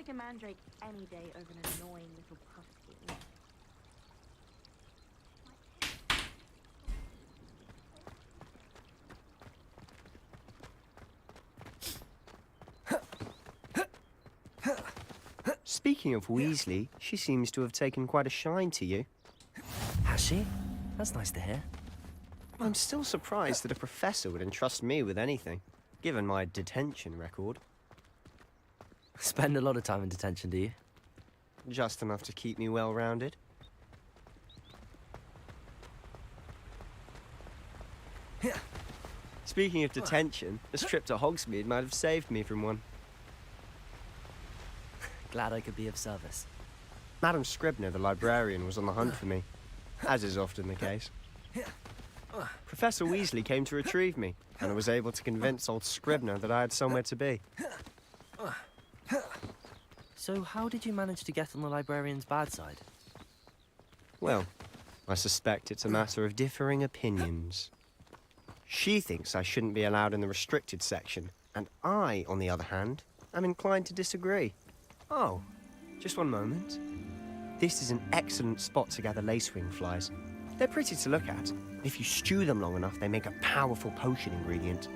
take a mandrake any day over an annoying little puffskin. Speaking of Weasley, she seems to have taken quite a shine to you. Has she? That's nice to hear. I'm still surprised that a professor would entrust me with anything, given my detention record. Spend a lot of time in detention, do you? Just enough to keep me well-rounded. Speaking of detention, this trip to Hogsmeade might have saved me from one. Glad I could be of service. Madam Scribner, the librarian, was on the hunt for me, as is often the case. Professor Weasley came to retrieve me, and I was able to convince old Scribner that I had somewhere to be. So how did you manage to get on the librarian's bad side? Well, I suspect it's a matter of differing opinions. She thinks I shouldn't be allowed in the restricted section, and I, on the other hand, am inclined to disagree. Oh, just one moment. This is an excellent spot to gather lacewing flies. They're pretty to look at. If you stew them long enough, they make a powerful potion ingredient.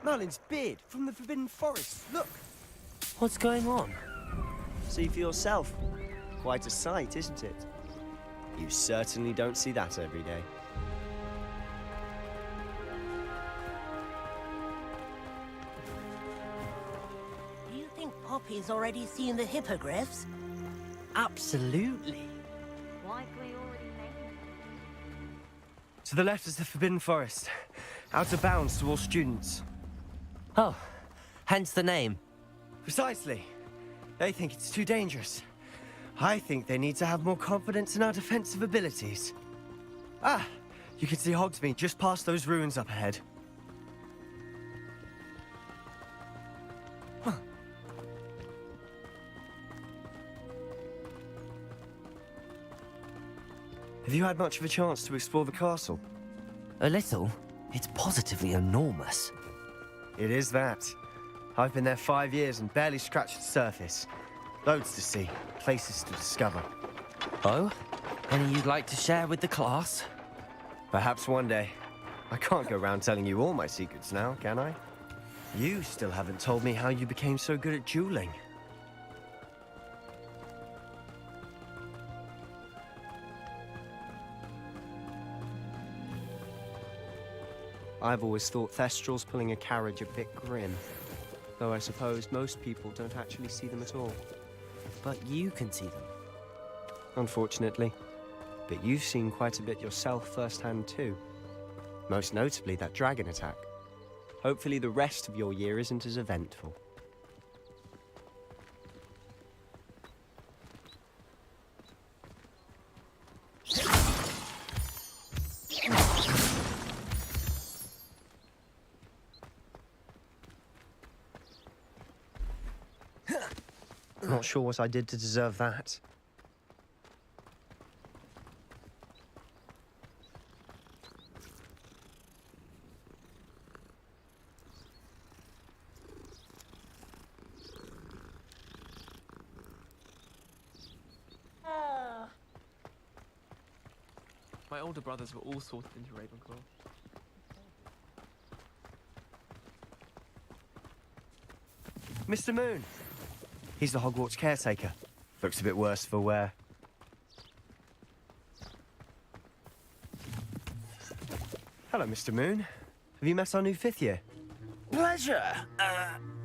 Merlin's beard from the Forbidden Forest. Look! What's going on? See for yourself. Quite a sight, isn't it? You certainly don't see that every day. Do you think Poppy's already seen the hippogriffs? Absolutely. Likely already named. To the left is the Forbidden Forest. Out of bounds to all students. Oh, hence the name. Precisely. They think it's too dangerous. I think they need to have more confidence in our defensive abilities. Ah, you can see Hogsmeade just past those ruins up ahead. Huh. Have you had much of a chance to explore the castle? A little? It's positively enormous. It is that. I've been there 5 years and barely scratched the surface. Loads to see, places to discover. Oh? Any you'd like to share with the class? Perhaps one day. I can't go around telling you all my secrets now, can I? You still haven't told me how you became so good at dueling. I've always thought Thestrals pulling a carriage a bit grim. Though I suppose most people don't actually see them at all. But you can see them. Unfortunately. But you've seen quite a bit yourself firsthand too. Most notably that dragon attack. Hopefully the rest of your year isn't as eventful. Not sure what I did to deserve that. My older brothers were all sorted into Ravenclaw. Mr. Moon! He's the Hogwarts caretaker. Looks a bit worse for wear. Hello, Mr. Moon. Have you met our new fifth year? Pleasure.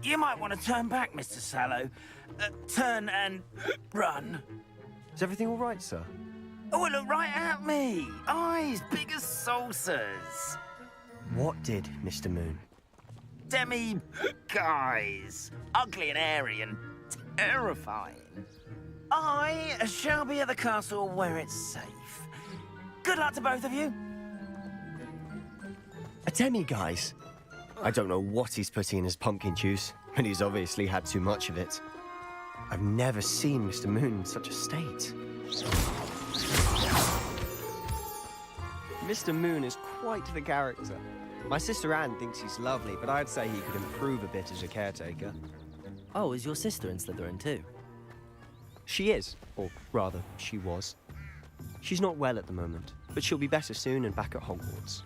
You might want to turn back, Mr. Sallow. Turn and run. Is everything all right, sir? Oh, look right at me. Eyes big as saucers. What did, Mr. Moon? Demi guys. Ugly and airy and terrifying. I shall be at the castle where it's safe. Good luck to both of you. A demi-guise? I don't know what he's putting in his pumpkin juice, but he's obviously had too much of it. I've never seen Mr. Moon in such a state. Mr. Moon is quite the character. My sister Anne thinks he's lovely, but I'd say he could improve a bit as a caretaker. Oh, is your sister in Slytherin too? She is, or rather, she was. She's not well at the moment, but she'll be better soon and back at Hogwarts.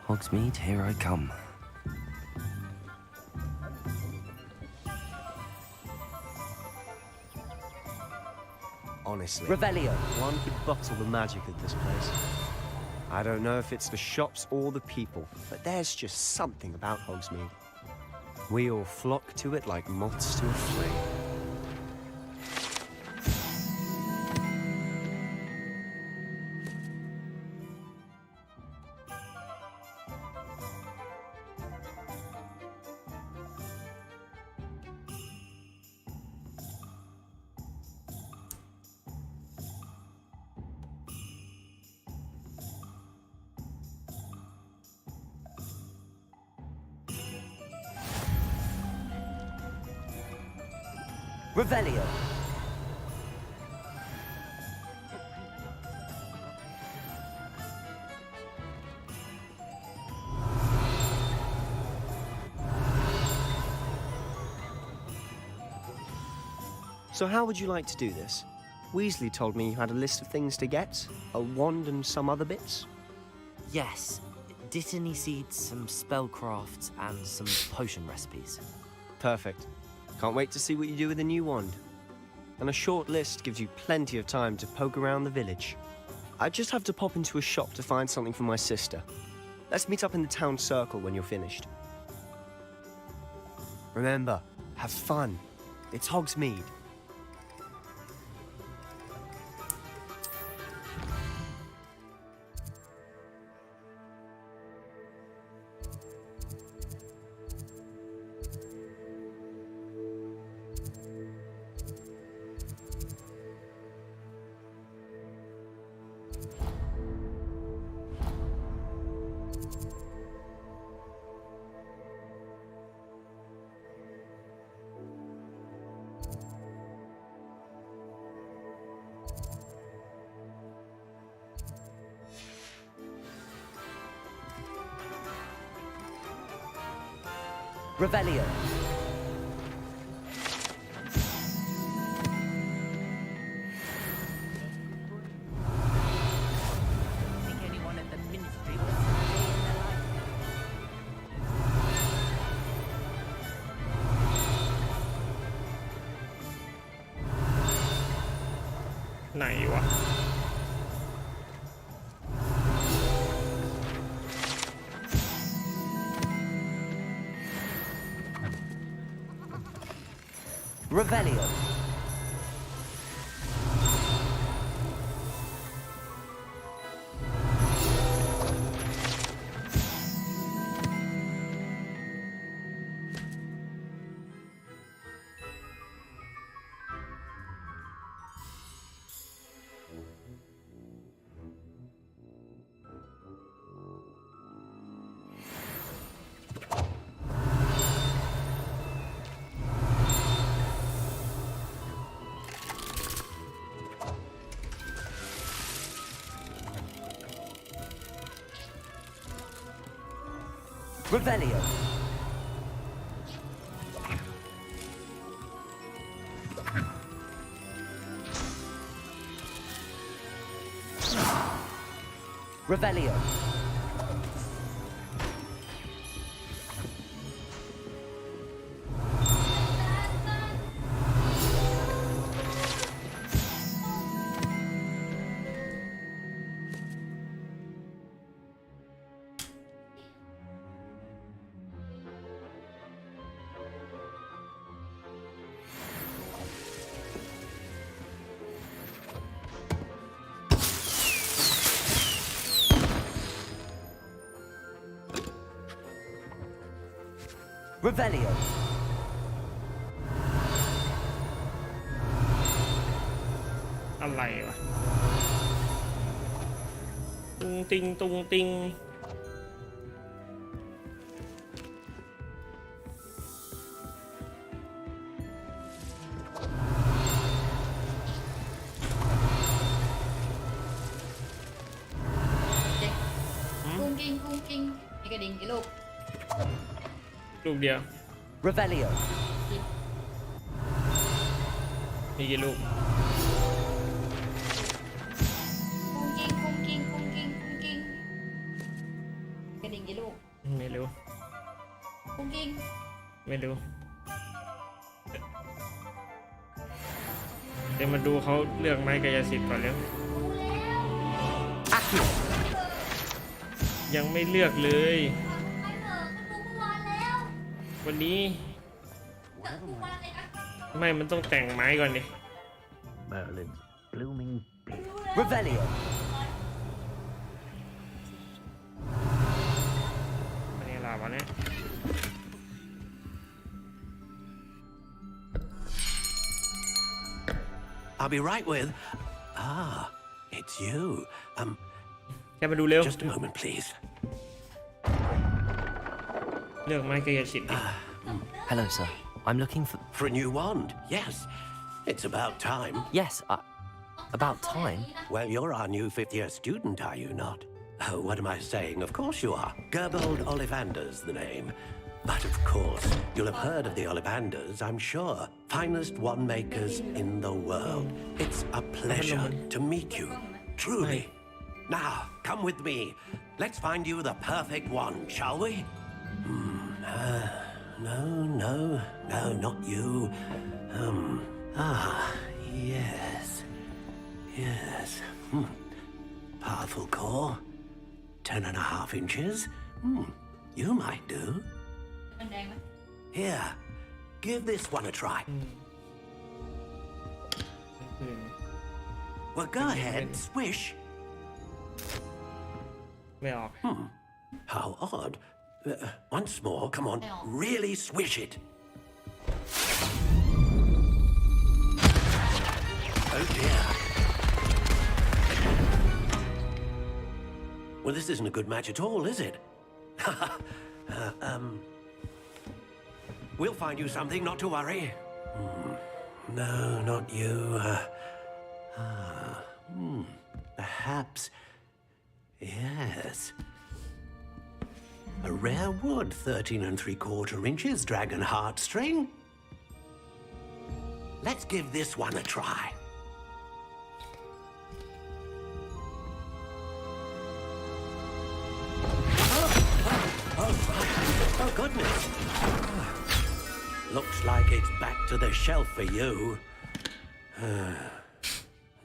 Hogsmeade, here I come. Honestly, Revelio. one could bottle the magic of this place. I don't know if it's the shops or the people, but there's just something about Hogsmeade. We all flock to it like moths to a flame. Revelio. So how would you like to do this? Weasley told me you had a list of things to get, a wand and some other bits. Yes. Dittany seeds, some spellcrafts, and some potion recipes. Perfect. Can't wait to see what you do with the new wand. And a short list gives you plenty of time to poke around the village. I just have to pop into a shop to find something for my sister. Let's meet up in the town circle when you're finished. Remember, have fun. It's Hogsmeade. Revelio. Think anyone at the ministry will stay in their life?ไหนวะ Revelio. Revelio. Revelio. Revelio. อะไรวะตุงติงตุงติงกุ้งกิ้งกุ้งกิ้งไอ้กระดิ่งไอ้ลูก ลูกเดียว Revelio. มีกี่ลูก กุ้งกิ้งกุ้งกิ้งกุ้งกิ้งกุ้งกิ้งกระดิ่งไอ้ลูก ไม่รู้ กุ้งกิ้ง ไม่รู้เดี๋ยวมาดูเขาเลือกไม้กายสิทธิ์ก่อนเร็ว Accio. ยังไม่เลือกเลย ไม่เหรอก็ดูเมื่อวานแล้ว วันนี้ แต่ดูวันอะไรนะ ไม่มันต้องแต่งไม้ก่อนดิ Merlin's blooming pig. Revelio. อันนี้ลาวะเนี่ย I'll be right with. Ah, it's you. แค่มาดูเร็ว Just a moment, please. เลือกไม้กายสิทธิ์ดิ Hello, sir. I'm looking for. For a new wand, yes. It's about time. Yes, about time. Well, you're our new fifth-year student, are you not? Oh, what am I saying? Of course you are. Gerbold Ollivander's the name. But of course, you'll have heard of the Ollivanders, I'm sure. Finest wand makers in the world. It's a pleasure to meet you. Truly. Now, come with me. Let's find you the perfect wand, shall we? No, not you. Yes. Powerful core. 10.5 inches. You might do. มันแดงไหม Here, give this one a try. Well, go ahead, swish. ไม่ออก How odd. Once more, come on, really swish it. Oh dear. Well, this isn't a good match at all, is it? We'll find you something, not to worry. No, not you. Perhaps. Yes. A rare wood, 13 3/4 inches, dragon heartstring. Let's give this one a try. Oh, goodness. Looks like it's back to the shelf for you.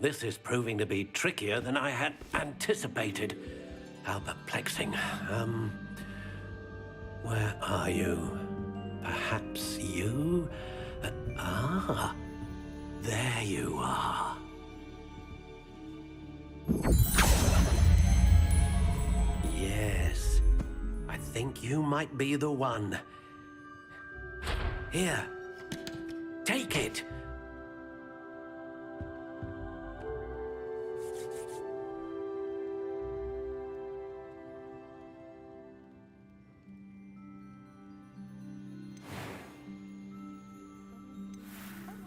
This is proving to be trickier than I had anticipated. How perplexing. Where are you? Perhaps you? There you are. Yes, I think you might be the one. Here, take it.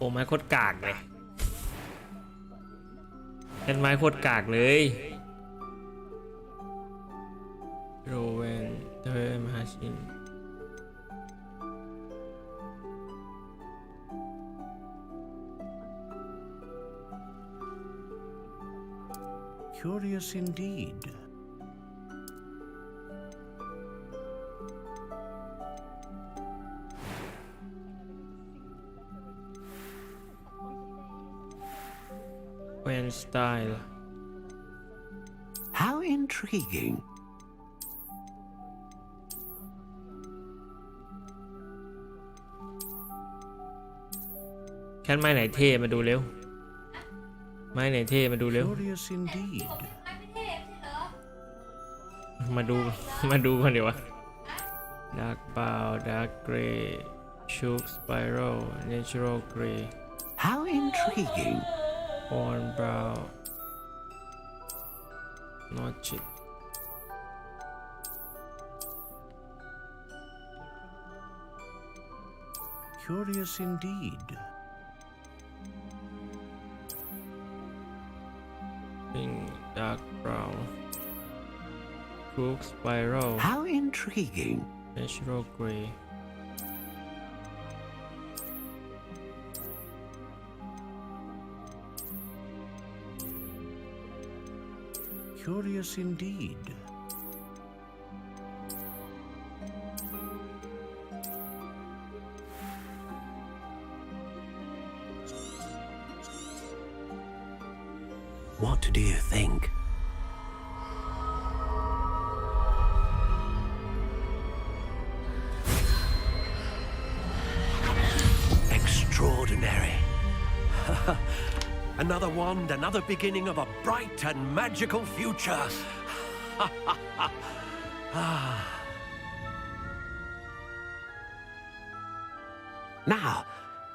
โอ้ไม้โคตรกากเลยเป็นไม้โคตรกากเลย โรเวนเทอร์มาชิน Curious indeed. When style How intriguing. แค่ไม้ไหนเท่มาดูเร็วไม้ไหนเท่มาดูเร็ว Curious indeed. ไม่เทพใช่เหรอ มาดู มาดูกันเดี๋ยววะ Dark Bow, Dark Grey, Shook Spiral, Natural Grey, How intriguing. Horn Brow, Notched. Curious indeed. Pink, Dark Brown, Crook Spiral, How intriguing. Natural Grey. Curious indeed. What do you think? Extraordinary. Another wand, another beginning of a bright and magical future. Now,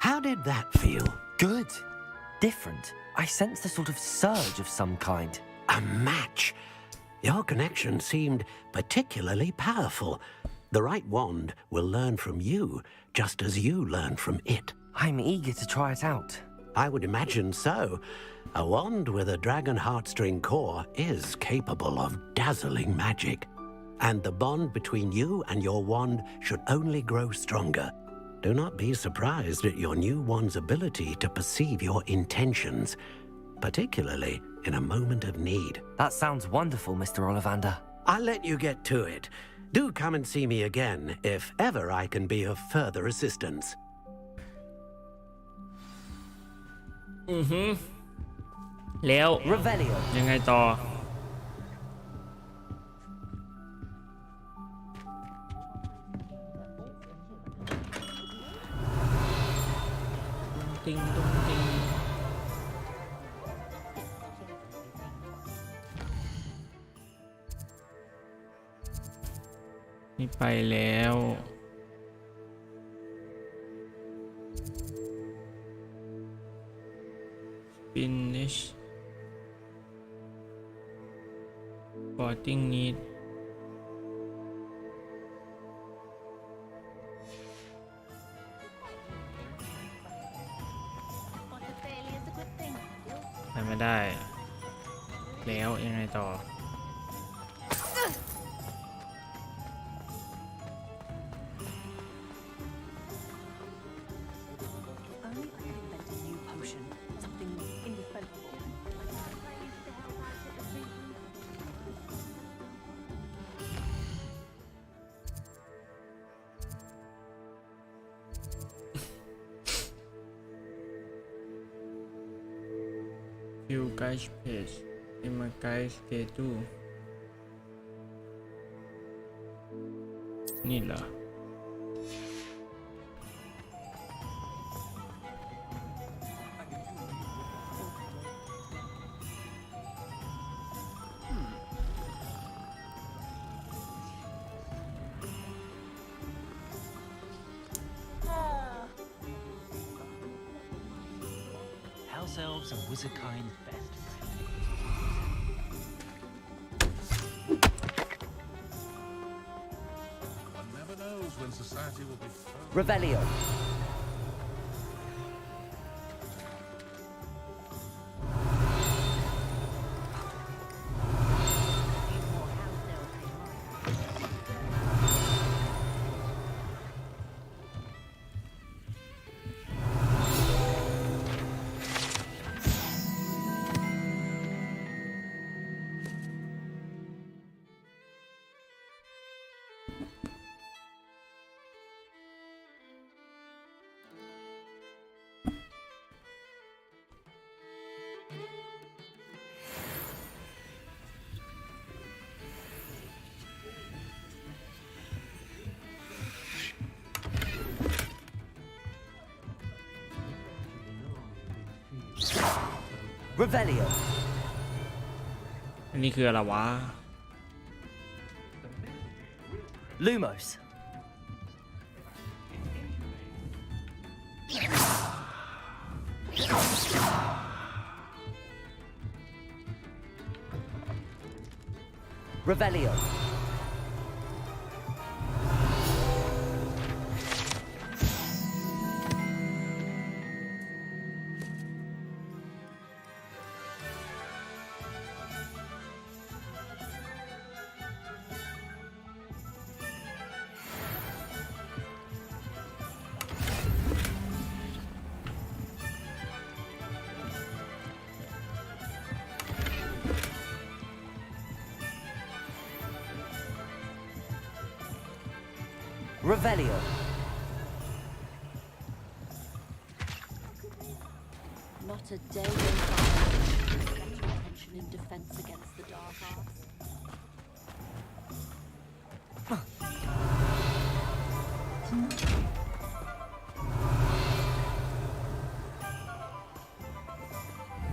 how did that feel? Good. Different. I sensed a sort of surge of some kind. A match. Your connection seemed particularly powerful. The right wand will learn from you, just as you learn from it. I'm eager to try it out. I would imagine so. A wand with a dragon heartstring core is capable of dazzling magic. And the bond between you and your wand should only grow stronger. Do not be surprised at your new wand's ability to perceive your intentions, particularly in a moment of need. That sounds wonderful, Mr. Ollivander. I'll let you get to it. Do come and see me again if ever I can be of further assistance. แล้ว Revelio. ยังไงต่อ ติงตุ้งติงนี่ไปแล้ว finish sporting needไปไม่ได้ แล้วยังไงต่อ Only I could invent a new potion. Something indispensable. I used to help out at the prison. view guys page in my guys schedule นี่เหรอ House elves and wizardkind best friend. One never knows when society will be Revelio. Revelio. อันนี้คืออะไรวะ Lumos. Revelio. Revelio. Not a day goes by without your attention in defense against the dark arts.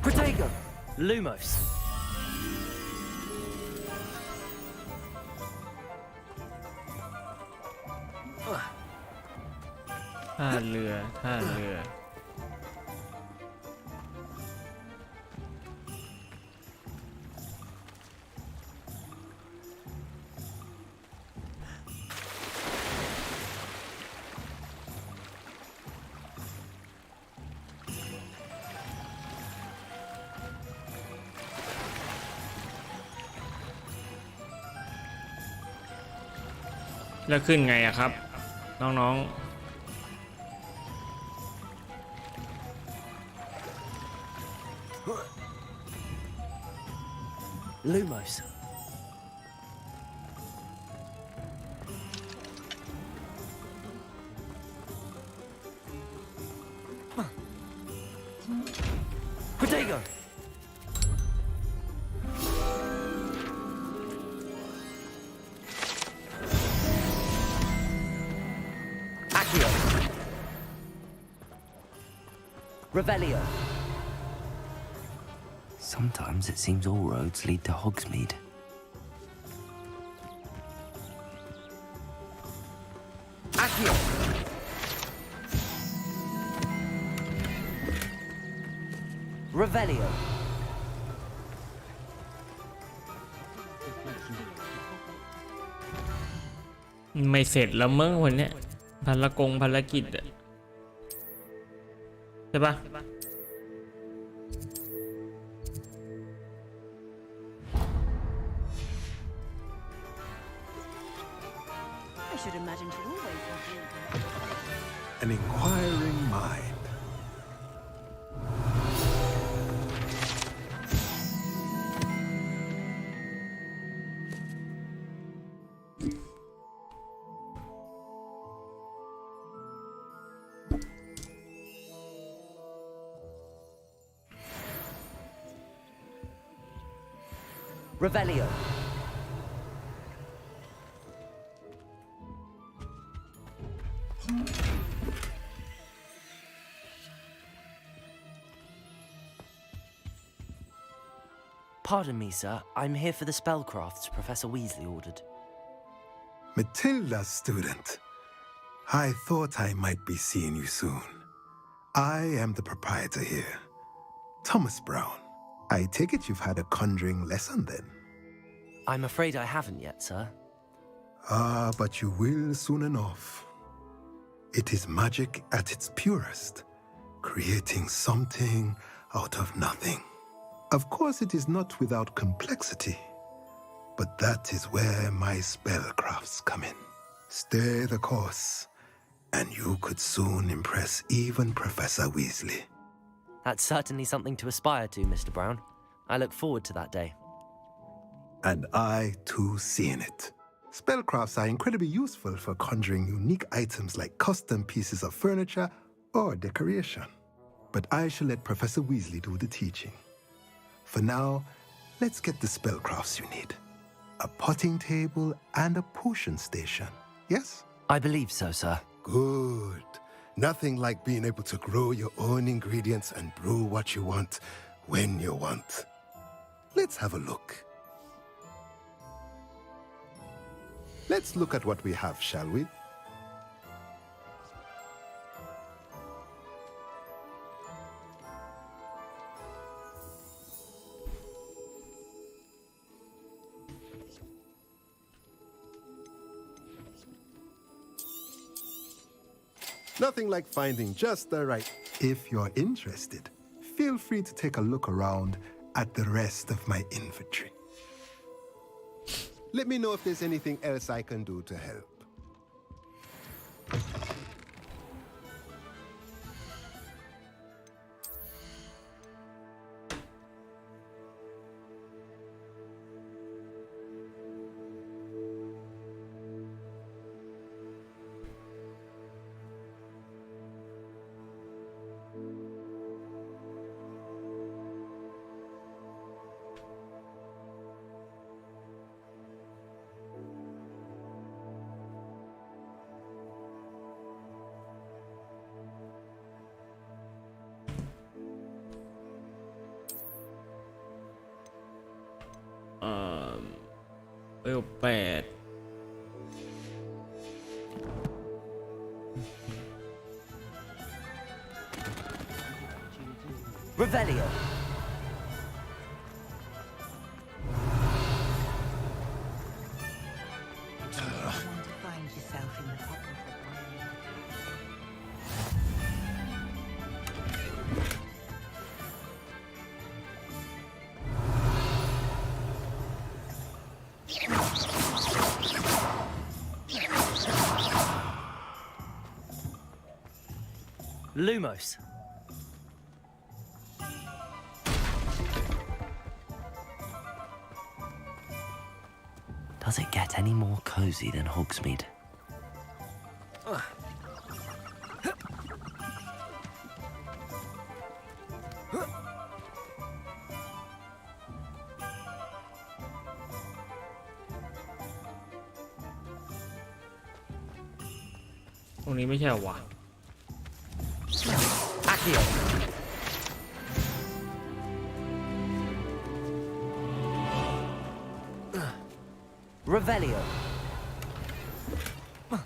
Protego. Lumos. ท่าเรือท่าเรือ แล้วขึ้นไงอะครับ น้องๆ Lumos. Protego. Accio. Revelio. Sometimes it seems all roads lead to Hogsmeade. Accio. Revelio. ไม่เสร็จแล้วมั้งวันเนี้ยภารกิจอะใช่ปะ I should imagine she always was. An inquiring mind. Revelio. Pardon me, sir. I'm here for the spellcrafts Professor Weasley ordered. Matilda's student. I thought I might be seeing you soon. I am the proprietor here, Thomas Brown. I take it you've had a conjuring lesson then? I'm afraid I haven't yet, sir. Ah, but you will soon enough. It is magic at its purest, creating something out of nothing. Of course, it is not without complexity, but that is where my spellcrafts come in. Stay the course, and you could soon impress even Professor Weasley. That's certainly something to aspire to, Mr. Brown. I look forward to that day. And I, too, seeing it. Spellcrafts are incredibly useful for conjuring unique items like custom pieces of furniture or decoration. But I shall let Professor Weasley do the teaching. For now, let's get the spellcrafts you need. A potting table and a potion station, yes? I believe so, sir. Good. Nothing like being able to grow your own ingredients and brew what you want when you want. Let's have a look. Let's look at what we have, shall we? Nothing like finding just the right. If you're interested, feel free to take a look around at the rest of my inventory. Let me know if there's anything else I can do to help. Real bad. Revelio. Want to find yourself in the pocket of one. Lumos. Does it get any more cozy than Hogsmeade?ตรงนี้ไม่ใช่เหรอวะ Accio. Revelio. Ah.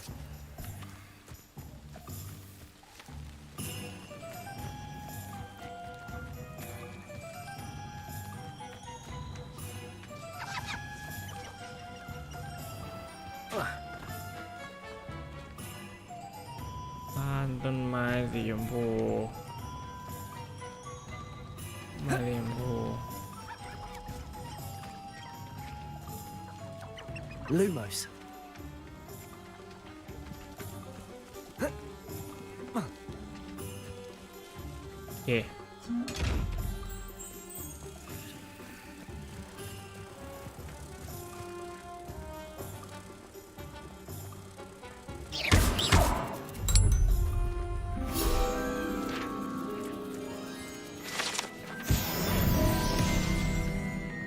บ้านต้นไม้สีชมพูไม้สีชมพู Lumos. Okay.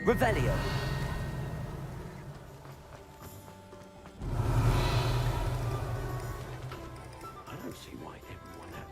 Revelio. I don't see why everyone had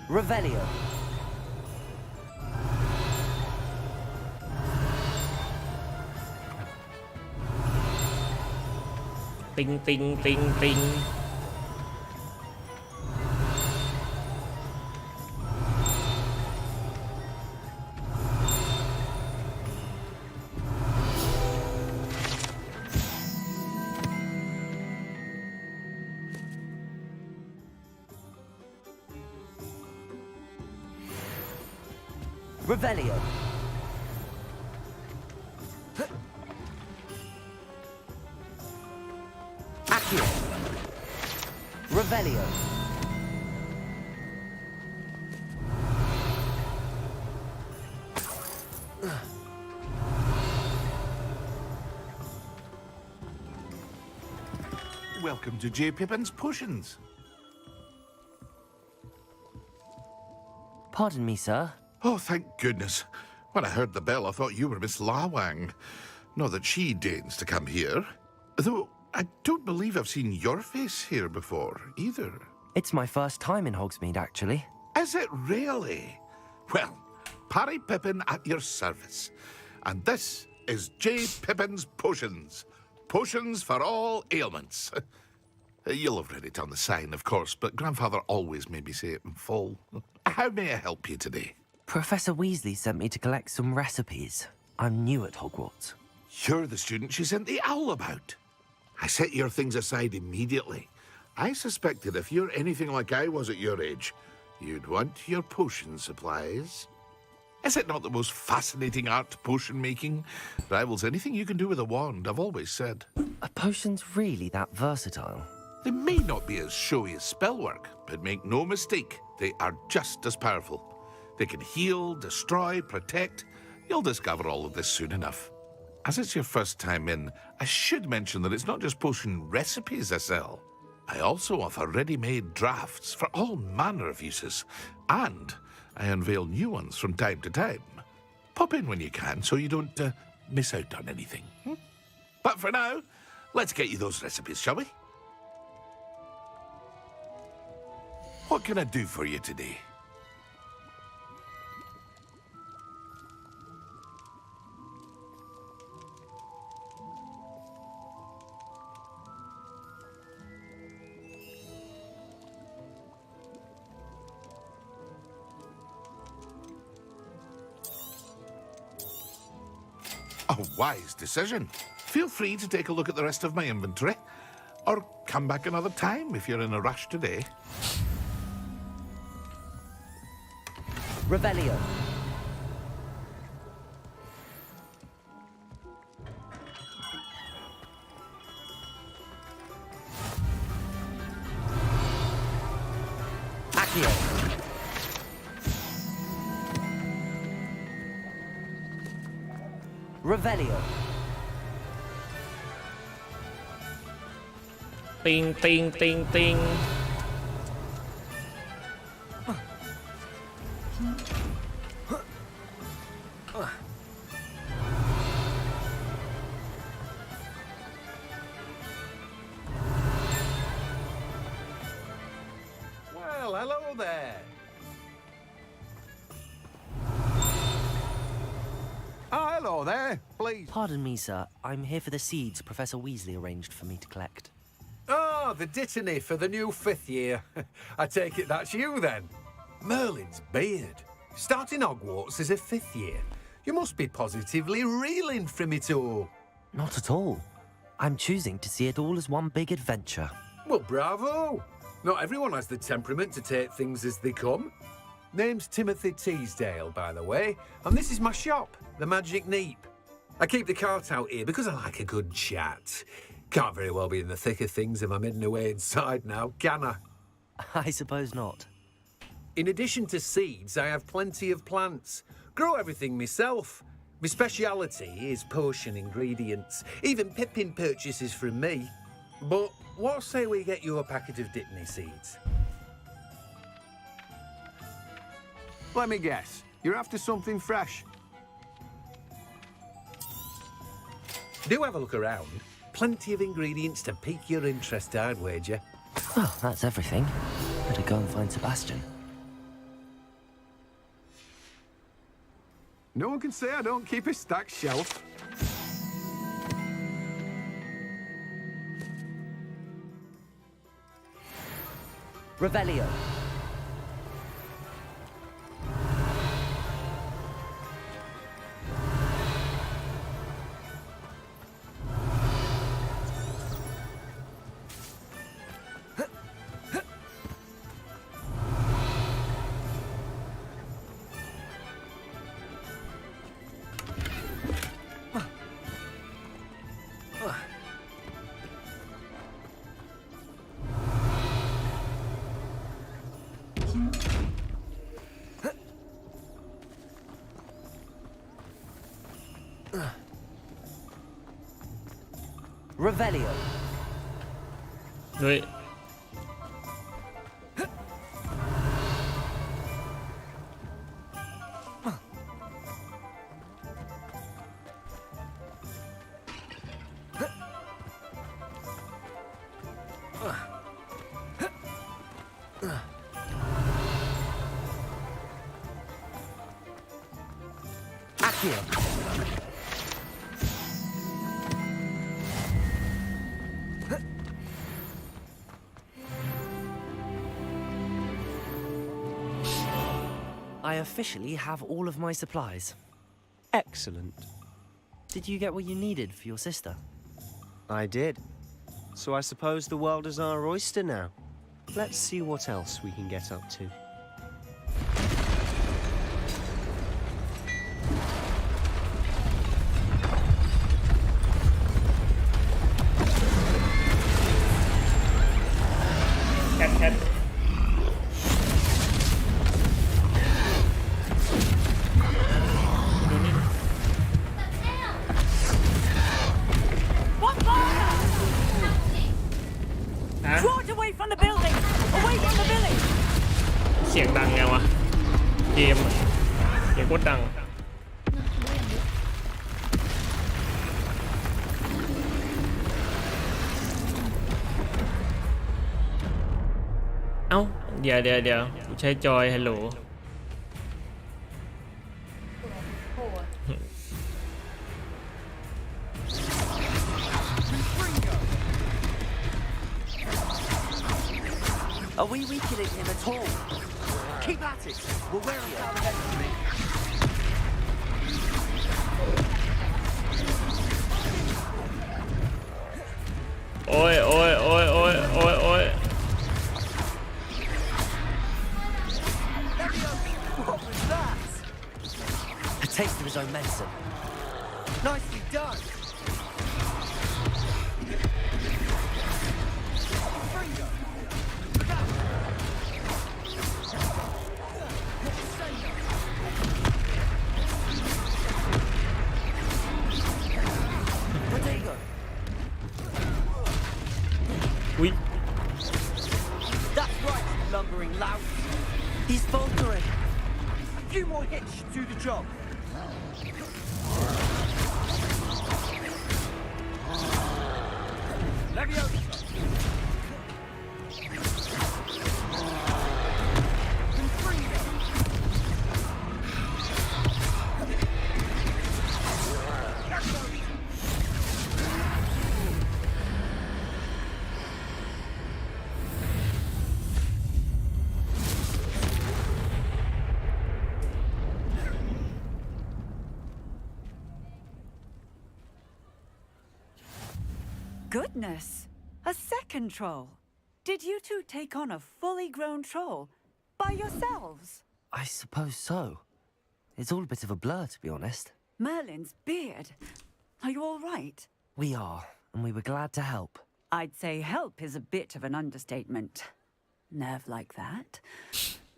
Revelio. Ting, ting, ting, ting. Revelio. Accio. Revelio. Welcome to J. Pippin's Potions. Pardon me, sir. Oh, thank goodness. When I heard the bell, I thought you were Miss Lawang. Not that she deigns to come here. Though I don't believe I've seen your face here before, either. It's my first time in Hogsmeade, actually. Is it really? Well, Parry Pippin at your service. And this is J. Pippin's Potions. Potions for all ailments. You'll have read it on the sign, of course, but Grandfather always made me say it in full. How may I help you today? Professor Weasley sent me to collect some recipes. I'm new at Hogwarts. You're the student she sent the owl about. I set your things aside immediately. I suspected if you're anything like I was at your age, you'd want your potion supplies. Is it not the most fascinating art, potion making? Rivals anything you can do with a wand, I've always said. Are potions really that versatile? They may not be as showy as spellwork, but make no mistake, they are just as powerful. They can heal, destroy, protect. You'll discover all of this soon enough. As it's your first time in, I should mention that it's not just potion recipes I sell. I also offer ready-made drafts for all manner of uses, and I unveil new ones from time to time. Pop in when you can so you don't miss out on anything. But for now, let's get you those recipes, shall we? What can I do for you today? A wise decision. Feel free to take a look at the rest of my inventory, or come back another time if you're in a rush today. Revelio. Accio. Revelio. Ting, ting, ting, ting. Well, hello there. Oh, hello there. Please. Pardon me, sir. I'm here for the seeds Professor Weasley arranged for me to collect. Oh, the dittany for the new 5th year. I take it that's you, then. Merlin's beard. Starting Hogwarts as a 5th year. You must be positively reeling from it all. Not at all. I'm choosing to see it all as one big adventure. Well, bravo. Not everyone has the temperament to take things as they come. Name's Timothy Teasdale, by the way, and this is my shop, the Magic Neep. I keep the cart out here because I like a good chat. Can't very well be in the thick of things if I'm hidden away inside now, can I? I suppose not. In addition to seeds, I have plenty of plants. Grow everything myself. My speciality is potion ingredients. Even Pippin purchases from me. But what say we get you a packet of Dittany seeds? Let me guess. You're after something fresh. Do have a look around. Plenty of ingredients to pique your interest, I'd wager. Well, that's everything. Better go and find Sebastian. No one can say I don't keep a stacked shelf. Revelio. Revelio. เฮ้ย Accio. I officially have all of my supplies. Excellent. Did you get what you needed for your sister? I did. So I suppose the world is our oyster now. Let's see what else we can get up to. Cat. What fire? Draw it away from the building! Away from the village! เสียงดังไงวะ เกมอะเสียงโคตรดัง เอ้า เดี๋ยวกูใช้จอยฮัลโหล Are we weakening him at all? Keep at it. We're wearing down the enemy. Oi. What was that? A taste of his own medicine. Nicely done. Ui. That's right, lumbering lout. He's faltering. A few more hits should do the job. Leviosa. Goodness! A second troll! Did you two take on a fully grown troll by yourselves? I suppose so. It's all a bit of a blur, to be honest. Merlin's beard. Are you all right? We are, and we were glad to help. I'd say help is a bit of an understatement. Nerve like that.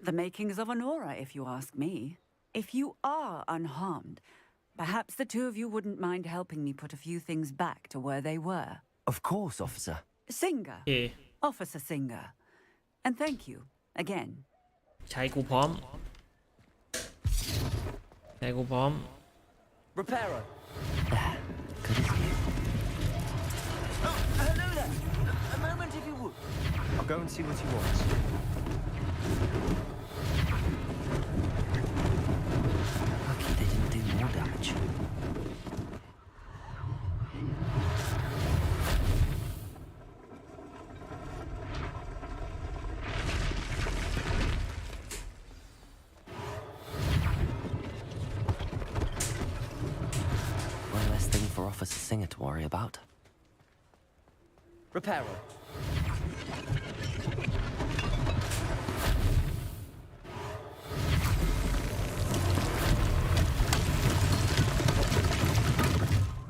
The makings of an aura, if you ask me. If you are unharmed, perhaps the two of you wouldn't mind helping me put a few things back to where they were. Of course, officer. Singer. Yeah. Officer Singer. And thank you, again. ใช้กูพร้อม ใช้กูพร้อม Reparo. There. Good as new. Hello there. A moment if you would. I'll go and see what he wants. Lucky they didn't do more damage. Reparo.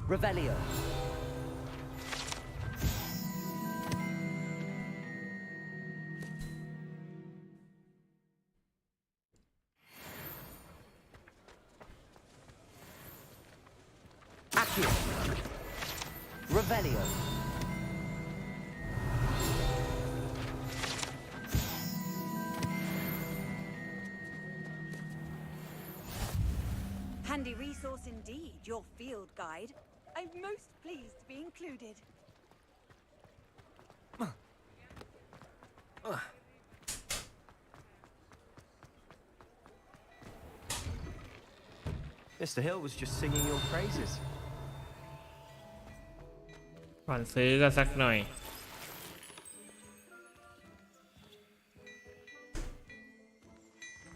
Revelio. Accio. Revelio. Handy resource indeed, your field guide. I'm most pleased to be included. Mr. Hill was just singing your praises. ก่อนซื้อก็สักหน่อย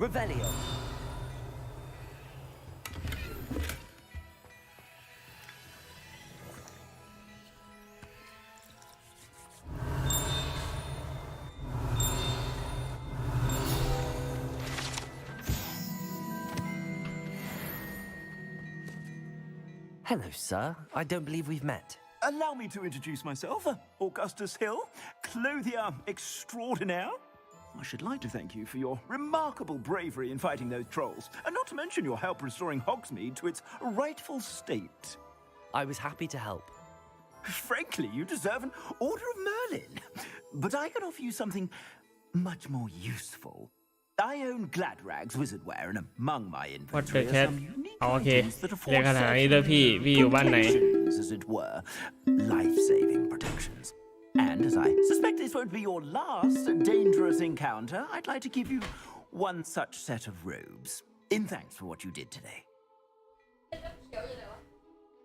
Revelio. Hello, sir. I don't believe we've met. Allow me to introduce myself, Augustus Hill, clothier extraordinaire. I should like to thank you for your remarkable bravery in fighting those trolls, and not to mention your help restoring Hogsmeade to its rightful state. I was happy to help. Frankly, you deserve an Order of Merlin. But I can offer you something much more useful. I own Gladrag's wizardwear, and among my What the inventory are cat? some unique โอเค items that เรียก afford ขนาดนี้ด้วยพี่อยู่บ้านไหน protections, as it were, life-saving protections. And as I suspect this won't be your last dangerous encounter, I'd like to give you one such set of robes, in thanks for what you did today.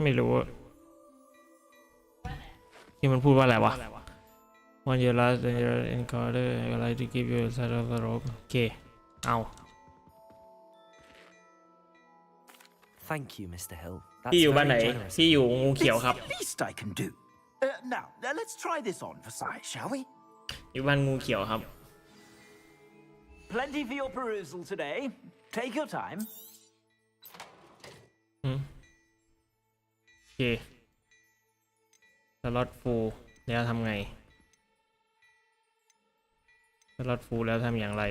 ไม่รู้ที่มันพูดว่าอะไรวะ When you last encounter I like to give you a set of the rope โอเคเอา Thank you, Mr. Hill. พี่ That's อยู่บ้านไหน very generous. พี่อยู่งูเขียวครับ It's the least I can do. Now, let's try this on for size, shall we? อยู่บ้านงูเขียวครับ Plenty for your perusal today. Take your time. โอเคสล็อตฟูลแล้วทำไงสล็อตฟูลแล้วทำอย่างไร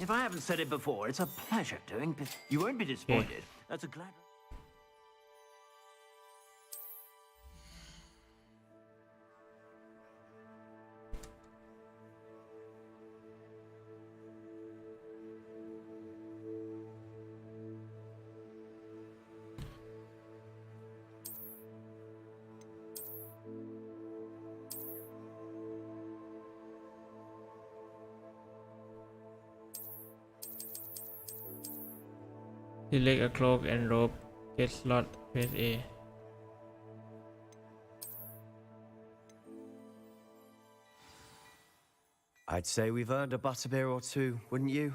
If I haven't said it before, it's a pleasure doing. You won't be disappointed. That's a glad. Select a cloak and robe. Get slot. Press A. I'd say we've earned a butterbeer or two, wouldn't you?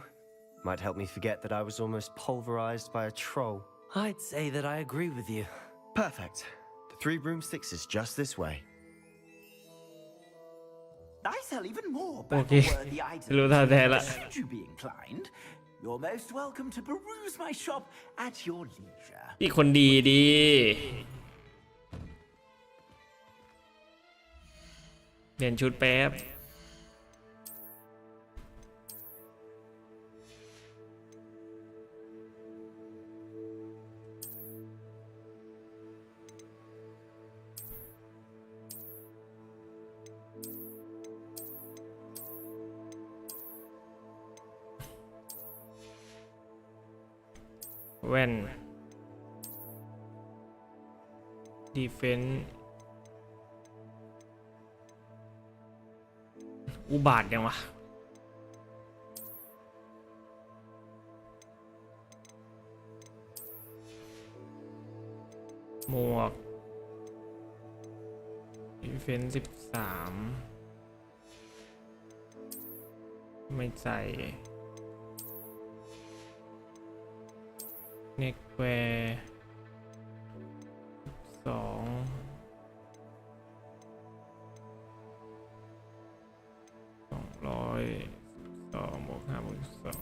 Might help me forget that I was almost pulverized by a troll. I'd say that I agree with you. Perfect. The 3 broomsticks is just this way. I sell even more Okay. battle-worthy items. รู้ท่าแท้ละ Should you be inclined, you're most welcome to peruse my shop at your leisure. พี่คนดีดีเปลี่ยนชุดแป๊บ แว่น defense อุบาทยังวะหมวก defense 13ไม่ใส่เน็กแวร์ บวก5บวก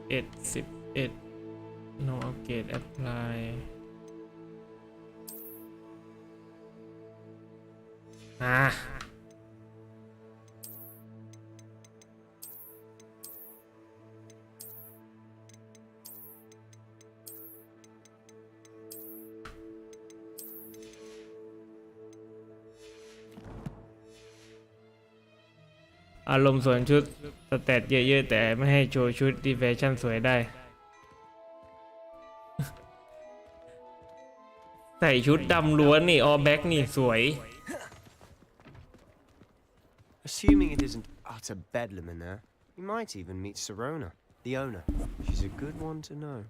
211 no upgrade apply อารมณ์สวนชุดสเตตเยอะๆแต่ไม่ให้โชว์ชุดดีแฟชั่นสวยได้ ใส่ชุดดำล้วนนี่ออแบ็กนี่สวย Assuming it isn't utter bedlam in there, you might even meet Sirona, the owner. She's a good one to know.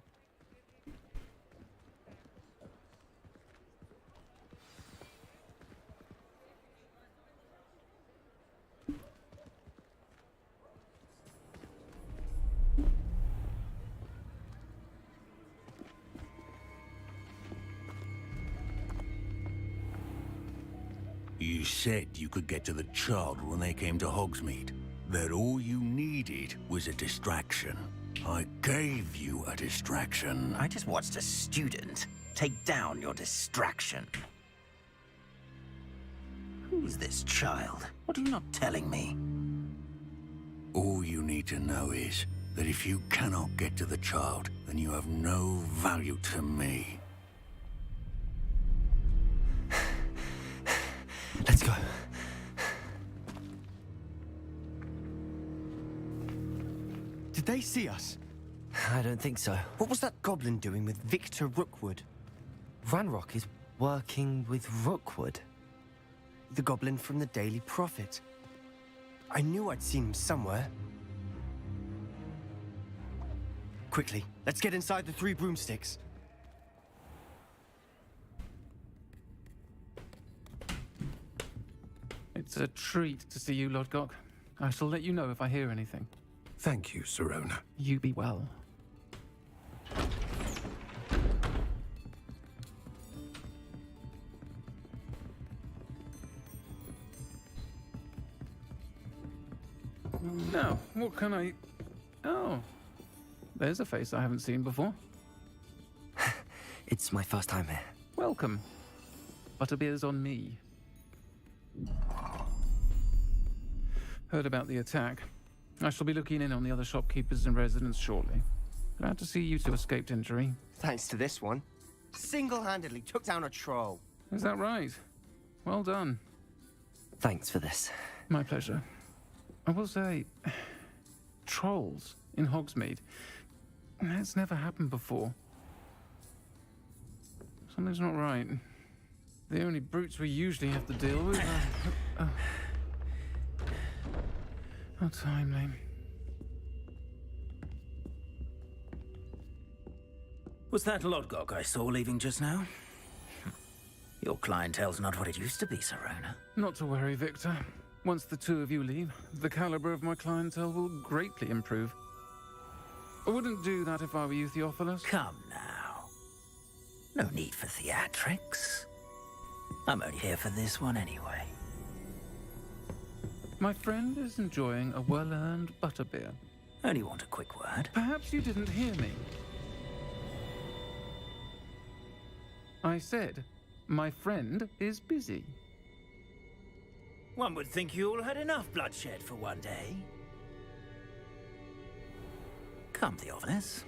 You said you could get to the child when they came to Hogsmeade. That all you needed was a distraction. I gave you a distraction. I just watched a student take down your distraction. Who's this child? What are you not telling me? All you need to know is that if you cannot get to the child, then you have no value to me. Let's go. Did they see us? I don't think so. What was that goblin doing with Victor Rookwood? Ranrock is working with Rookwood. The goblin from the Daily Prophet. I knew I'd seen him somewhere. Quickly, let's get inside the 3 broomsticks. It's a treat to see you, Lodgok. I shall let you know if I hear anything. Thank you, Sirona. You be well. Now, what can I... Oh, there's a face I haven't seen before. It's my first time here. Welcome. Butterbeer's on me. Heard about the attack. I shall be looking in on the other shopkeepers and residents shortly. Glad to see you two escaped injury. Thanks to this one. Single-handedly took down a troll. Is that right? Well done. Thanks for this. My pleasure. I will say, trolls in Hogsmeade. That's never happened before. Something's not right. The only brutes we usually have to deal with are... How timely. Was that Lodgok I saw leaving just now? Your clientele's not what it used to be, Sirona. Not to worry, Victor. Once the two of you leave, the caliber of my clientele will greatly improve. I wouldn't do that if I were you, Theophilus. Come now. No need for theatrics. I'm only here for this one anyway. My friend is enjoying a well-earned butterbeer. Only want a quick word. Perhaps you didn't hear me. I said, my friend is busy. One would think you all had enough bloodshed for one day. Come, Theophilus.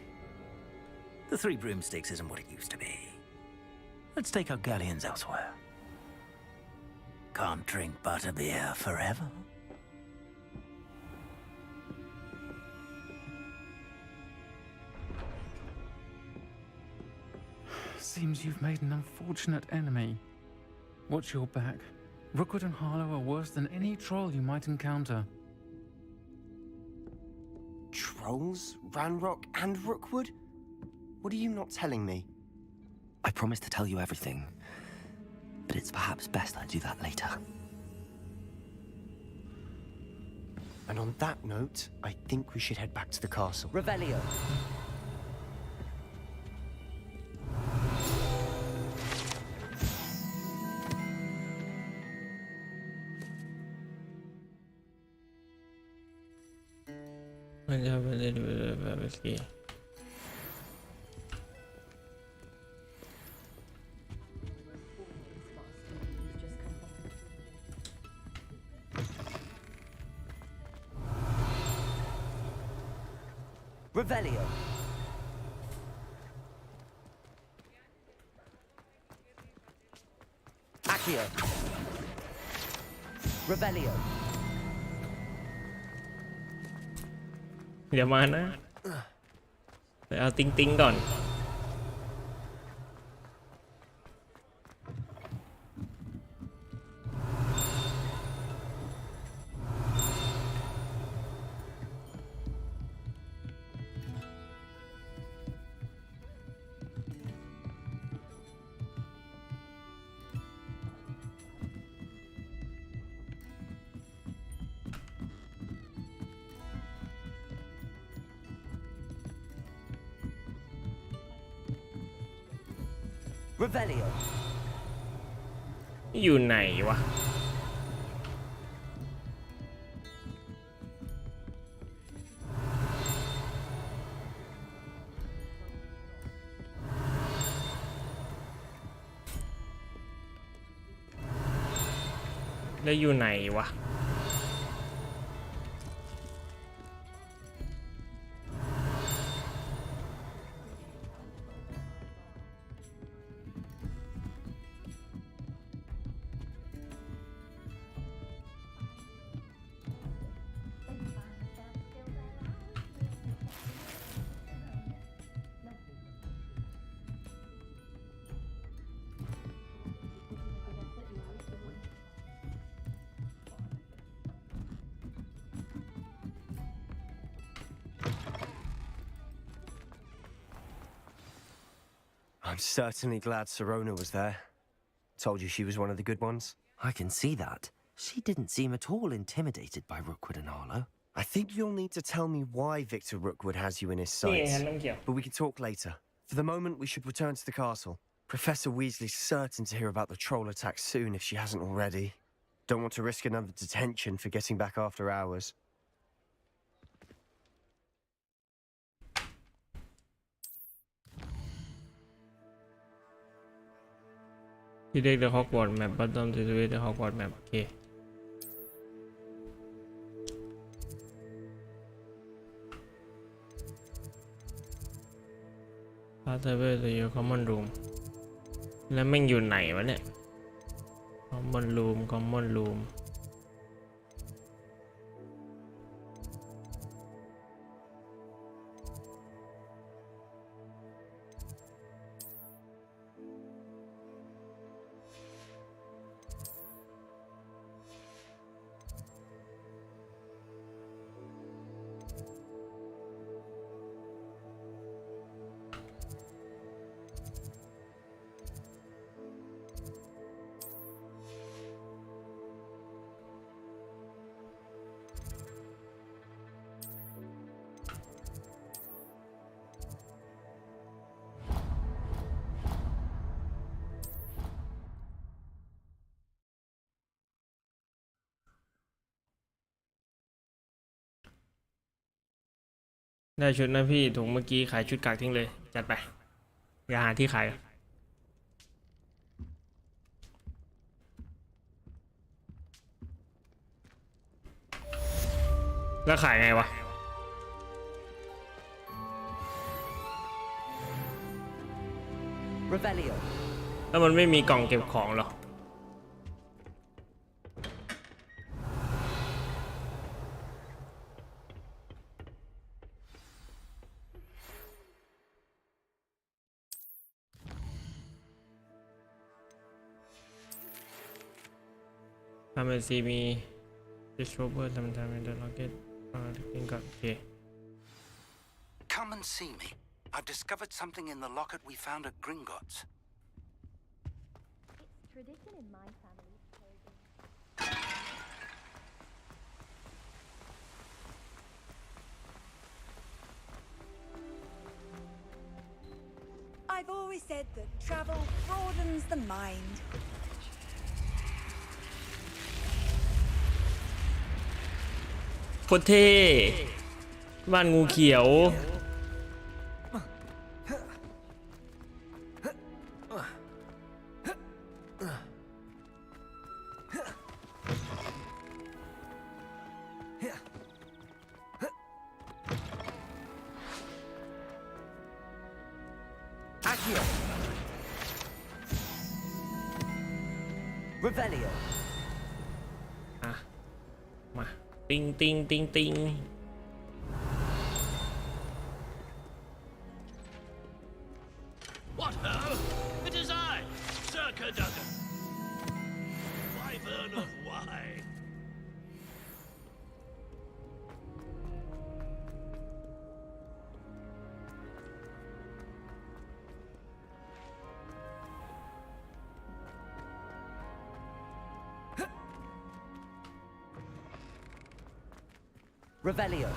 The 3 broomsticks isn't what it used to be. Let's take our galleons elsewhere. Can't drink butterbeer forever. Seems you've made an unfortunate enemy. Watch your back. Rookwood and Harlow are worse than any troll you might encounter. Trolls, Ranrock, and Rookwood? What are you not telling me? I promised to tell you everything, but it's perhaps best I do that later. And on that note, I think we should head back to the castle. Revelio. Revelio. Accio. Revelio. เดี๋ยวมานะไปเอาติ้งก่อน Revelio. อยู่ไหนวะ แล้วอยู่ไหนวะ I'm certainly glad Sirona was there. Told you she was one of the good ones. I can see that. She didn't seem at all intimidated by Rookwood and Harlow. I think you'll need to tell me why Victor Rookwood has you in his sights. But we can talk later. For the moment, we should return to the castle. Professor Weasley's certain to hear about the troll attack soon if she hasn't already. Don't want to risk another detention for getting back after hours. You take the Hogwarts map, but don't activate the Hogwarts map. Okay. Path away to your common room. แล้วแม่งอยู่ไหนวะเนี่ย common roomได้ชุดนะพี่ถุงเมื่อกี้ขายชุดกากทิ้งเลยจัดไปอย่าหาที่ขายแล้วขายไงวะ Revelio. แล้วมันไม่มีกล่องเก็บของหรอทำเป็นซีมีดิสโทรเบอร์ทำเป็นเดอะล็อกเก็ตทิ้งก่อนโอเค Come and see me. I've discovered something in the locket we found at Gringotts. It's tradition in my family. I've always said that travel broadens the mind. โคตรเท่บ้านงูเขียว Accio. Revelio. อ่ะมาติงติงติงติง What ho? It is I, Sir Cadogan. Wyvern of wine. Revelio.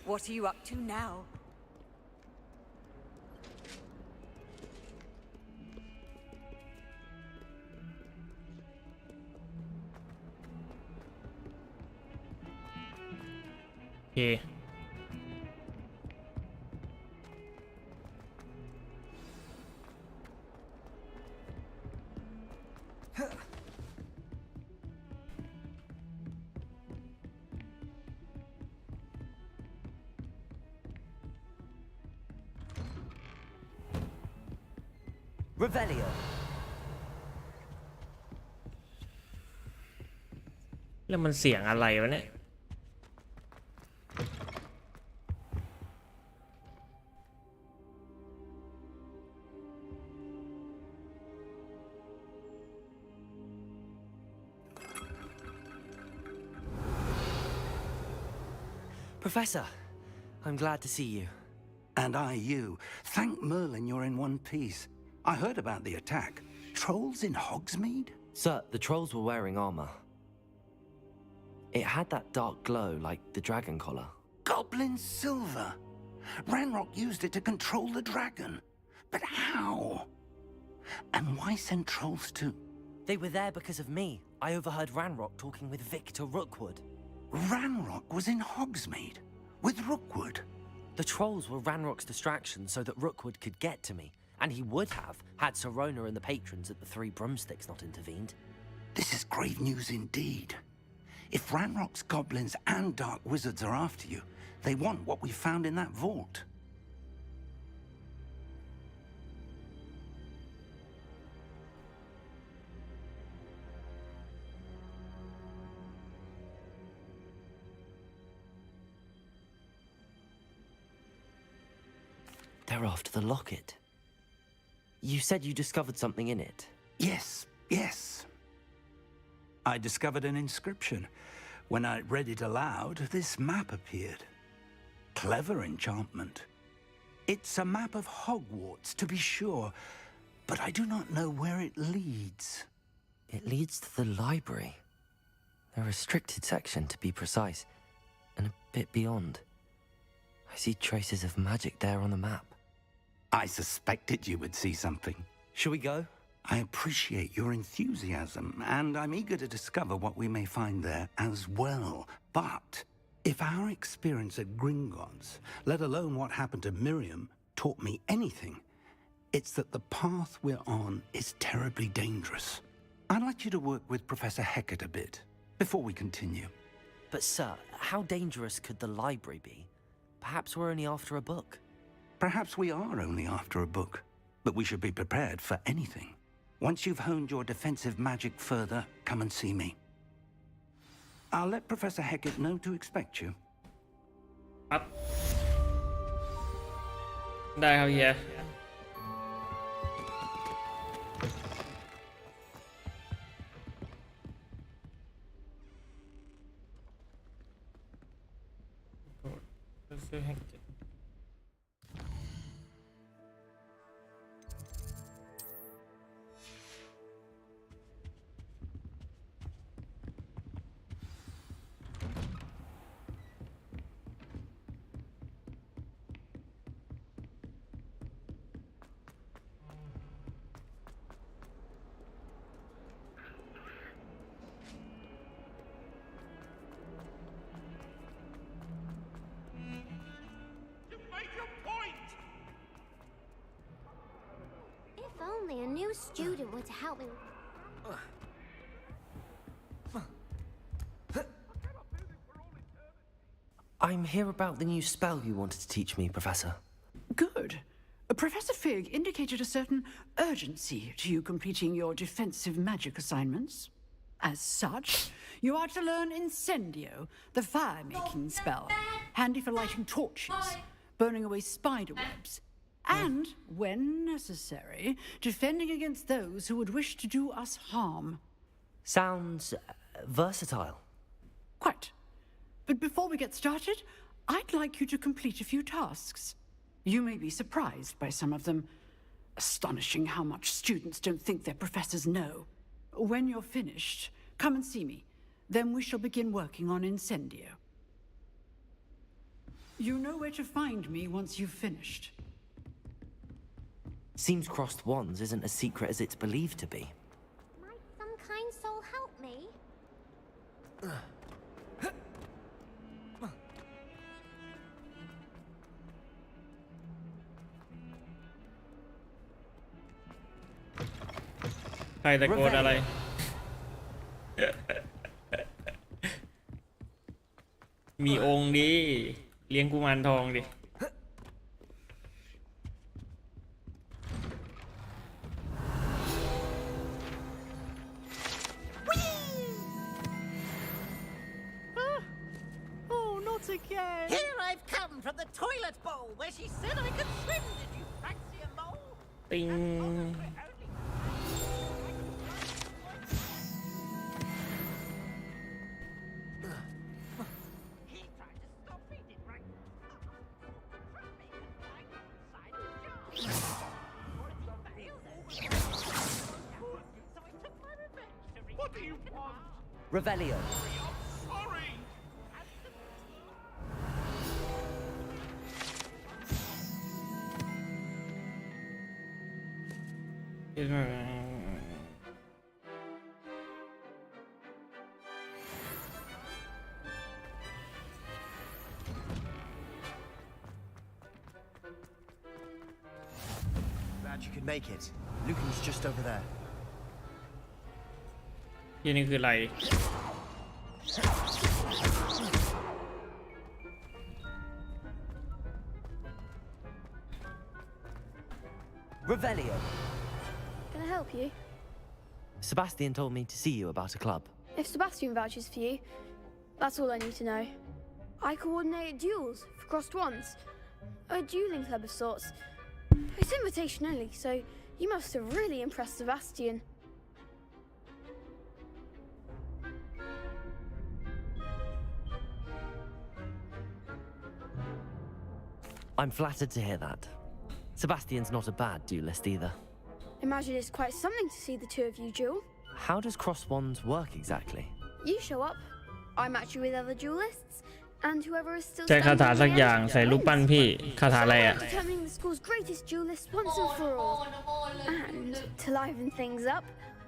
What are you up to now? Okay. Revelio. แล้วมันเสียงอะไรวะเนี่ย Professor, I'm glad to see you. And I you. Thank Merlin you're in one piece. I heard about the attack. Trolls in Hogsmeade? Sir, the trolls were wearing armor. It had that dark glow like the dragon collar. Goblin silver. Ranrock used it to control the dragon. But how? And why send trolls too? They were there because of me. I overheard Ranrock talking with Victor Rookwood. Ranrock was in Hogsmeade with Rookwood. The trolls were Ranrock's distraction so that Rookwood could get to me, and he would have had Serona and the patrons at the Three Broomsticks not intervened. This is grave news indeed. If Ranrock's goblins and dark wizards are after you, they want what we found in that vault. They're after the locket. You said you discovered something in it. Yes, yes. I discovered an inscription. When I read it aloud, this map appeared. Clever enchantment. It's a map of Hogwarts, to be sure, but I do not know where it leads. It leads to the library. A restricted section, to be precise, and a bit beyond. I see traces of magic there on the map. I suspected you would see something. Shall we go? I appreciate your enthusiasm, and I'm eager to discover what we may find there as well. But if our experience at Gringotts, let alone what happened to Miriam, taught me anything, it's that the path we're on is terribly dangerous. I'd like you to work with Professor Hecat a bit before we continue. But sir, how dangerous could the library be? Perhaps we're only after a book. Perhaps we are only after a book, but we should be prepared for anything. Once you've honed your defensive magic further, come and see me. I'll let Professor Hecat know to expect you. ครับได้ครับเฮีย If only a new student were to help me. I'm here about the new spell you wanted to teach me, Professor. Good. Professor Fig indicated a certain urgency to you completing your defensive magic assignments. As such, you are to learn Incendio, the fire-making spell, handy for lighting torches, burning away spider webs, and, when necessary, defending against those who would wish to do us harm. Sounds versatile. Quite. But before we get started, I'd like you to complete a few tasks. You may be surprised by some of them. Astonishing how much students don't think their professors know. When you're finished, come and see me. Then we shall begin working on Incendio. You know where to find me once you've finished. Seems crossed wands isn't as secret as it's believed to be. Might some kind soul help me?ใครตะโกนอะไร มีองค์ดิเลี้ยงกุมารทองดิ Oh, not again! Here I've come from the toilet bowl where she said I could swim. Did you fancy a mole? ปิง What do you want? Revelio. Sorry. Glad you could make it. Lucan's just over there. ยี่นี่คืออะไร Revelio. Can I help you? Sebastian told me to see you about a club. If Sebastian vouches for you, that's all I need to know. I coordinate duels for crossed wands. A dueling club of sorts. It's invitation only, so you must have really impressed Sebastian. I'm flattered to hear that. Sebastian's not a bad duelist either. Imagine it's quite something to see the two of you duel. How does cross wands work exactly? You show up, I match you with other duelists, and whoever is still ใช้คาถาสัก standing อย่างใส่รูปปั้นพี่คาถาอะไรอ่ะ determining the school's greatest duelist once and for all. And to liven things up,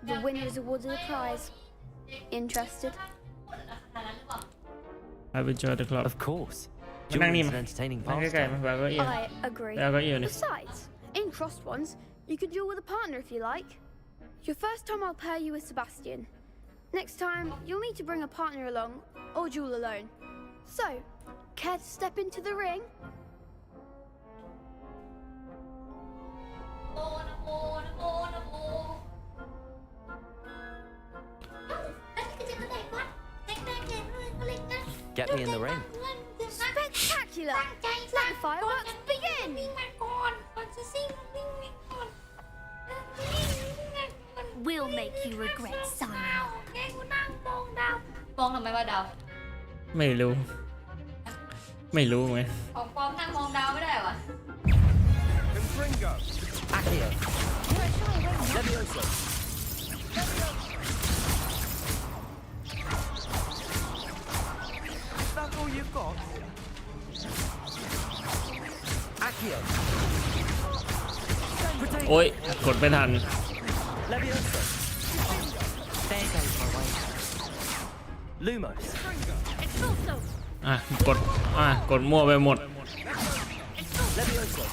the winner is awarded a prize. Interested? I will join the club Of course. มานั่งนี่ Dueling's มา an entertaining นั่งใกล้ๆมา pastime. แบบก็เอีย I agree. แล้วก็เอียนี่ Besides, in crossed ones, you can duel with a partner if you like. Your first time I'll pair you with Sebastian. Next time, you'll need to bring a partner along, or duel alone. So, care to step into the ring? Get me in the ring. Spectacular! Let the fireworks begin! We'll make you regret signing. มองทำไมว่าดาว ไม่รู้ ไม่รู้ไง ของปลอมนั่งมองดาวไม่ได้วะ Confringo. Accio. Levioso. Is that all you've got? Accio. โอ้ยกดไม่ทัน Levioso. There goes my way. Lumos. Expulso กดมั่วไปหมด Levioso.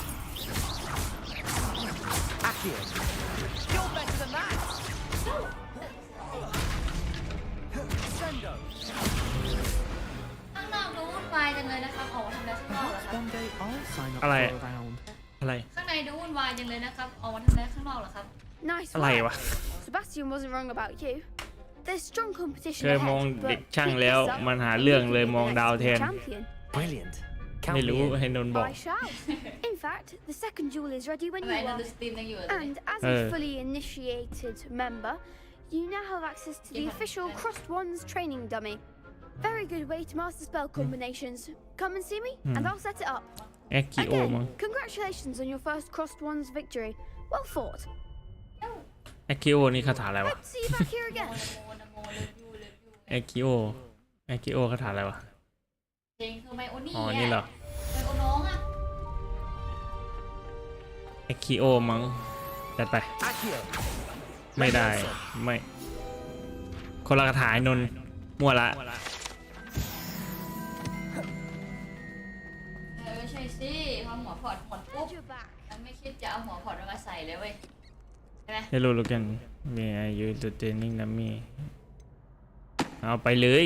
Accio. You're better than that. Sendo. ข้างนอกดูวุ่นวายจังเลยนะครับออกมาทำอะไรข้างนอกเหรอครับ One day I'll sign up อะไร for a round. อะไร ข้างในดูวุ่นวายจังเลยนะครับออกมาทำอะไรข้างนอกเหรอครับ Nice อะไร work. วะ Sebastian wasn't wrong about you. There's strong competition เคยมอง ahead, เด็ก but ช่าง keep แล้ว this up. มันหาเรื่องเลยมอง Next ดาวแทน champion. Brilliant. ไม่ Count รู้ me in. ให้นนท์บอก I shall. In fact, the second duel is ready when ทำไม you นั่น are. ดูสตรีมยังอยู่เลย And as Oh. a fully initiated member, you now have access to the official Crossed Wands training dummy. Very good way to master spell combinations. Come and see me, and I'll set it up. แอคกิโอมั้ง Again, congratulations on your first Crossed Wands victory. Well fought. แอคกิโอนี่คาถาอะไรวะ Hope to see you back here again. แอคกิโอคาถาอะไรวะ เพลงคือไมโอนี่ อ๋อนี่เหรอ ไมโอน้องอะ แอคกิโอมั้งจัดไป Accio. ไม่ได้ไม่คนละคาถาไอ้นนท์มั่วละ ใช่สิพอหัวพอดหมดปุ๊บ And you're back. มันไม่คิดจะเอาหัวพอดมาใส่เลยเว้ยใช่ไหม ให้รู้กันมีอายุตัวเทรนนิ่งนะมีเอาไปเลย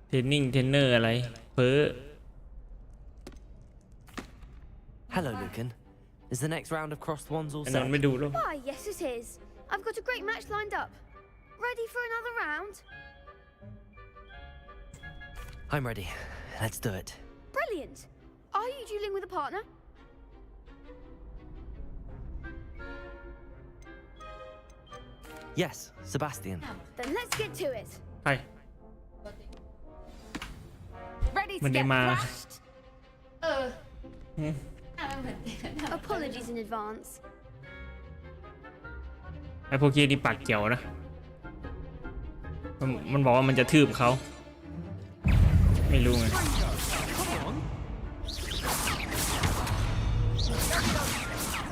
เทรนนิ่งเทรนเนอร์อะไรเพ้อ Hello, Lucan. Is the next round of Crossed Wands all ไอ้นน set? ท์ไม่ดูหรอก Why, yes it is. I've got a great match lined up. Ready for another round? I'm ready. Let's do it. Brilliant. Are you dueling with a partner? Yes, Sebastian. Then let's get to it. ไป Ready to มันได้ get มา thrashed? เออหน้าไม่เหมือนเดิมหน้าไม่เหมือนเดิม Apologies in advance. ไอ้พวกเกียนี่ปากเกี่ยวนะ มันบอกว่ามันจะทืบเขา ไม่รู้ไง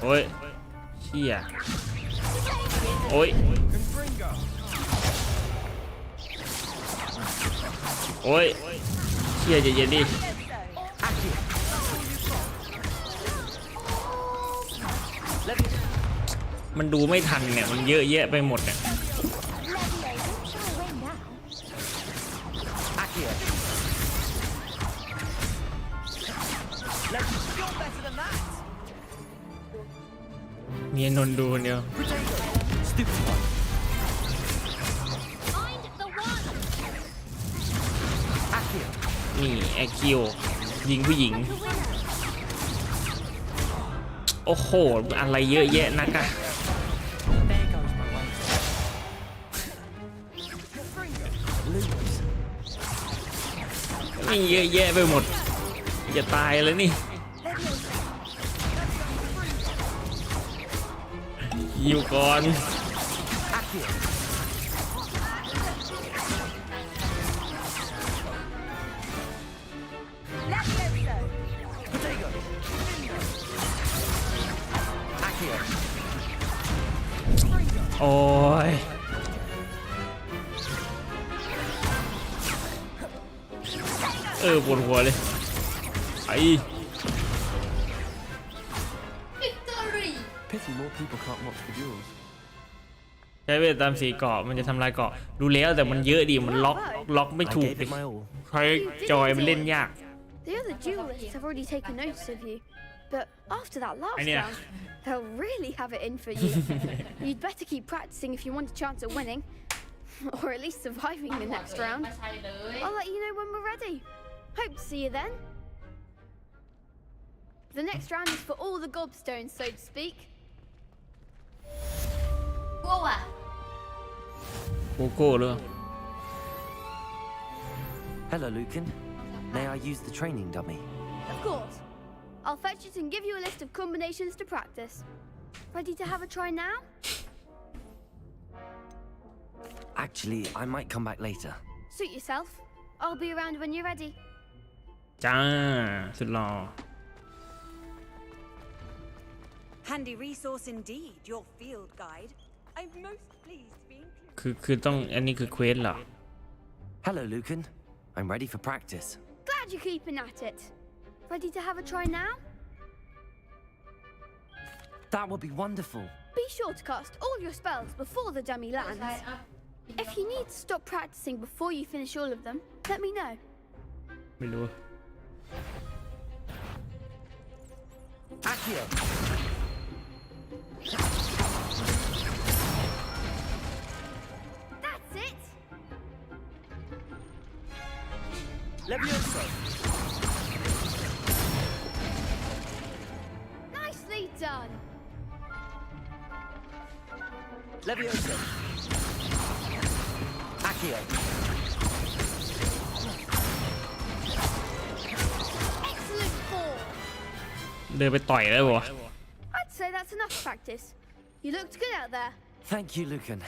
โอ้ยเชี่ยโอ้ย โอ้ยเชี่ยเย็นๆดิ มันดูไม่ทันเนี่ย มันเยอะแยะไปหมดเนี่ย Accio. You're better than that. มีนนท์ดูคนเดียว Stupid one. Find the one. Accio. นี่แอคคิวยิงผู้หญิง โอ้โห อะไรเยอะแยะนักอะ There goes my way. Lumos. นี่เยอะแยะไปหมด จะตายแล้วนี่อยู่ก่อน Accio. Potato. Accio. โอ้ย ปวดหัวเลยไอ้ Victory Pity more people can't watch the duels. ใช้เวทตามสีเกาะมันจะทำลายเกาะดูแล้วแต่มันเยอะดิมันล็อกไม่ถูกดิใช้จอยมันเล่นยาก The other duelists have already taken notice of you. But after that last I know. round, they'll really have it in for you. You'd better keep practicing if you want a chance at winning. Or at least surviving the next round. ไม่ใช่เลย I'll let you know when we're ready. Hope to see you then. The next round is for all the gobstones, so to speak. กลัวว่ะ โกโก้เลย Hello, Lucan. May I use the training dummy? Of course. I'll fetch it and give you a list of combinations to practice. Ready to have a try now? Actually, I might come back later. Suit yourself. I'll be around when you're ready. จ้าสุดหล่อ Handy resource indeed, your field guide. I'm most pleased to be included. คือต้องอันนี้คือเควสเหรอ Hello, Lucan. I'm ready for practice. Glad you're keeping at it. Ready to have a try now? That would be wonderful. Be sure to cast all your spells before the dummy lands. If you need to stop practicing before you finish all of them, let me know. ไม่รู้ Accio. That's it. Levioso. Nicely done. Levioso. Accio. Excellent form. เดินไปต่อยได้ปะ I'd say that's enough practice. You looked good out there. Thank you, Lucan.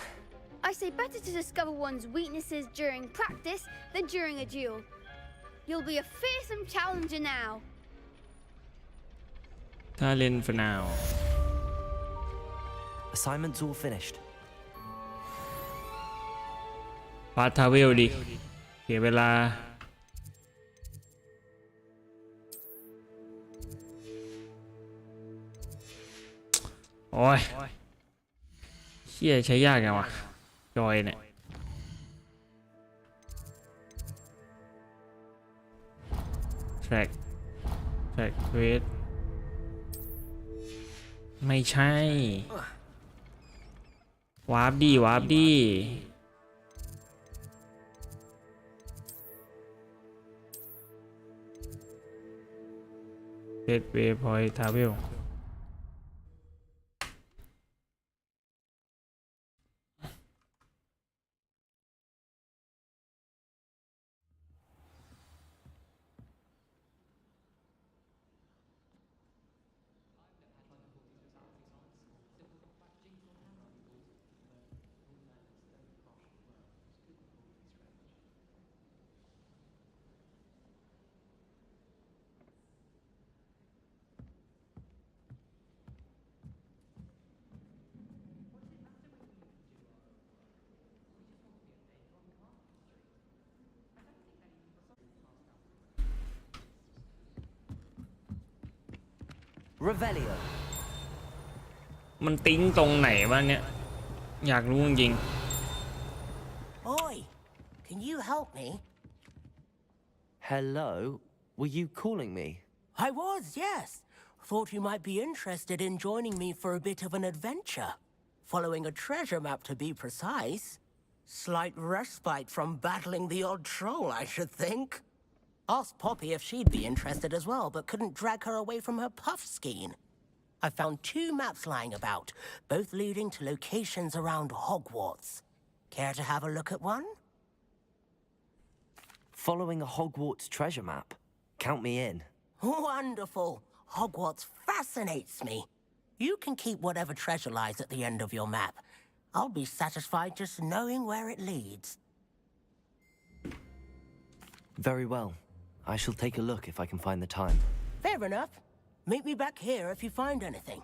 I say better to discover one's weaknesses during practice than during a duel. You'll be a fearsome challenger now. ถ้าเล่น for now Assignment's all finished. ฟาสทาเวลดิเสียเวลาโอ้ยเชี่ยใช้ยากไงวะจอยเนี่ยแทร็กเวทไม่ใช่วาร์ปดีเซตเวพอยทาเวลRevelio. มันติ้งตรงไหนวะเนี่ยอยากรู้จริง Oi, can you help me? Hello? Were you calling me? I was, yes. Thought you might be interested in joining me for a bit of an adventure. Following a treasure map, to be precise. Slight respite from battling the odd troll, I should think. Asked Poppy if she'd be interested as well, but couldn't drag her away from her puff skein. I found 2 maps lying about, both leading to locations around Hogwarts. Care to have a look at one? Following a Hogwarts treasure map. Count me in. Wonderful. Hogwarts fascinates me. You can keep whatever treasure lies at the end of your map. I'll be satisfied just knowing where it leads. Very well. I shall take a look if I can find the time. Fair enough. Meet me back here if you find anything.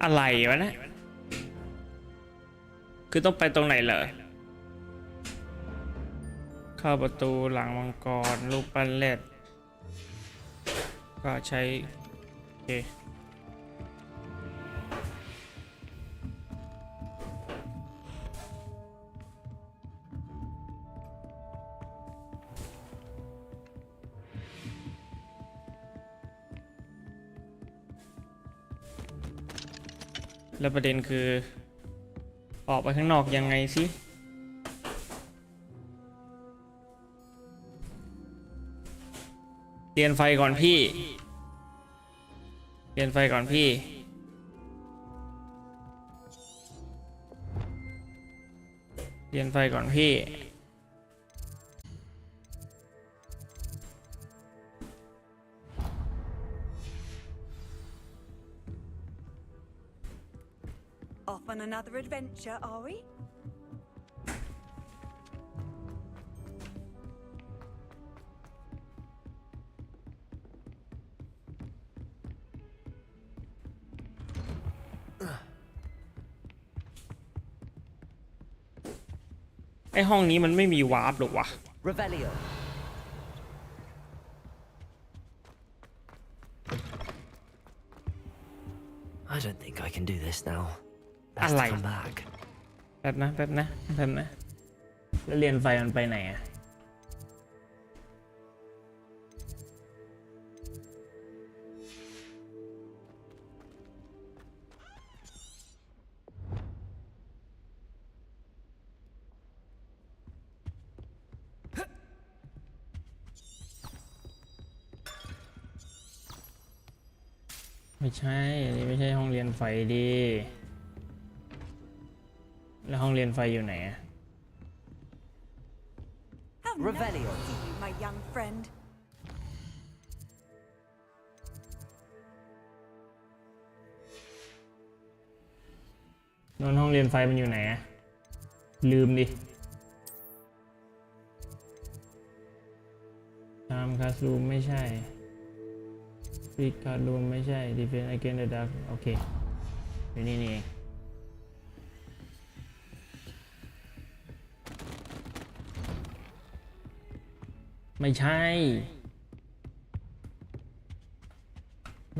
อะไรวะเนี่ยคือต้องไปตรงไหนเหรอเข้าประตูหลังมังกรลูกปั้นเล็ดก็ใช้โอเคแล้วประเด็นคือออกไปข้างนอกยังไงสิเรียนไฟก่อนพี่โอเค เรียนไฟก่อนพี่เรียนไฟก่อนพี่Off on another adventure, are we? ไอห้องนี้มันไม่มีวาร์ปหรอวะ Revelio. I don't think I can do this now. Best to come back. แป๊บนะแล้วเรียนไฟมันไปไหนอะไม่ใช่อันนี้ไม่ใช่ห้องเรียนไฟดิแล้วห้องเรียนไฟอยู่ไหนอะ How nice to see you, my young friend. นอนห้องเรียนไฟมันอยู่ไหนอะลืมดิตามคลาสรูมไม่ใช่ฟิกคลาสรูมไม่ใช่ Defense Against the Dark โอเคอยู่นี่เองไม่ใช่แ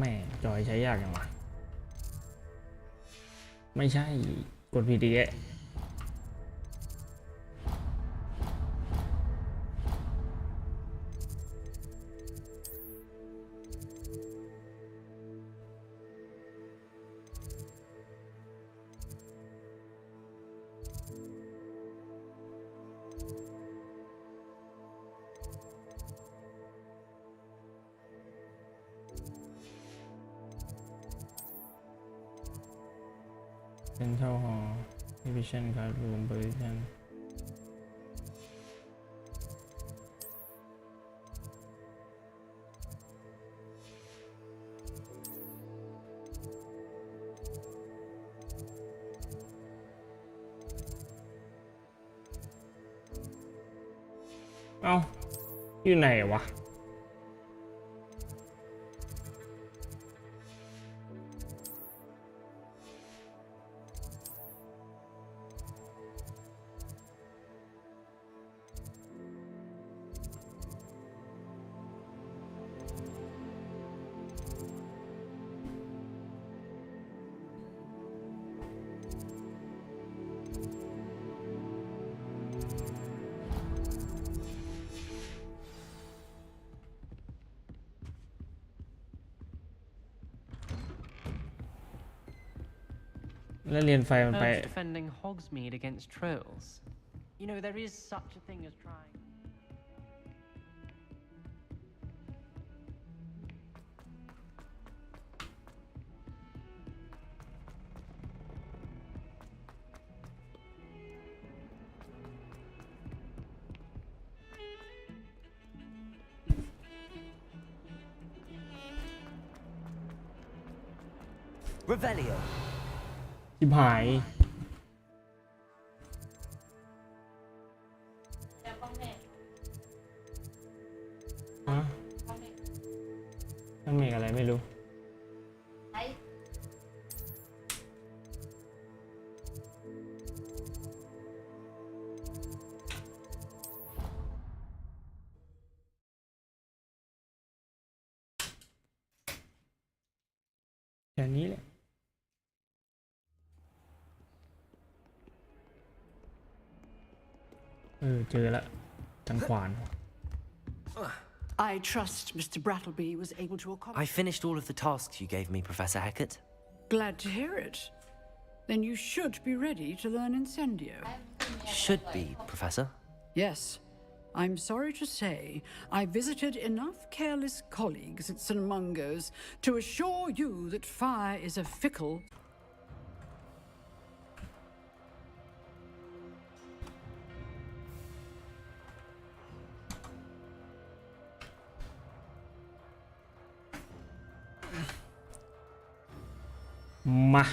ม่จอยใช้ยากอย่างวะไม่ใช่กดผิดอีกแล้วCentral Hall Division Classroom Position เอ้าอยู่ไหนวะแล้วเรียนไฟมันไป defending Hogsmeade against trolls. You know, there is such a thing as trying. Revelio. ชิบหายฮะมันมีอะไรไม่รู้อย่างนี้แหละเจอละทางขวาน I trust Mr. Brattleby was able to accomplish. I finished all of the tasks you gave me, Professor Hecat. Glad to hear it. then you should be ready to learn Incendio. Should be, Professor. Yes. I'm sorry to say, I visited enough careless colleagues at St. Mungo's to assure you that fire is a fickle...มา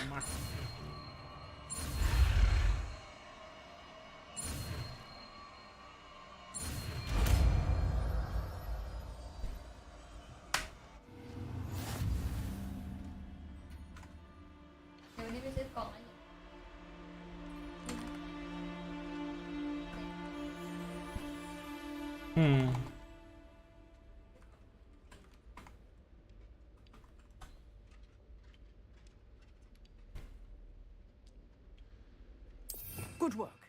เดี๋ยวนี้ไปซื้อกล่องแล้ว Good work.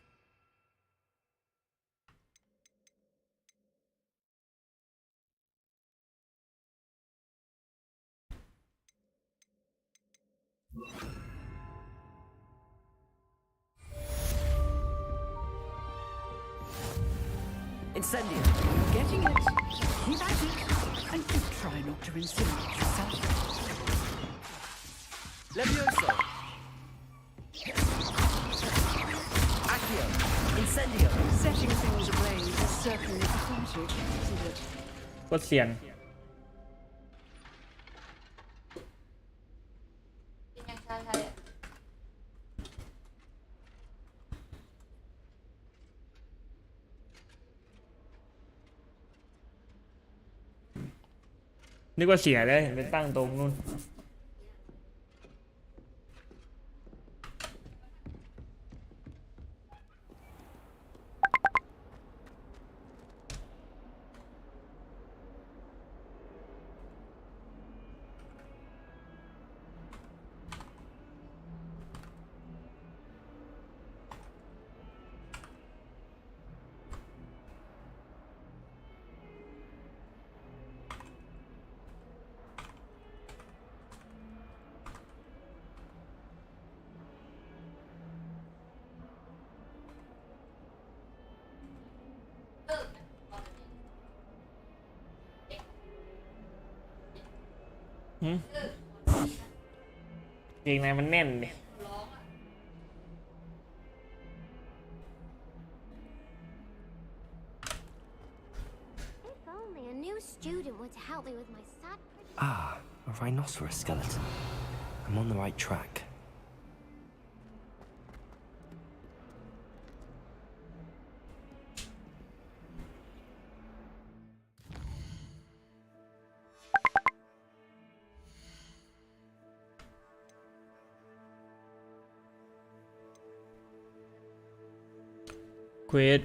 Incendio. Getting it. Keep at it. And do try not to insinuate yourself. Levioso. Accio. Incendio. Setting things ablaze is certainly cathartic, isn't it? ก็เสียน เป็นยังชาไทยอ่ะ นึกว่าเสียได้ไปตั้งตรงนู่น เกงในมันแน่นดิ If only a new student were to help me with my sad... Ah, a rhinoceros skeleton. I'm on the right track. Quit.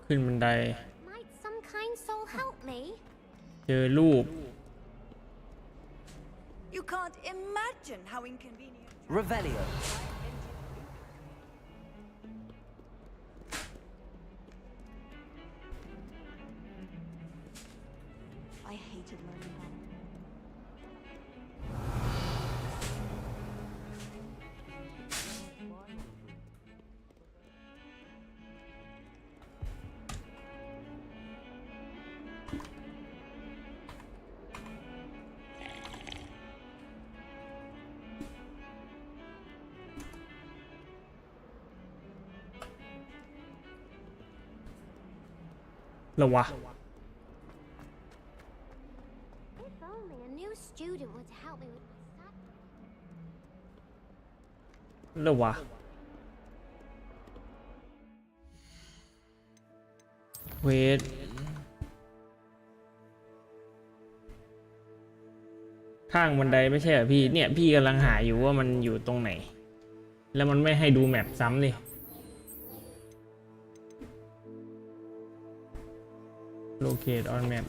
ขึ้นบันได Might some kind soul help me? เจอรูป You can't imagine how inconvenient. Revelio. I hated learning that. Là quá. If only a new student were to help me with my sad... Là quá. Wait. ข้างบันไดไม่ใช่เหรอพี่เนี่ยพี่กำลังหาอยู่ว่ามันอยู่ตรงไหนแล้วมันไม่ให้ดูแมปซ้ำนี่Locate on map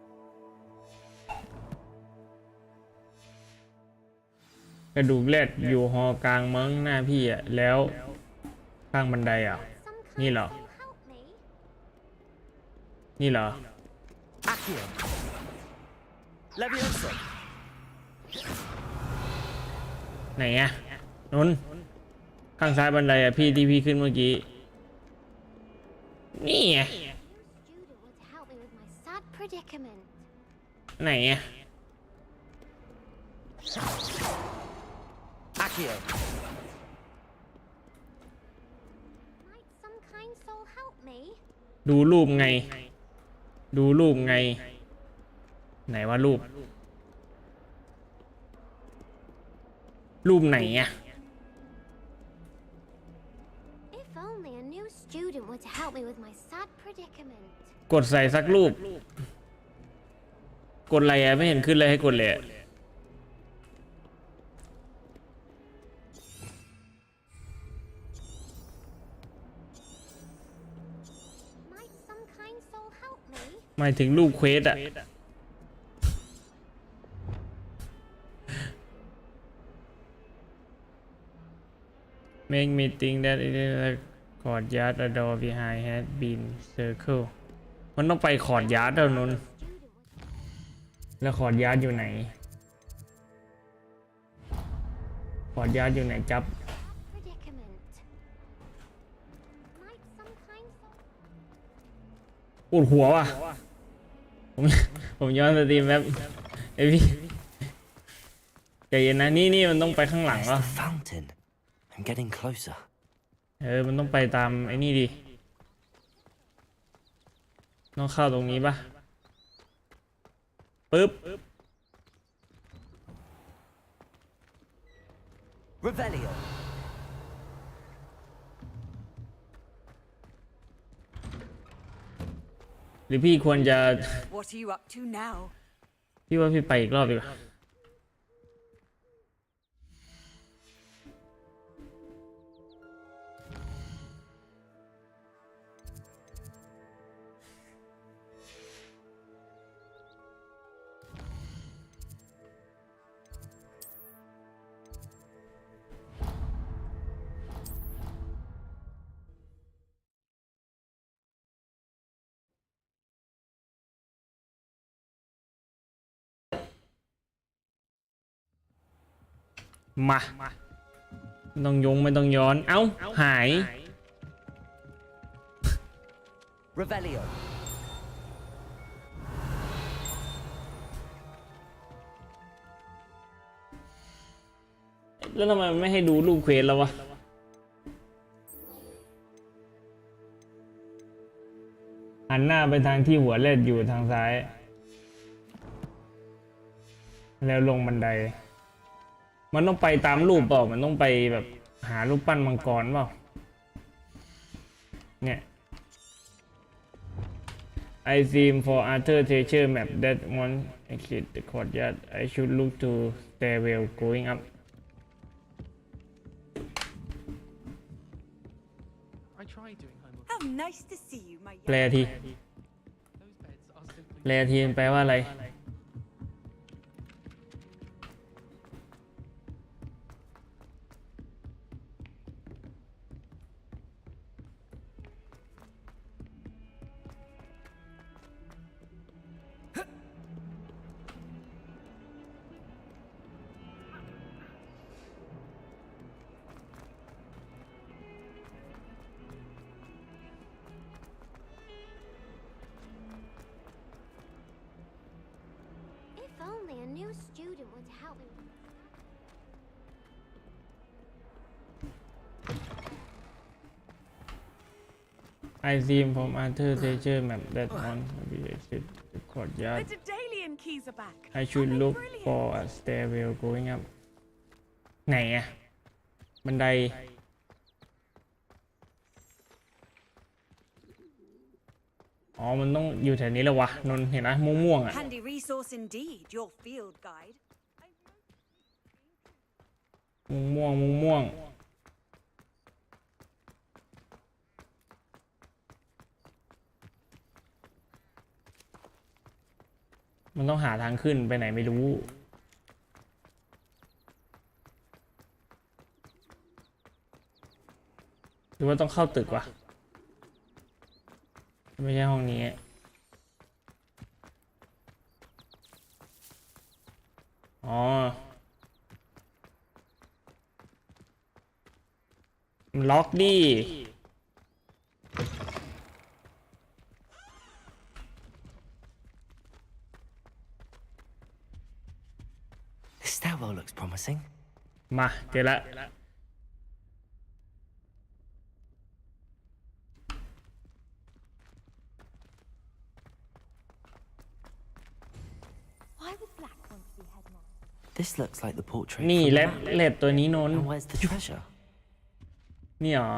เ กระดูกแรดอยู่หอกลางมั้งหน้าพี่อ่ะแล้วข้างบันไดอ่ะนี่เหรอนี่เหรอไหนอ่ะนนข้างซ้ายบันไดอ่ะพี่ที่พี่ขึ้นเมื่อกี้นี่ไงไหนอ่ะดูรูปไงดูรูปไงไหนว่ารูปไหนอ่ะกดใส่สักรูปกดอะไรอ่ะไม่เห็นขึ้นเลยให้กดเลยหมายถึงรูปเควสอะmake me think that it is a courtyard a door behind has been circle มันต้องไปคอร์ดยาร์ดเท่านั้นแล้วคอร์ดยาร์ดอยู่ไหนคอร์ดยาร์ดอยู่ไหนจับปวดหัวว่ะผมย้อนสตรีมแบบไอพี่ใจเย็นนะนี่มันต้องไปข้างหลังวะมันต้องไปตามไอ้นี่ดิต้องเข้าตรงนี้ปะปึ๊บหรือพี่ควรจะพี่ว่าพี่ไปอีกรอบดีกว่ามาไม่ต้องยงไม่ต้องย้อนเอ้าหายแล้วทำไมไม่ให้ดูรูปเควสแล้ววะหันหน้าไปทางที่หัวเล็ดอยู่ทางซ้ายแล้วลงบันไดมันต้องไปตามรูปเปล่ามันต้องไปแบบหารูปปั้นมังกรเปล่าเนี่ย I seem for Arthur treasure map that one exit the courtyard I should look to stairwell going up แปลทีแปลว่าอะไรI seem from Arthur treasure map that one we exit the courtyard I should look for a stairwell going up ไหนอะบันไดอ๋อมันต้องอยู่แถวนี้แล้ววะนนเห็นนะม่วงๆอะม่วงมันต้องหาทางขึ้นไปไหนไม่รู้ รือว่าต้องเข้าตึกวะไม่ใช่ห้องนี้อ๋อล็อกดิ This stairwell looks promising. มาเจอละ Why would Black want to be headmaster? This looks like the portrait. นี่ from เ the map. ล็บตัวนี้นน And where's the treasure? นี่หรอ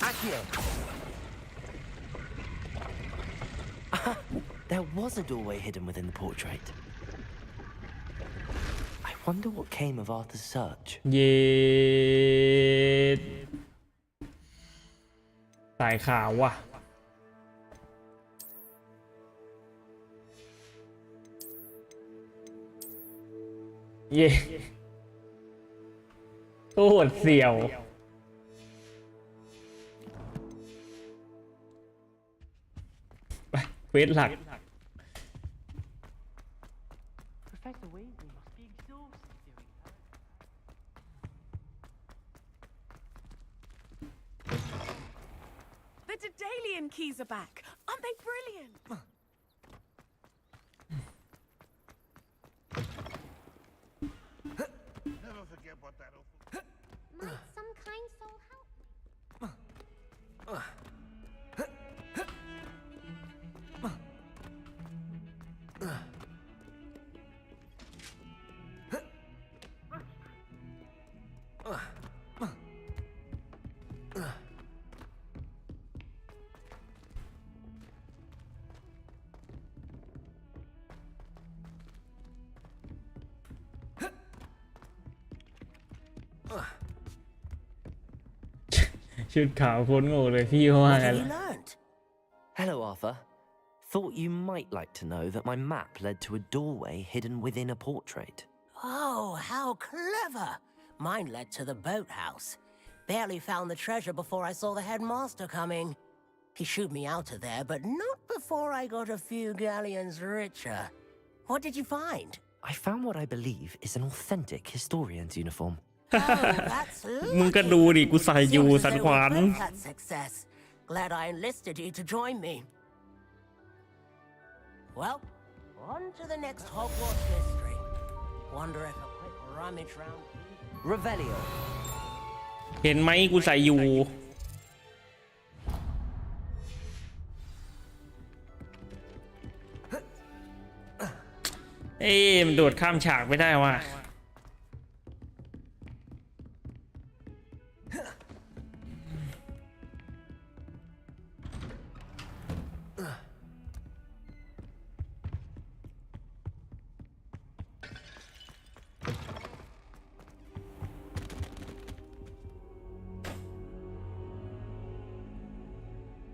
Accio! There was a doorway hidden within the portrait. I wonder what came of Arthur's search. เย็ดสายขาวว่ะเย่โคตรเสี่ยวไปเควสหลัก Professor Weasley must be exhausted doing that. The Daedalian keys are back. Aren't they brilliant? Never forget what that awful... Might some kind soul help me?ชุดขาวโคตรโง่เลยพี่เขาว่า What กัน have you learnt? Hello, Arthur. Thought you might like to know that my map led to a doorway hidden within a portrait. Oh, how clever! Mine led to the boathouse. Barely found the treasure before I saw the headmaster coming. He shooed me out of there, but not before I got a few galleons richer. What did you find? I found what I believe is an authentic historian's uniform. Oh, that's มึงก็ดูดิกูใส่อยู่ Seems as สัน though ขวาน we both had success. Glad I enlisted you to join me. Well, on to the next Hogwarts mystery. Wonder if a quick rummage round. Revelio. เห็นไหมกูใส่อยู่ เอ้ยมันโดดข้ามฉากไม่ได้ว่ะ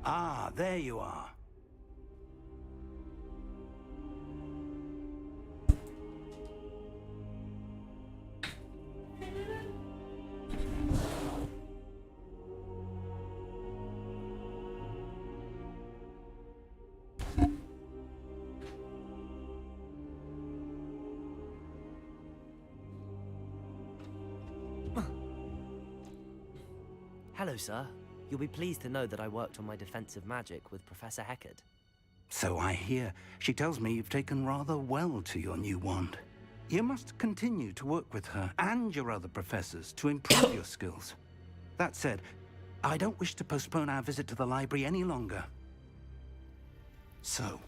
Ah, there you are. Hello, sir. You'll be pleased to know that I worked on my defensive magic with Professor Heckard. So I hear. She tells me you've taken rather well to your new wand. You must continue to work with her and your other professors to improve your skills. That said, I don't wish to postpone our visit to the library any longer. So,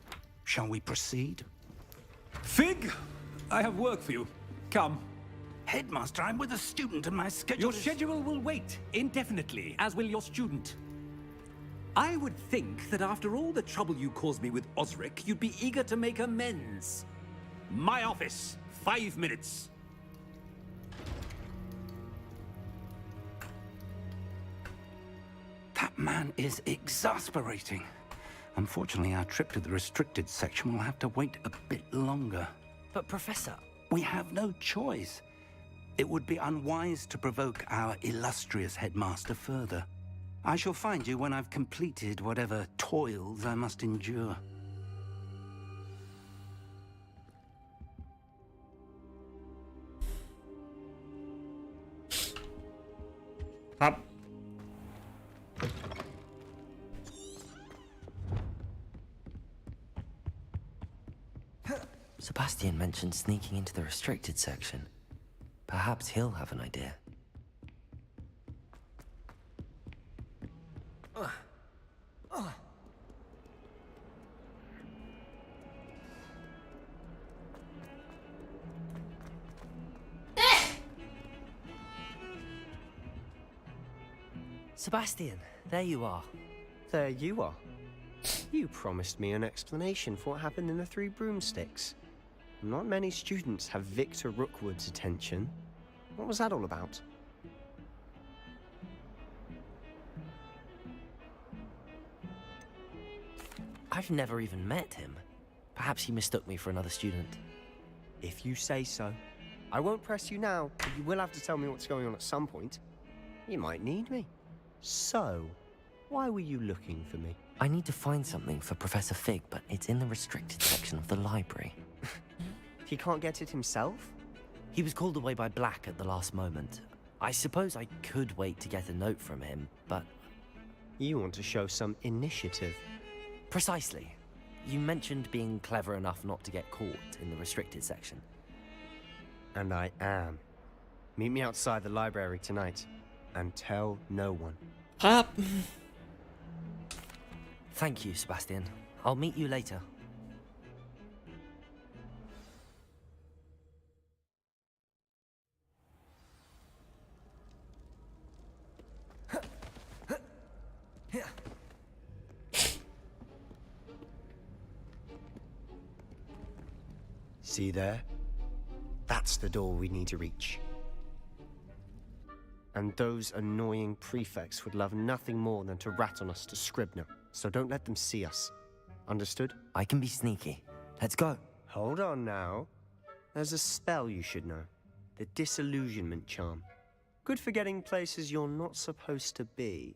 shall we proceed? Fig! I have work for you. Come. Headmaster, I'm with a student and my schedule Your schedule will wait indefinitely, as will your student. I would think that after all the trouble you caused me with Osric, you'd be eager to make amends. My office, 5 minutes. That man is exasperating. Unfortunately, our trip to the restricted section will have to wait a bit longer. But, Professor... We have no choice. It would be unwise to provoke our illustrious headmaster further. I shall find you when I've completed whatever toils I must endure. Up. Sebastian mentioned sneaking into the restricted section. Perhaps he'll have an idea. Sebastian, there you are. There you are. You promised me an explanation for what happened in the Three Broomsticks. Not many students have Victor Rookwood's attention. What was that all about? I've never even met him. Perhaps he mistook me for another student. If you say so. I won't press you now, but you will have to tell me what's going on at some point. You might need me. So, why were you looking for me? I need to find something for Professor Fig, but it's in the restricted section of the library. He can't get it himself? He was called away by Black at the last moment. I suppose I could wait to get a note from him, but... You want to show some initiative. Precisely. You mentioned being clever enough not to get caught in the restricted section. And I am. Meet me outside the library tonight, and tell no one. Thank you, Sebastian. I'll meet you later. See there? That's the door we need to reach. And those annoying prefects would love nothing more than to rat on us to Scribner, so don't let them see us. Understood? I can be sneaky. Let's go. Hold on now. There's a spell you should know. The Disillusionment Charm. Good for getting places you're not supposed to be.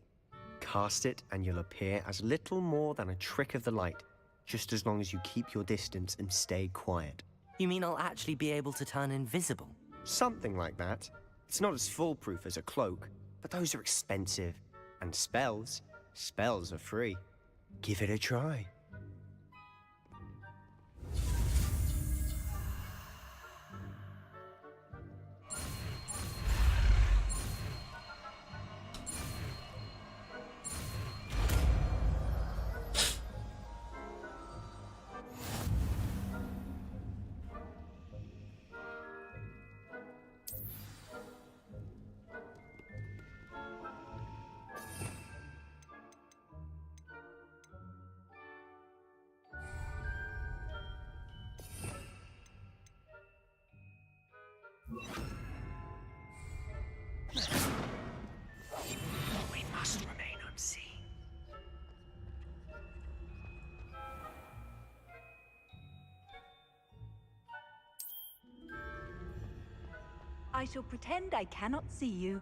Cast it and you'll appear as little more than a trick of the light, just as long as you keep your distance and stay quiet. You mean I'll actually be able to turn invisible? Something like that. It's not as foolproof as a cloak, but those are expensive. And spells are free. Give it a try. We must remain unseen. I shall pretend I cannot see you.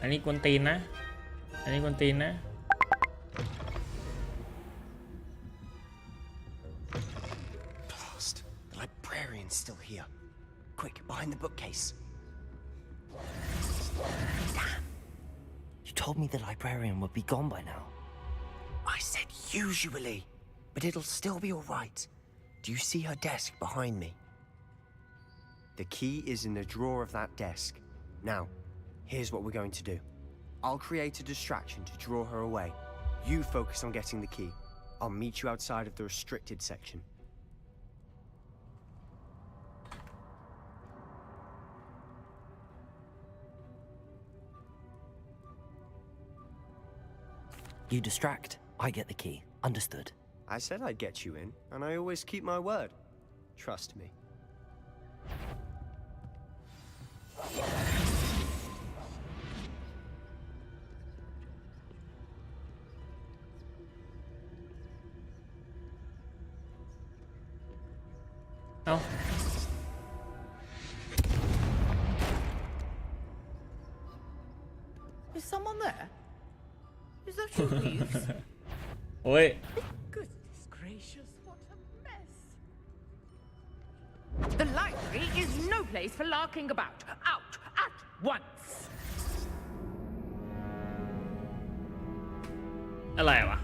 Anh ấy con tin á. Anh ấy con tin á. Blast. The librarian's still here. Quick, behind the bookcase. Damn. You told me the librarian would be gone by now. I said usually, but it'll still be all right. Do you see her desk behind me? The key is in the drawer of that desk. Now, here's what we're going to do. I'll create a distraction to draw her away. You focus on getting the key. I'll meet you outside of the restricted section. You distract, I get the key. Understood. I said I'd get you in, and I always keep my word. Trust me. Oh. Is someone there? Is that you, Reeves? Wait. Goodness gracious, what a mess. The library is no place for larking about. Out at once. อะไรวะ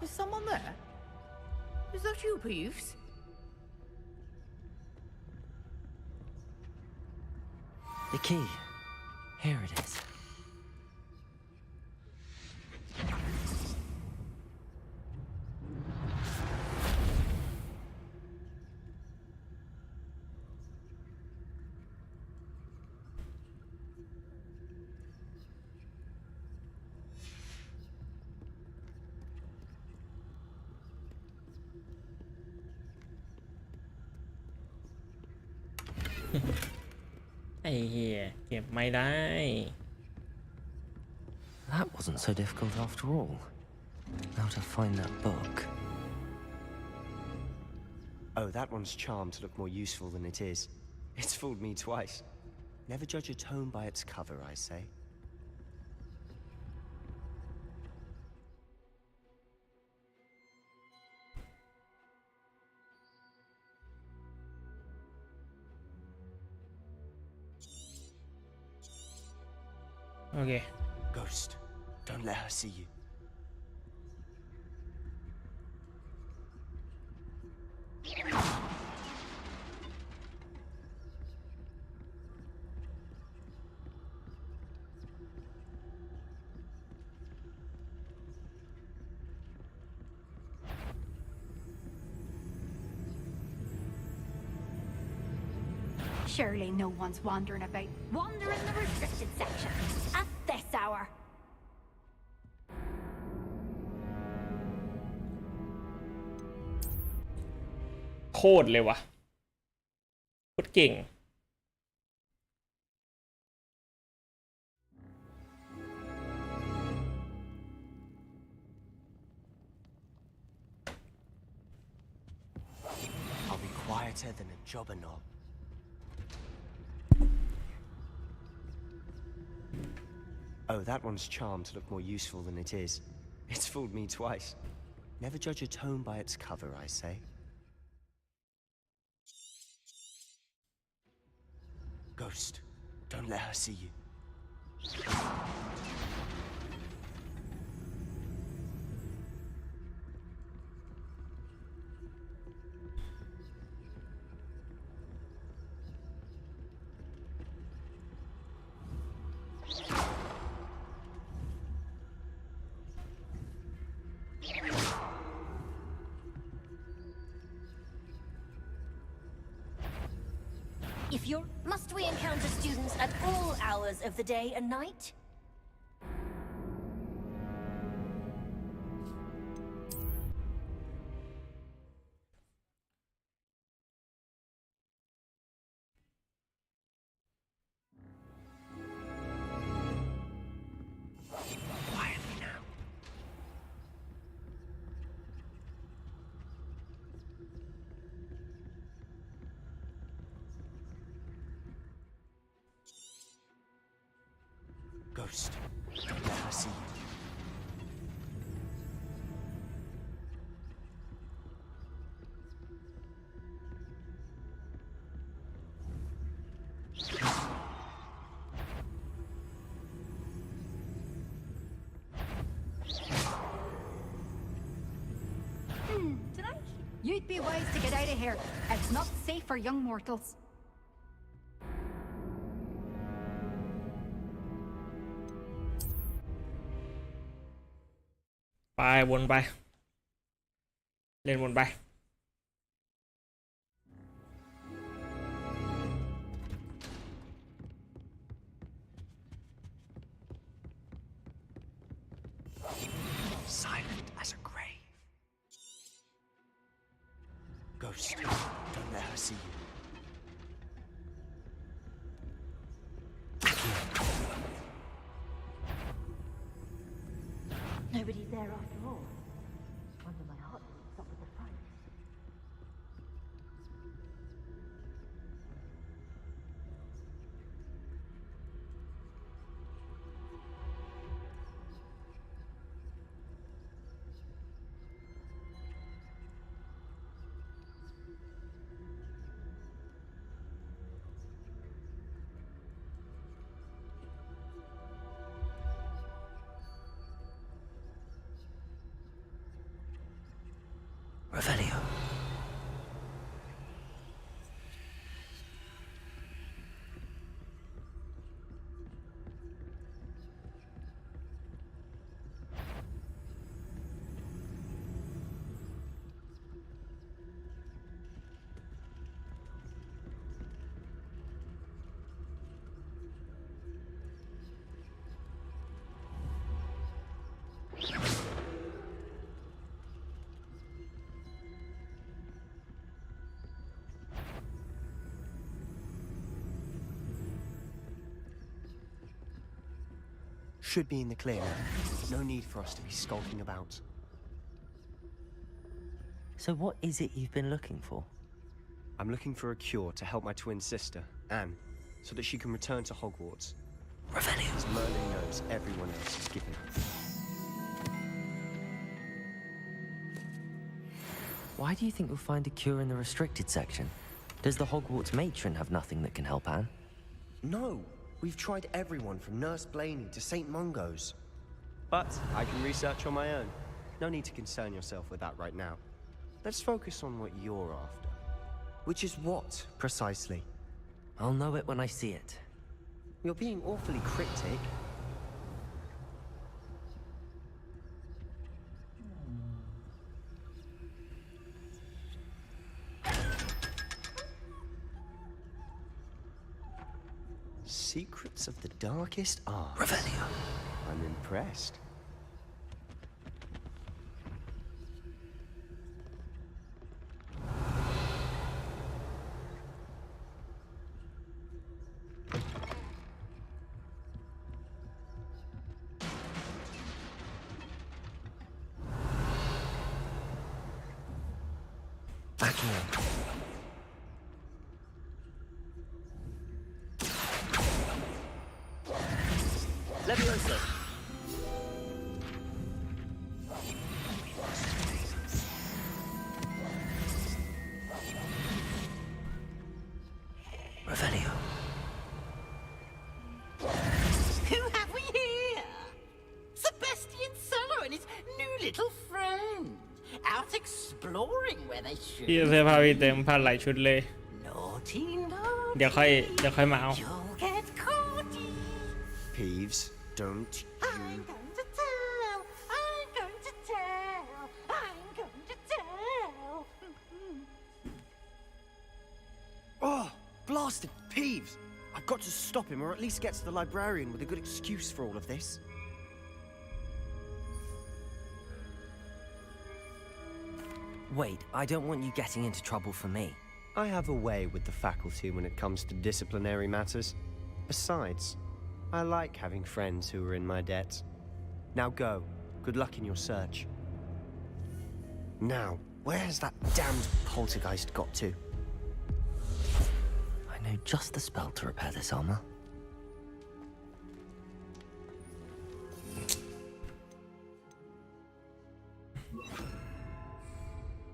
Is someone there? Is that you, Peeves? The key. Here it is.ไอ้เหี้ยเก็บไม่ได้ That wasn't so difficult after all. Now to find that book. Oh, that one's charmed to look more useful than it is. It's fooled me twice. Never judge a tome by its cover, I say. Okay. Ghost, don't let her see you. Surely no one's wandering about. Wandering the restricted section at this hour. โคตรเลยวะโคตรเก่ง I'll be quieter than a jobber knob. Oh, that one's charmed to look more useful than it is. It's fooled me twice. Never judge a tome by its cover, I say. Ghost, don't let her see you. If you're... Must we encounter students at all hours of the day and night? Quietly now. Ghost, don't let her see you. You'd be wise to get out of here. It's not safe for young mortals. ไปวนไปเล่นวนไปSilent as a grave. Ghost, don't let her see you. Nobody's there after all. Wonder my heart doesn't stop at the front. Revelio. Should be in the clear now. No need for us to be skulking about. So what is it you've been looking for? I'm looking for a cure to help my twin sister, Anne, so that she can return to Hogwarts. Revelio. As Merlin knows everyone else is given her. Why do you think you'll find a cure in the restricted section? Does the Hogwarts matron have nothing that can help Anne? No! We've tried everyone from Nurse Blaney to St. Mungo's. But I can research on my own. No need to concern yourself with that right now. Let's focus on what you're after. Which is what, precisely? I'll know it when I see it. You're being awfully cryptic. Secrets of the darkest art. Revelio. I'm impressed. Back here. Leviosa. Revelio. Who have we here? Sebastian Solo and his new little friend. Out exploring where they should. พี่เสื้อผ้าพี่เต็มผ้าหลายชุดเลย Naughty, naughty. เดี๋ยวค่อยมาเอา You'll get caught. Peeves, don't I'm going to tell. I'm going to tell. I'm going to tell. Oh, blasted Peeves! I've got to stop him, or at least get to the librarian with a good excuse for all of this. Wait, I don't want you getting into trouble for me. I have a way with the faculty when it comes to disciplinary matters. Besides, I like having friends who are in my debt. Now go. Good luck in your search. Now, where has that damned poltergeist got to? I know just the spell to repair this armor.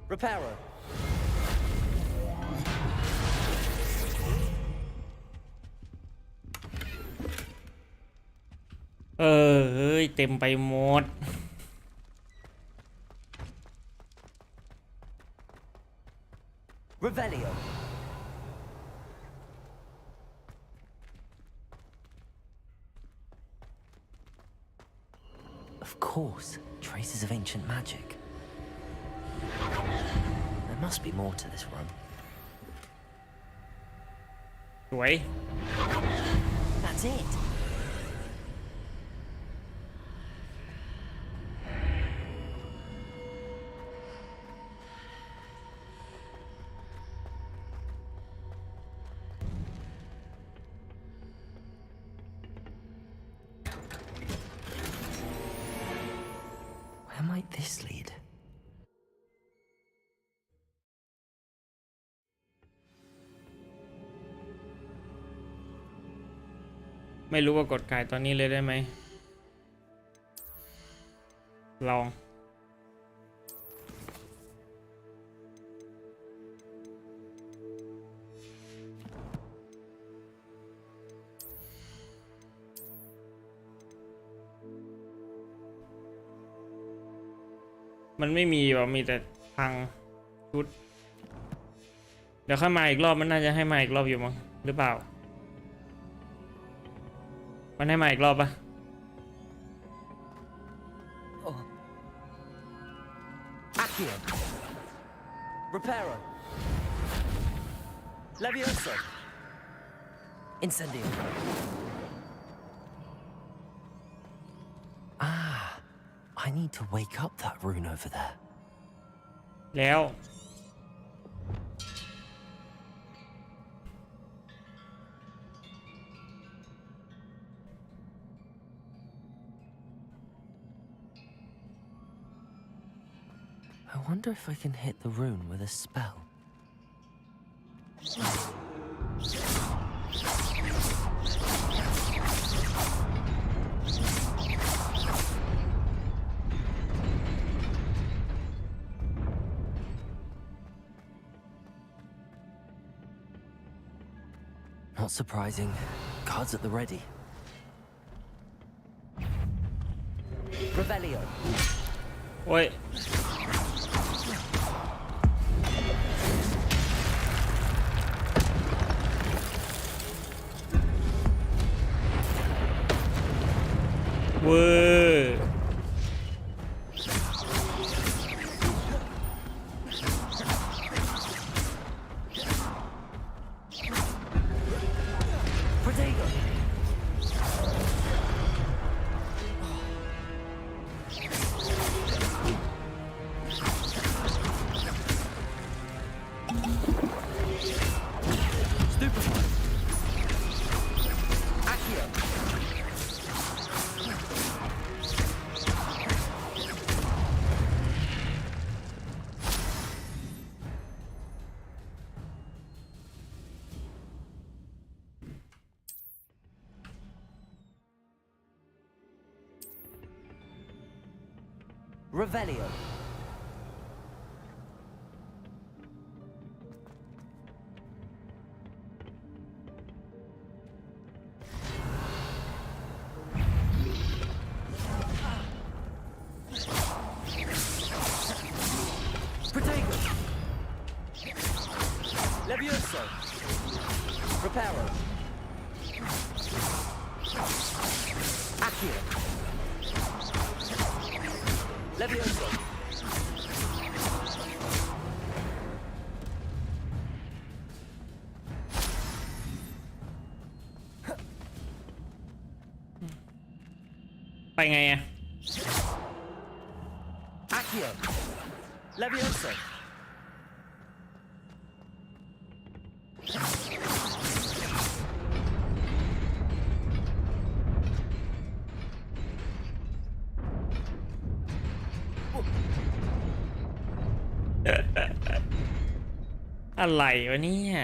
Repairer. เฮ้ยเต็มไปหมด Revelio. Of course, traces of ancient magic. There must be more to this run. สวย That's it. Where might this lead? ไม่รู้ว่ากดขายตอนนี้เลยได้ไหมลองมันไม่มีว่ะมีแต่พังชุดเดี๋ยวค่อยมาอีกรอบมันน่าจะให้มาอีกรอบอยู่มั้งหรือเปล่ามันให้มาอีกรอบปะ Accio. Reparo. Levioso. Incendio. Ah, I need to wake up that rune over there. แล้ว I wonder if I can hit the rune with a spell. Not surprising. Cards at the ready. Revelio. โอ้ย เวอร์ Protego. Stupefy. Accio. Revelio. Protego. Levioso. Reparo. Accio. Levioso.ไปไงอะ Accio. Levioso. Ờ. อะไรวะเนี่ย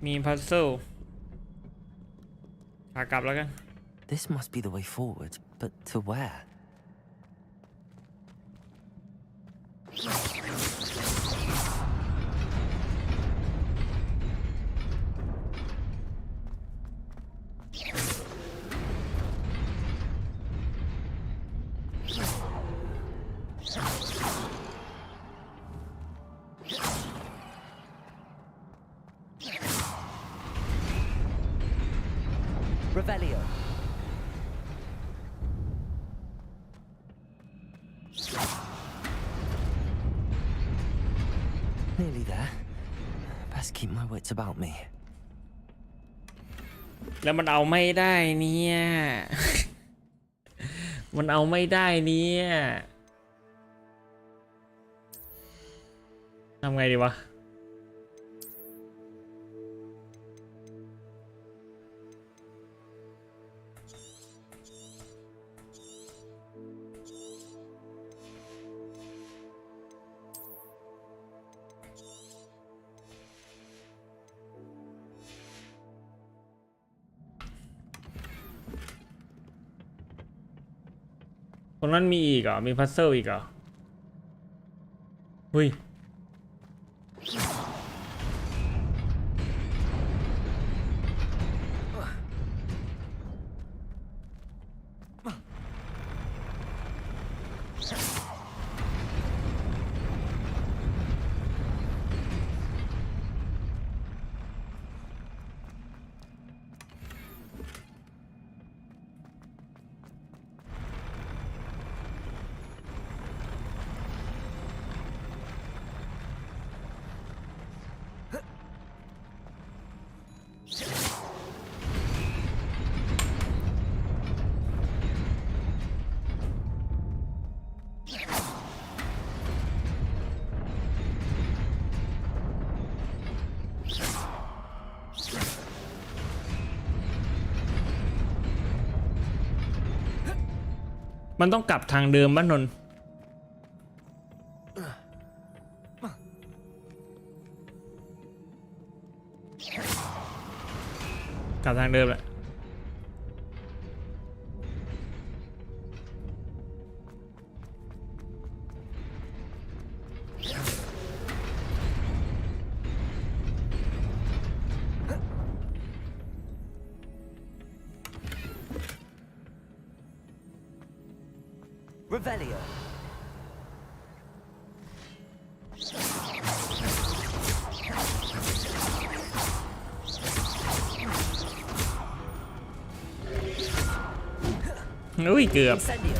มีพัซเซิลขากลับแล้วกัน This must be the way forward, but to where? Revelio. Nearly there. Best keep my wits about me. แล้วมันเอาไม่ได้เนี่ย มันเอาไม่ได้เนี่ยทำไงดีวะตรงนั้นมีอีกเหรอมีพัซเซิลอีกเหรอเฮ้ย มันต้องกลับทางเดิมบ้านนนท์กลับทางเดิมแหละRevelio. Ui, เกือบ Incendio.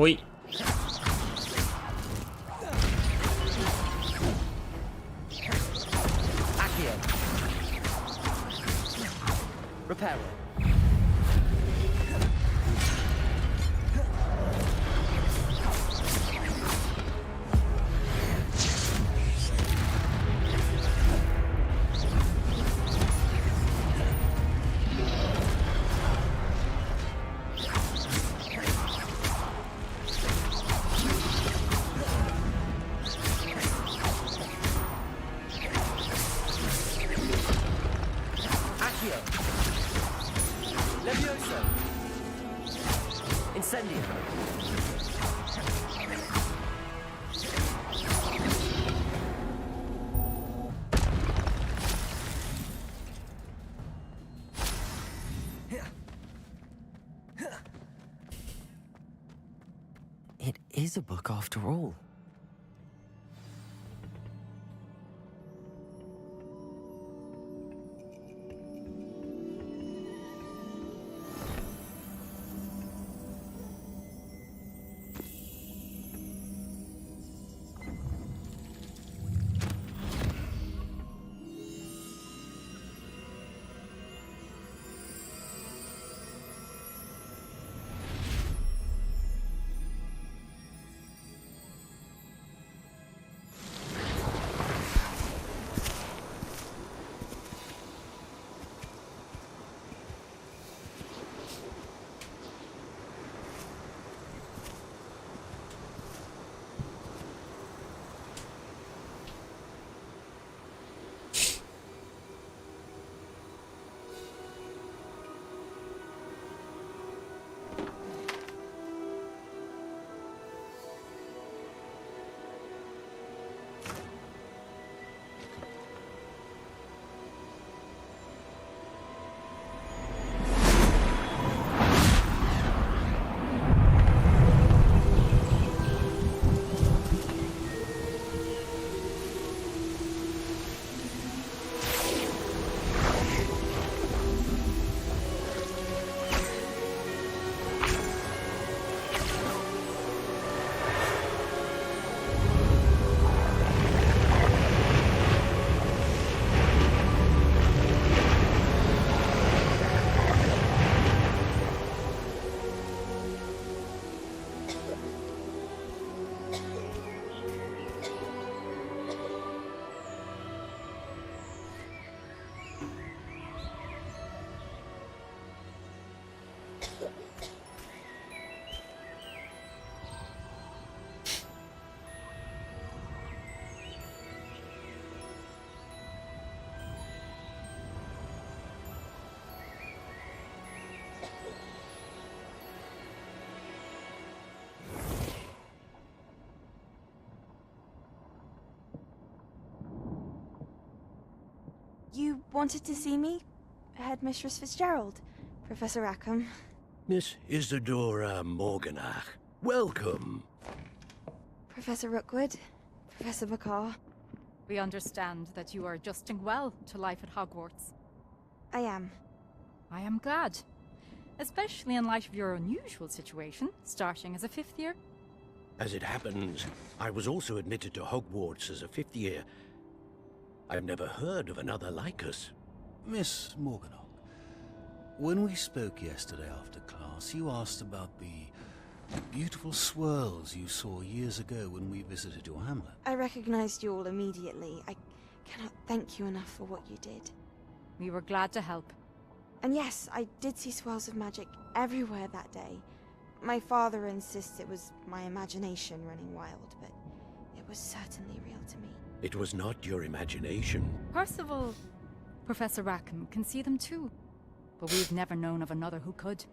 Ui. Accio. Reparo. Levioso. Incendio. It is a book after all. You wanted to see me? Headmistress Fitzgerald, Professor Rackham. Miss Isadora Morganach, welcome. Professor Rookwood, Professor McCaw. We understand that you are adjusting well to life at Hogwarts. I am. I am glad. Especially in light of your unusual situation, starting as a 5th year. As it happens, I was also admitted to Hogwarts as a 5th year. I've never heard of another like us. Miss Morganach, when we spoke yesterday after class, you asked about the beautiful swirls you saw years ago when we visited your hamlet. I recognized you all immediately. I cannot thank you enough for what you did. We were glad to help. And yes, I did see swirls of magic everywhere that day. My father insists it was my imagination running wild, but it was certainly real to me. It was not your imagination. Percival, Professor Rackham can see them too. But we've never known of another who could.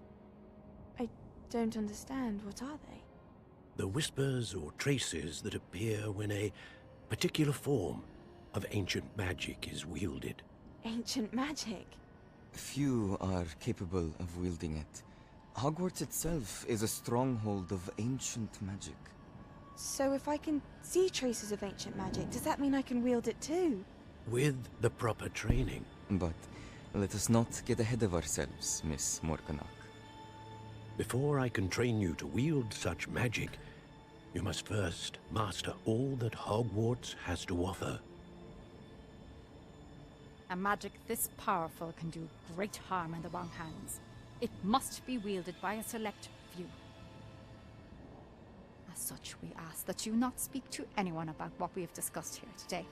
I don't understand. What are they? The whispers or traces that appear when a particular form of ancient magic is wielded. Ancient magic? Few are capable of wielding it. Hogwarts itself is a stronghold of ancient magic. So if I can see traces of ancient magic, does that mean I can wield it too? With the proper training. But let us not get ahead of ourselves, Miss Morganach. Before I can train you to wield such magic, you must first master all that Hogwarts has to offer. A magic this powerful can do great harm in the wrong hands. It must be wielded by a select few. As such, we ask that you not speak to anyone about what we have discussed here today.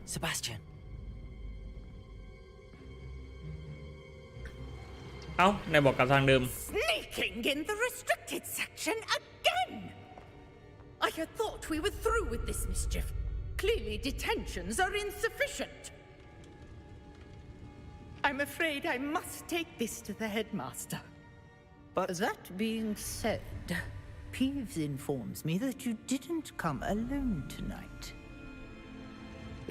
Sebastian. เอ้าไหนบอกกลับทางเดิม Sneaking in the restricted section again! I had thought we were through with this mischief. Clearly detentions are insufficient. I'm afraid I must take this to the headmaster. But that being said, Peeves informs me that you didn't come alone tonight.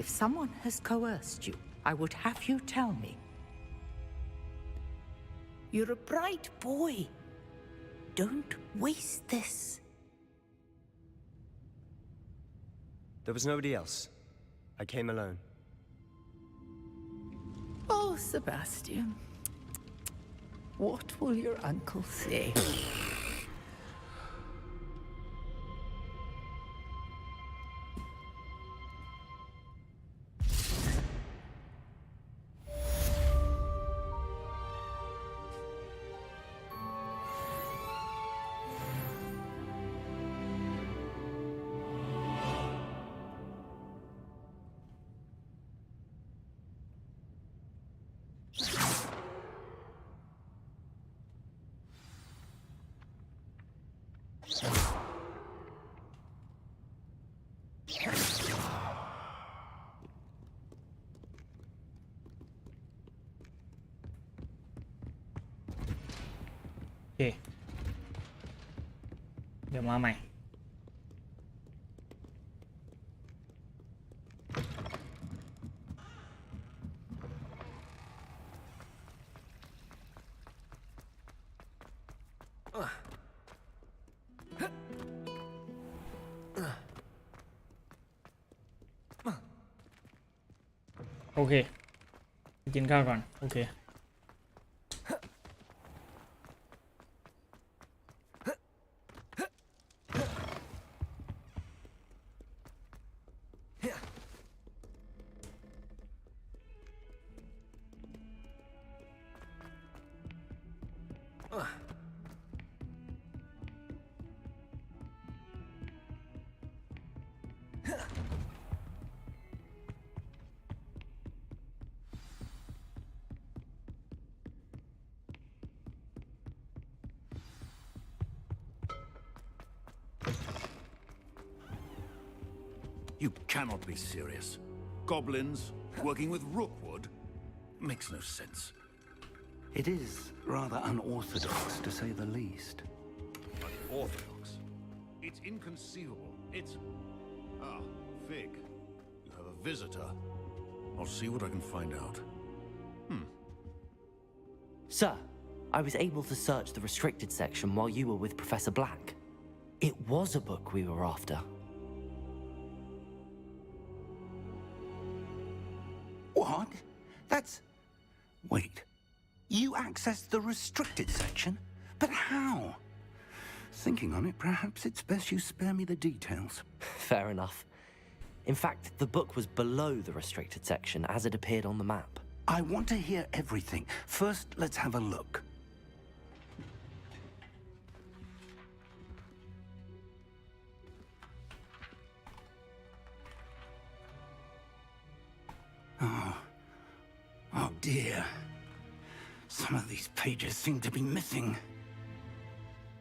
If someone has coerced you, I would have you tell me. You're a bright boy. Don't waste this. There was nobody else. I came alone. Oh, Sebastian. What will your uncle say?โอเคเดี๋ยวมาใหม่โอเคกินข้าวก่อนโอเค You cannot be serious. Goblins working with Rookwood? Makes no sense. It is rather unorthodox, to say the least. Unorthodox? It's inconceivable. It's... Ah, Fig. You have a visitor. I'll see what I can find out. Sir, I was able to search the restricted section while you were with Professor Black. It was a book we were after. What? That's... Wait. You accessed the restricted section? But how? Thinking on it, perhaps it's best you spare me the details. Fair enough. In fact, the book was below the restricted section as it appeared on the map. I want to hear everything. First, let's have a look. Oh dear. Some of these pages seem to be missing.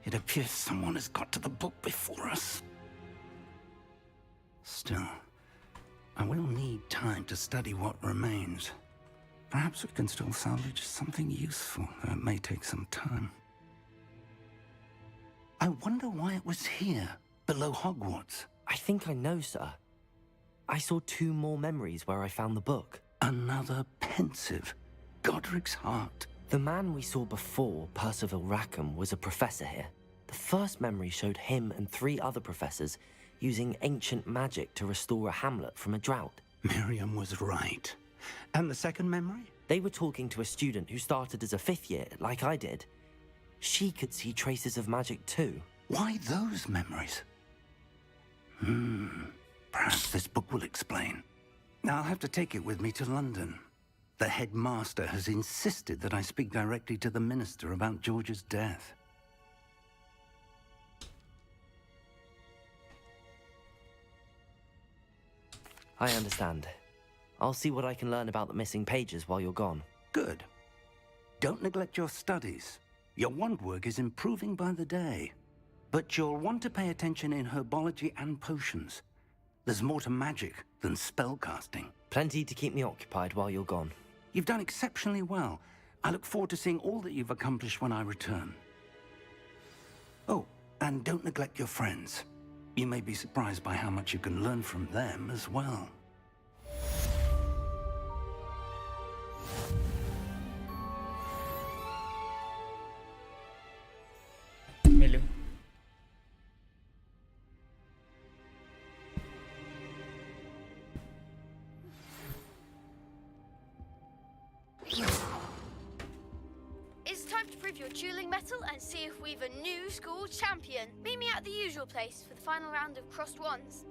It appears someone has got to the book before us. Still, I will need time to study what remains. Perhaps we can still salvage something useful, though it may take some time. I wonder why it was here, below Hogwarts. I think I know, sir. I saw 2 more memories where I found the book. Another pensive. Godric's heart. The man we saw before, Percival Rackham, was a professor here. The first memory showed him and 3 other professors using ancient magic to restore a hamlet from a drought. Miriam was right. And the second memory? They were talking to a student who started as a 5th year, like I did. She could see traces of magic too. Why those memories? Perhaps this book will explain. I'll have to take it with me to London. The headmaster has insisted that I speak directly to the minister about George's death. I understand. I'll see what I can learn about the missing pages while you're gone. Good. Don't neglect your studies. Your wand work is improving by the day. But you'll want to pay attention in herbology and potions. There's more to magic than spellcasting. Plenty to keep me occupied while you're gone. You've done exceptionally well. I look forward to seeing all that you've accomplished when I return. Oh, and don't neglect your friends. You may be surprised by how much you can learn from them as well. Milu. It's time to prove your dueling mettle and see if we've a new school champion. Meet me at the usual place for the final round of crossed wands.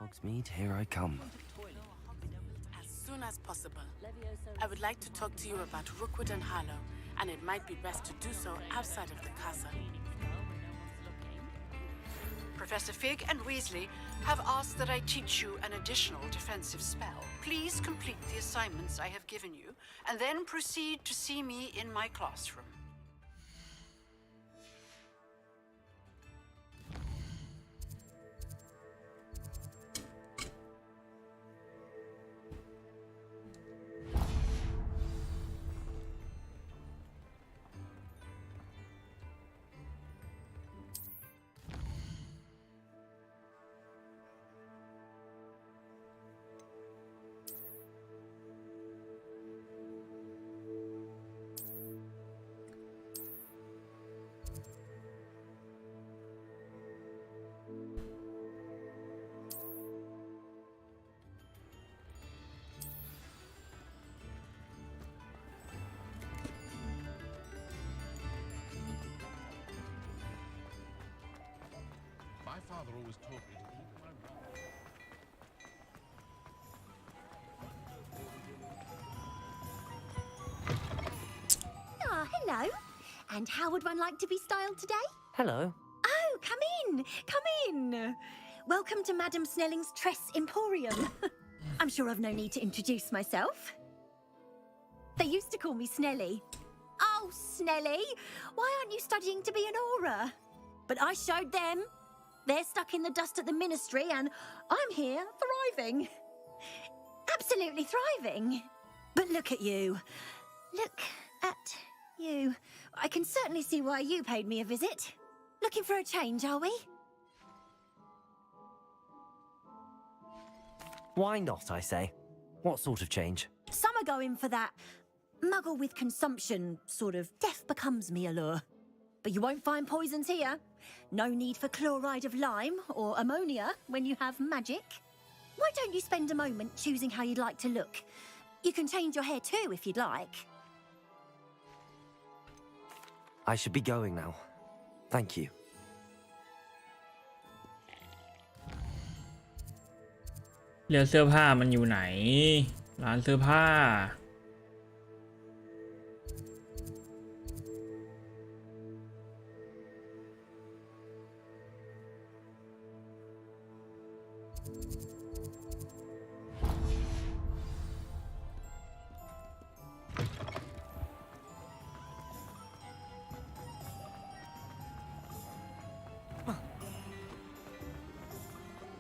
Hogsmeade, here I come. As soon as possible. I would like to talk to you about Rookwood and Harlow, and it might be best to do so outside of the castle. Professor Fig and Weasley have asked that I teach you an additional defensive spell. Please complete the assignments I have given you, and then proceed to see me in my classroom. My father always taught me to keep my Hello. And how would one like to be styled today? Hello. Oh, come in. Come in. Welcome to Madame Snelling's Tress Emporium. I'm sure I've no need to introduce myself. They used to call me Snelly. Oh, Snelly, why aren't you studying to be an aura? But I showed them. They're stuck in the dust at the ministry, and I'm here thriving. Absolutely thriving. But look at you. Look at you. I can certainly see why you paid me a visit. Looking for a change, are we? Why not, I say? What sort of change? Some are going for that muggle with consumption, sort of death becomes me allure. But you won't find poisons here. No need for chloride of lime or ammonia when you have magic. Why don't you spend a moment choosing how you'd like to look? You can change your hair too if you'd like. I should be going now. Thank you. เรื่องเสื้อผ้ามันอยู่ไหนร้านเสื้อผ้า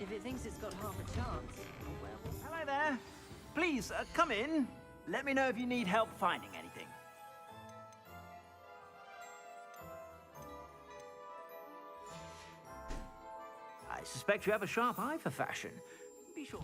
If it thinks it's got half a chance, well... Hello there. Please, come in. Let me know if you need help finding anything. I suspect you have a sharp eye for fashion. Be sure...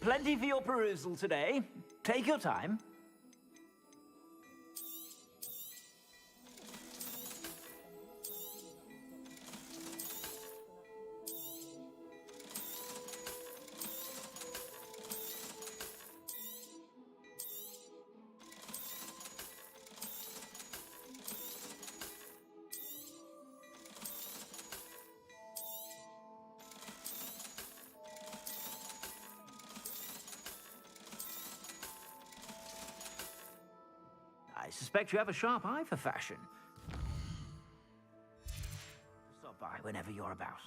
Plenty for your perusal today. Take your time. I suspect you have a sharp eye for fashion. Stop by whenever you're about.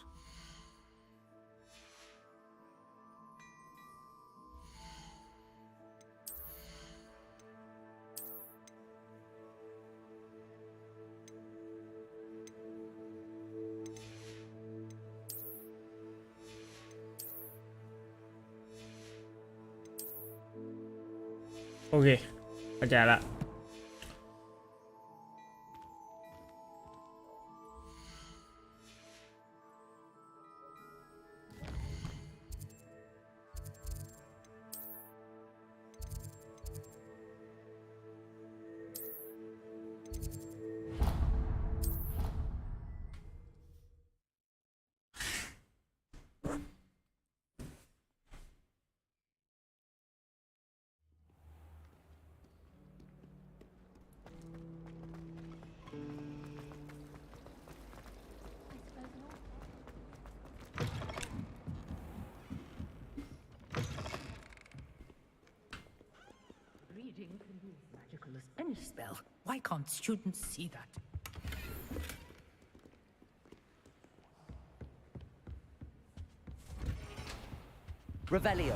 Okay, เข้าใจละ Reading can be as magical as any spell. Why can't students see that? Revelio.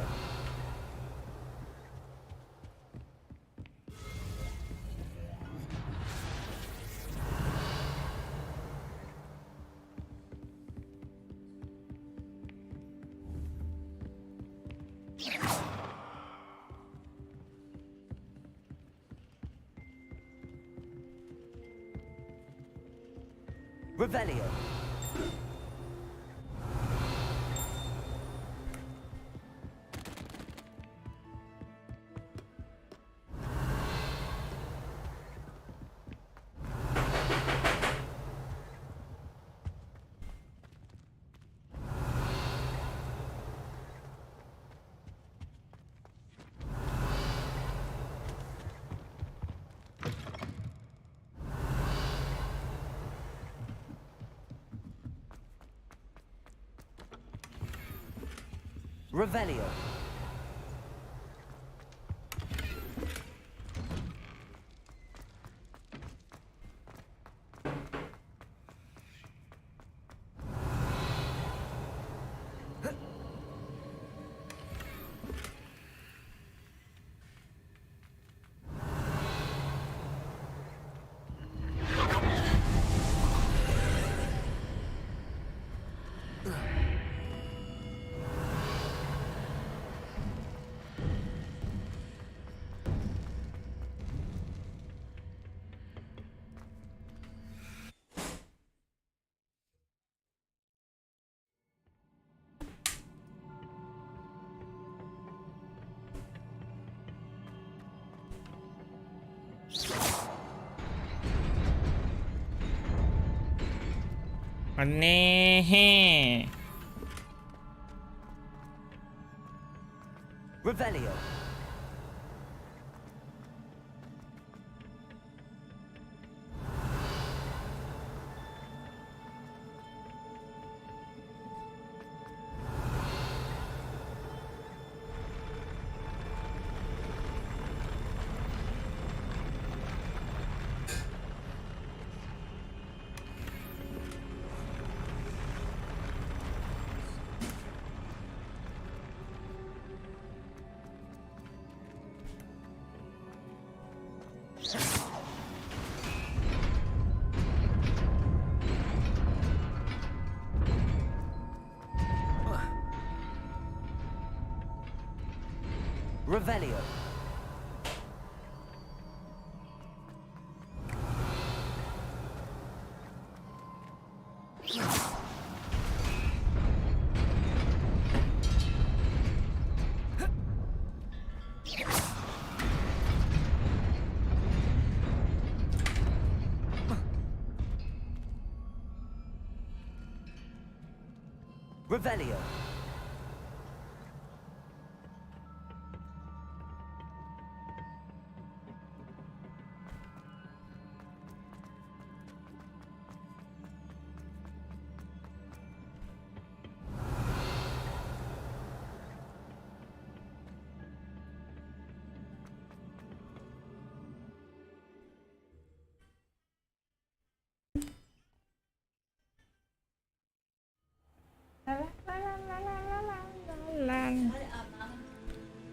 Revelio. Revelio. Aneh. Revelio. Revelio. Revelio.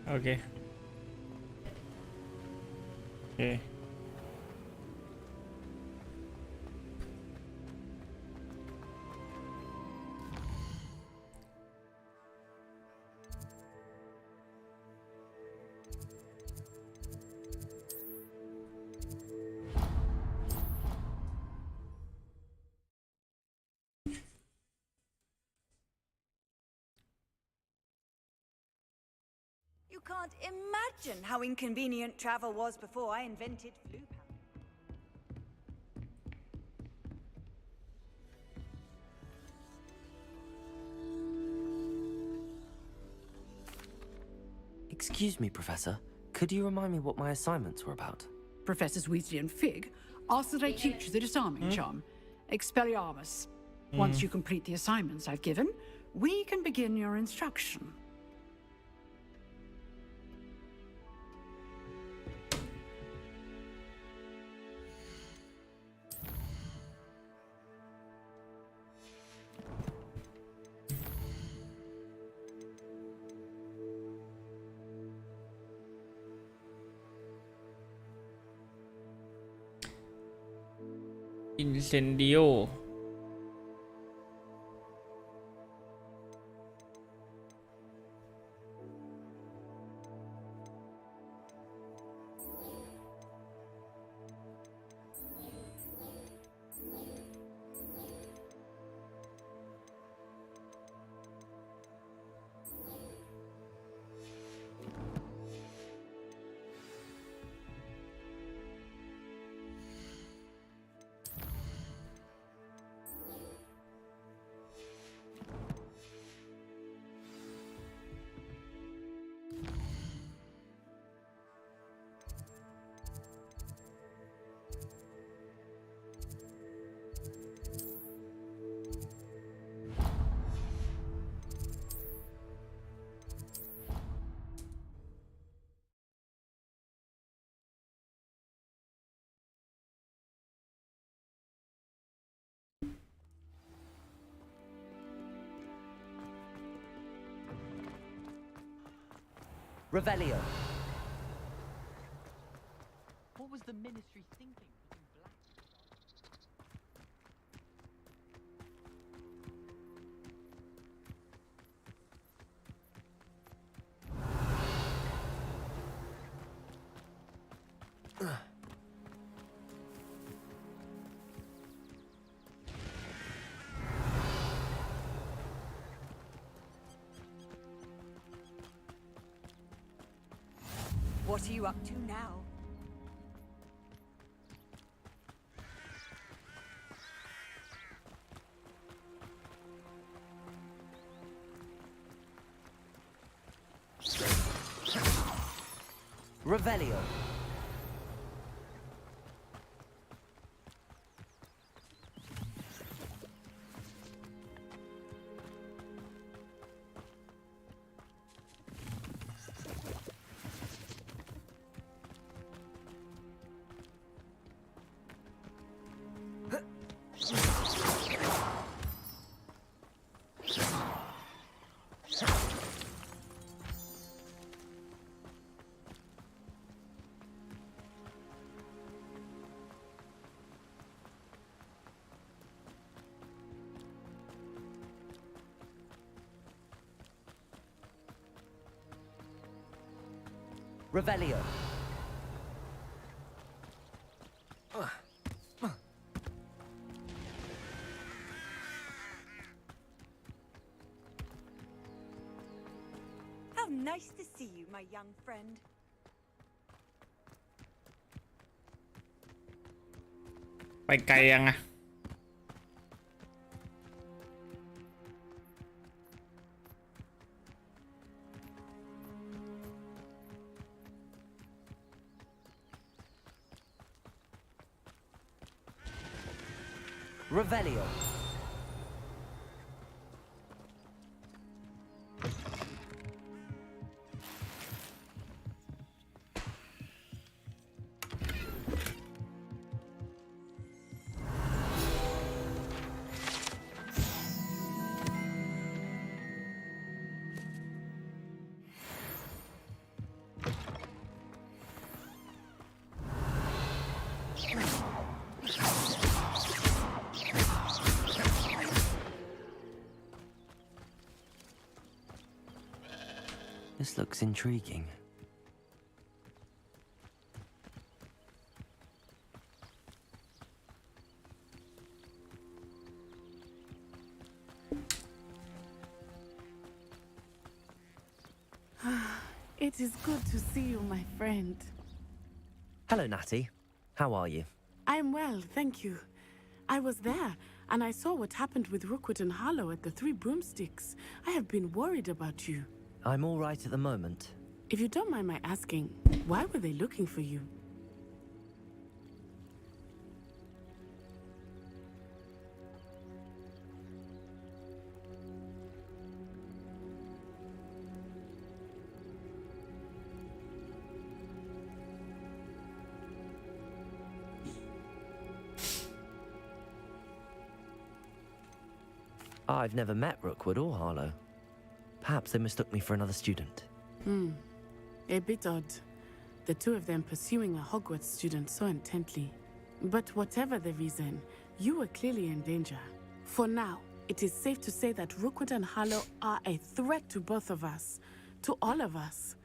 Okay. Okay. You can't imagine how inconvenient travel was before I invented flu power. Excuse me, Professor. Could you remind me what my assignments were about? Professors Weasley and Fig asked that I teach you the disarming charm, Expelliarmus. Once you complete the assignments I've given, we can begin your instruction. Incendio Revelio. What was the Ministry thinking? What are you up to now? Revelio. Revelio. How nice to see you, my young friend.ไปไกลยังอะ Revelio. This looks intriguing. It is good to see you, my friend. Hello, Natty. How are you? I'm well, thank you. I was there, and I saw what happened with Rookwood and Harlow at the Three Broomsticks. I have been worried about you. I'm all right at the moment. If you don't mind my asking, why were they looking for you? I've never met Rookwood or Harlow. Perhaps they mistook me for another student. A bit odd. The two of them pursuing a Hogwarts student so intently. But whatever the reason, You were clearly in danger. For now, it is safe to say that Rookwood and Harlow are a threat to both of us, to all of us.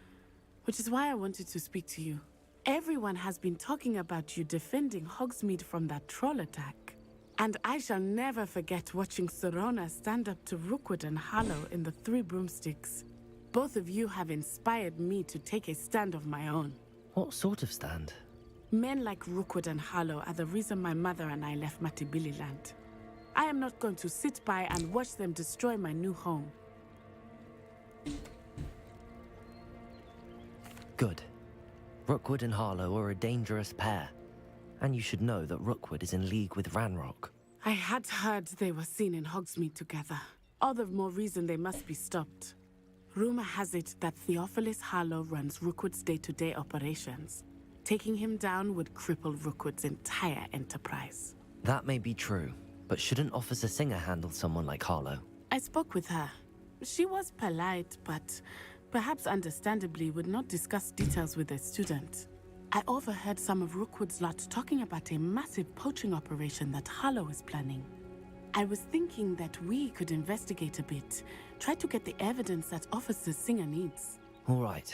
Which is why I wanted to speak to you. Everyone has been talking about you defending Hogsmeade from that troll attack. And I shall never forget watching Serona stand up to Rookwood and Harlow in the Three Broomsticks. Both of you have inspired me to take a stand of my own. What sort of stand? Men like Rookwood and Harlow are the reason my mother and I left Matibili land. I am not going to sit by and watch them destroy my new home. Good. Rookwood and Harlow are a dangerous pair. And you should know that Rookwood is in league with Ranrock. I had heard they were seen in Hogsmeade together. All the more reason they must be stopped. Rumor has it that Theophilus Harlow runs Rookwood's day-to-day operations. Taking him down would cripple Rookwood's entire enterprise. That may be true, but shouldn't Officer Singer handle someone like Harlow? I spoke with her. She was polite, but perhaps understandably would not discuss details with a student. I overheard some of Rookwood's lot talking about a massive poaching operation that Harlow is planning. I was thinking that we could investigate a bit, try to get the evidence that Officer Singer needs. All right,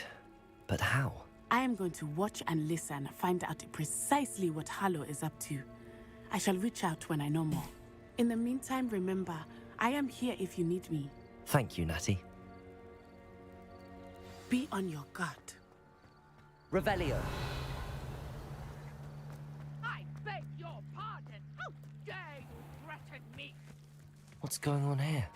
but how? I am going to watch and listen, find out precisely what Harlow is up to. I shall reach out when I know more. In the meantime, remember, I am here if you need me. Thank you, Natty. Be on your guard. Revelio. I beg your pardon. How dare you threaten me? What's going on here?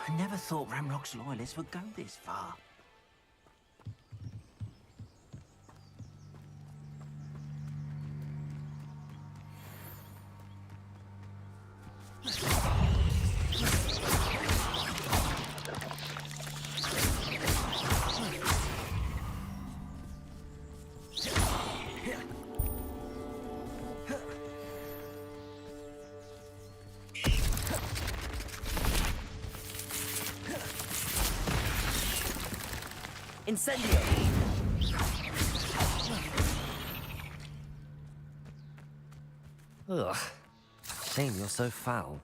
I never thought Ranrock's loyalists would go this far. Incendio! Ugh. Shame you're so foul.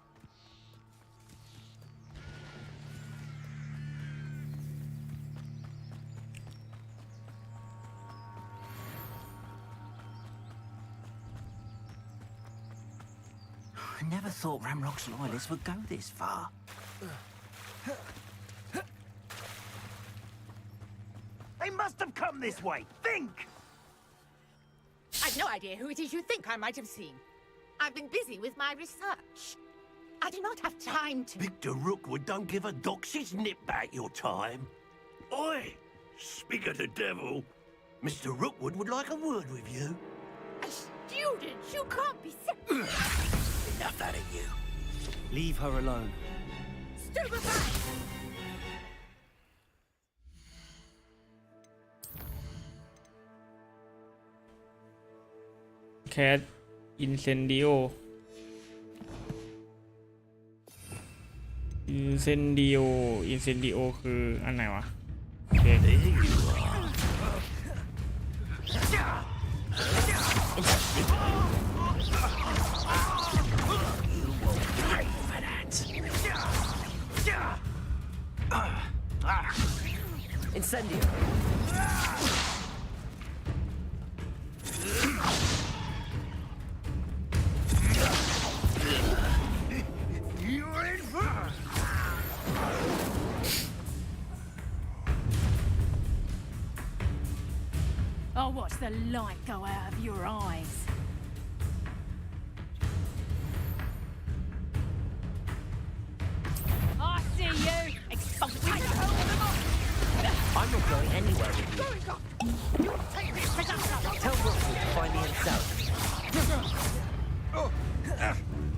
I never thought Ranrock's loyalists would go this far. They must have come this way. Think! I've no idea who it is you think I might have seen. I've been busy with my research. I do not have time to... Victor Rookwood don't give a doxy's nip back your time. Oi! Speak of the devil. Mr. Rookwood would like a word with you. A student? You can't be Enough out of you. Leave her alone. Stupefy! Cat Incendio คืออันไหนวะโอเค Incendio! You're in first! I'll watch the light go out of your eyes. I see you! Exfoliate! I'm not going anywhere with you. Tell Rookwood to find me himself.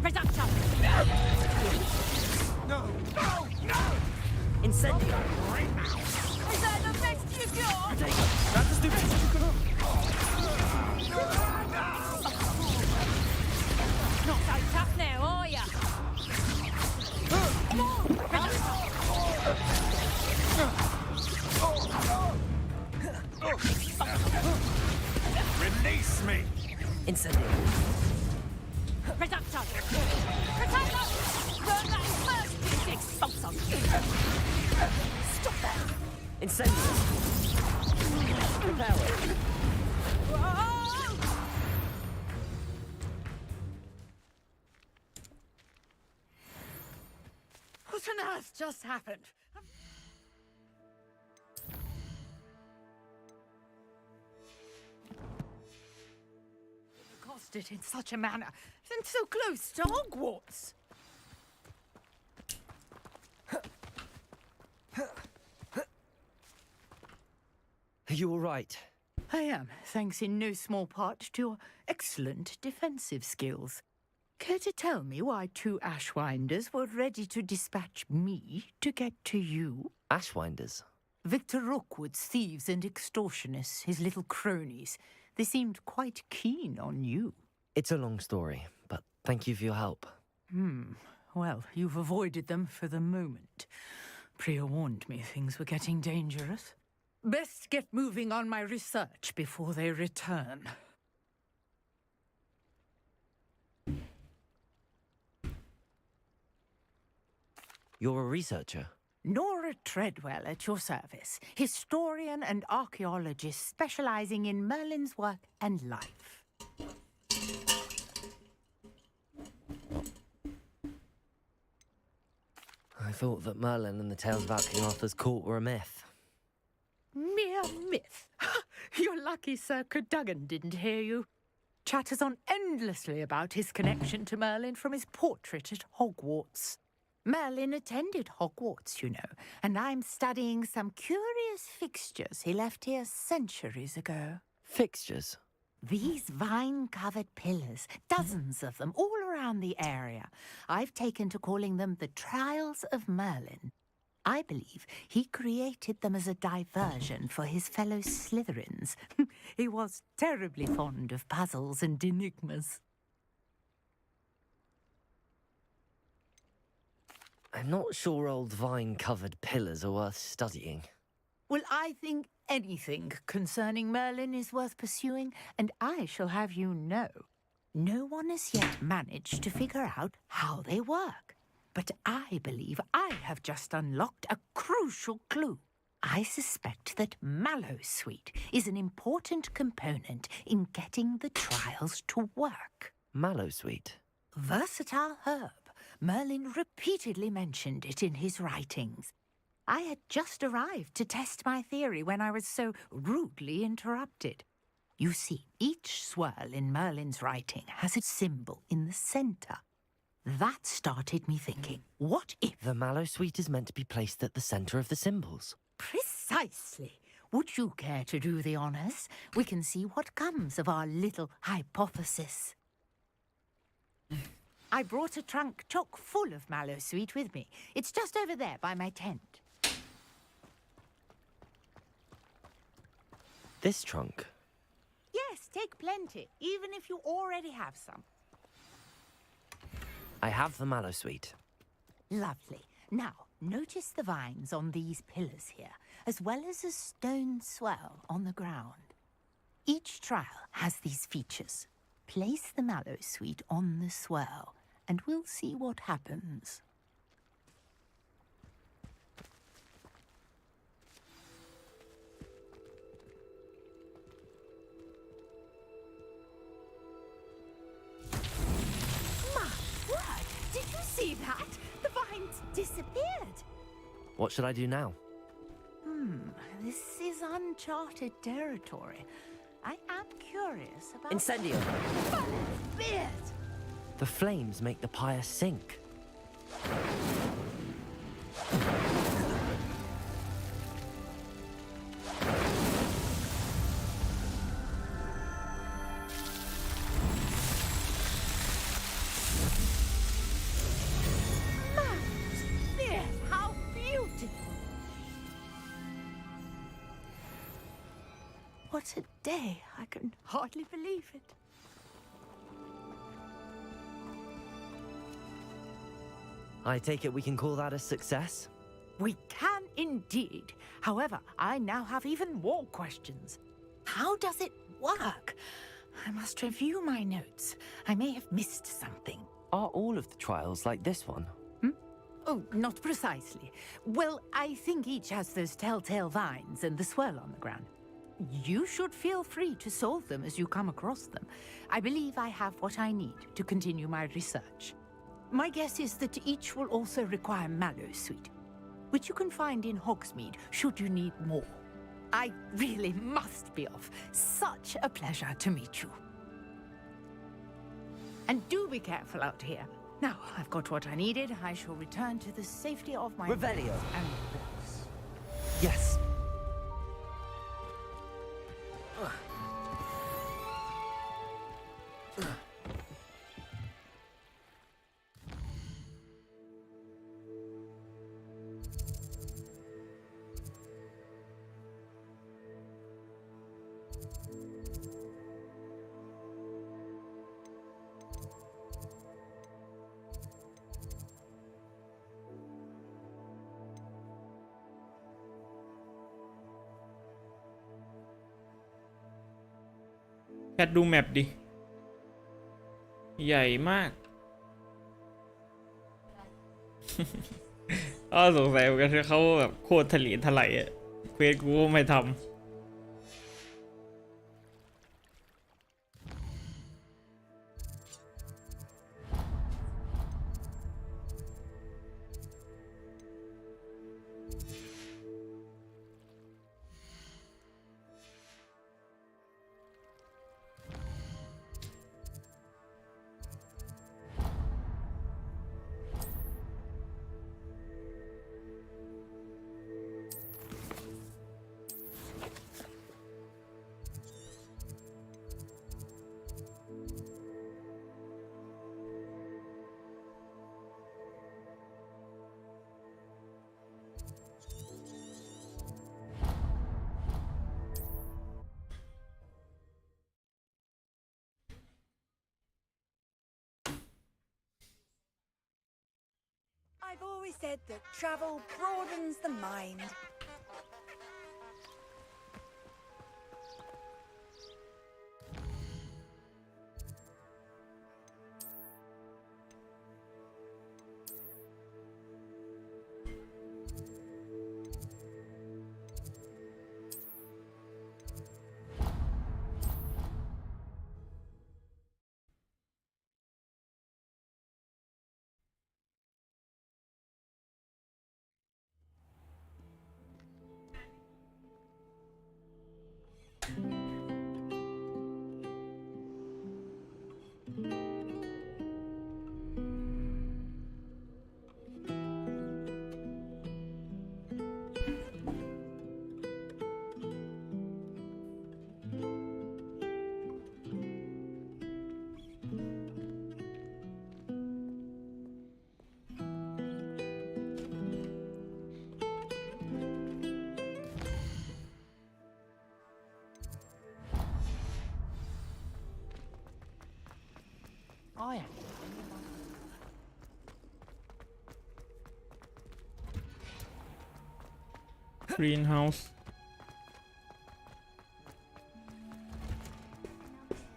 Reduction! No! No! No! Incendio! Is that the best you got? That's the stupidest you could have. Not so tough now, are ya? Come on! Reduction! Release me! Incendio. Reduction! Protect us! Burn that first big expulsion! Stop that! Incendio. Repel it. What on earth just happened? Caused it in such a manner, and so close to Hogwarts. Are you all right? I am, thanks in no small part to your excellent defensive skills. Care to tell me why 2 Ashwinders were ready to dispatch me to get to you? Ashwinders? Victor Rookwood's thieves and extortionists, his little cronies. They seemed quite keen on you. It's a long story, but thank you for your help. Well, you've avoided them for the moment. Priya warned me things were getting dangerous. Best get moving on my research before they return. You're a researcher? Nora Treadwell at your service, historian and archaeologist specializing in Merlin's work and life. I thought that Merlin and the tales about King Arthur's court were a myth. Mere myth. You're lucky Sir Cadogan didn't hear you. Chatters on endlessly about his connection to Merlin from his portrait at Hogwarts. Merlin attended Hogwarts, you know, and I'm studying some curious fixtures he left here centuries ago. Fixtures? These vine-covered pillars, dozens of them, all around the area. I've taken to calling them the Trials of Merlin. I believe he created them as a diversion for his fellow Slytherins. He was terribly fond of puzzles and enigmas. I'm not sure old vine-covered pillars are worth studying. Well, I think anything concerning Merlin is worth pursuing, and I shall have you know, no one has yet managed to figure out how they work. But I believe I have just unlocked a crucial clue. I suspect that Mallowsweet is an important component in getting the trials to work. Mallowsweet? Versatile herb. Merlin repeatedly mentioned it in his writings. I had just arrived to test my theory when I was so rudely interrupted. You see, each swirl in Merlin's writing has a symbol in the centre. That started me thinking, what if... The Mallowsweet is meant to be placed at the centre of the symbols. Precisely. Would you care to do the honours? We can see what comes of our little hypothesis. I brought a trunk chock full of Mallowsweet with me. It's just over there by my tent. This trunk? Yes, take plenty, even if you already have some. I have the Mallowsweet. Lovely. Now, notice the vines on these pillars here, as well as a stone swell on the ground. Each trial has these features. Place the Mallowsweet on the swell, and we'll see what happens. My word! Did you see that? The vines disappeared. What should I do now? This is uncharted territory. I am curious about... Incendio! Beard! The flames make the pyre sink. Beard, how beautiful! What a day! I can hardly believe it. I take it we can call that a success? We can indeed. However, I now have even more questions. How does it work? I must review my notes. I may have missed something. Are all of the trials like this one? Oh, not precisely. Well, I think each has those telltale vines and the swirl on the ground. You should feel free to solve them as you come across them. I believe I have what I need to continue my research. My guess is that each will also require mallow sweet, which you can find in Hogsmeade should you need more. I really must be off. Such a pleasure to meet you. And do be careful out here. Now, I've got what I needed. I shall return to the safety of my Revelio. and books. Yes.แค่ดูแมปดิ ใหญ่มาก สงสัยเหมือนกันเขาแบบโคตรทะเลทลายอะเควสกูไม่ทำI've always said that travel broadens the mind. Oh, yeah. Greenhouse.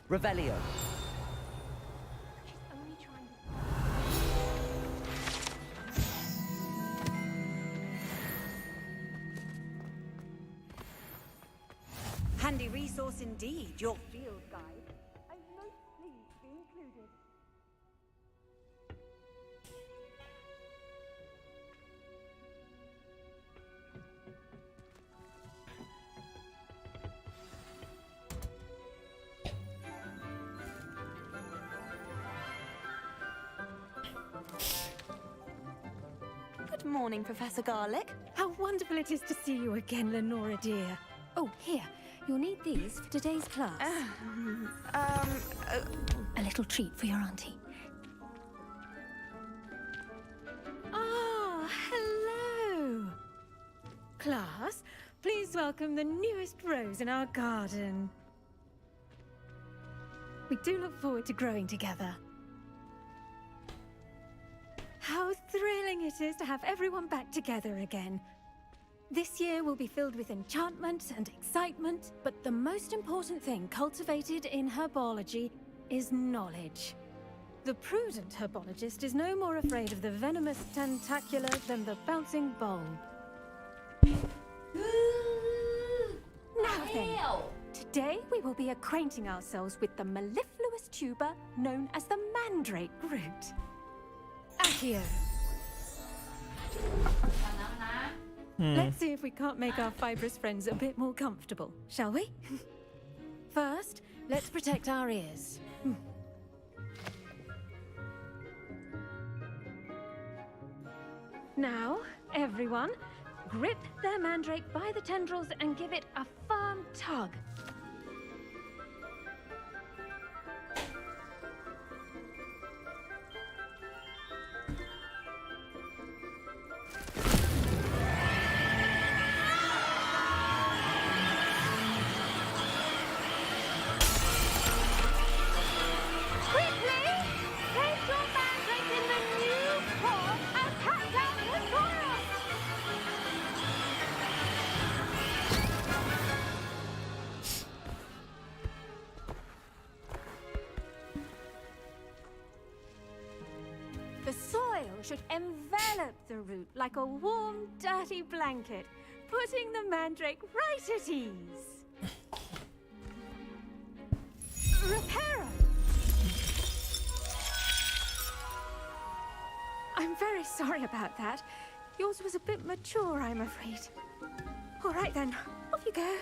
Revelio. Handy resource indeed, your field guide. I'm most pleased to be included. Good morning, Professor Garlick. How wonderful it is to see you again, Lenora dear. Oh, here. You'll need these for today's class. A little treat for your auntie. Ah, hello. Class, please welcome the newest rose in our garden. We do look forward to growing together. How thrilling it is to have everyone back together again. This year will be filled with enchantment and excitement, but the most important thing cultivated in herbology is knowledge. The prudent herbologist is no more afraid of the venomous tentacular than the bouncing bulb. Now then, today we will be acquainting ourselves with the mellifluous tuber known as the mandrake root. Accio. Let's see if we can't make our fibrous friends a bit more comfortable, shall we? First, let's protect our ears. Now, everyone, grip their mandrake by the tendrils and give it a firm tug. The soil should envelop the root like a warm, dirty blanket, putting the mandrake right at ease. Reparo! I'm very sorry about that. Yours was a bit mature, I'm afraid. All right then, off you go.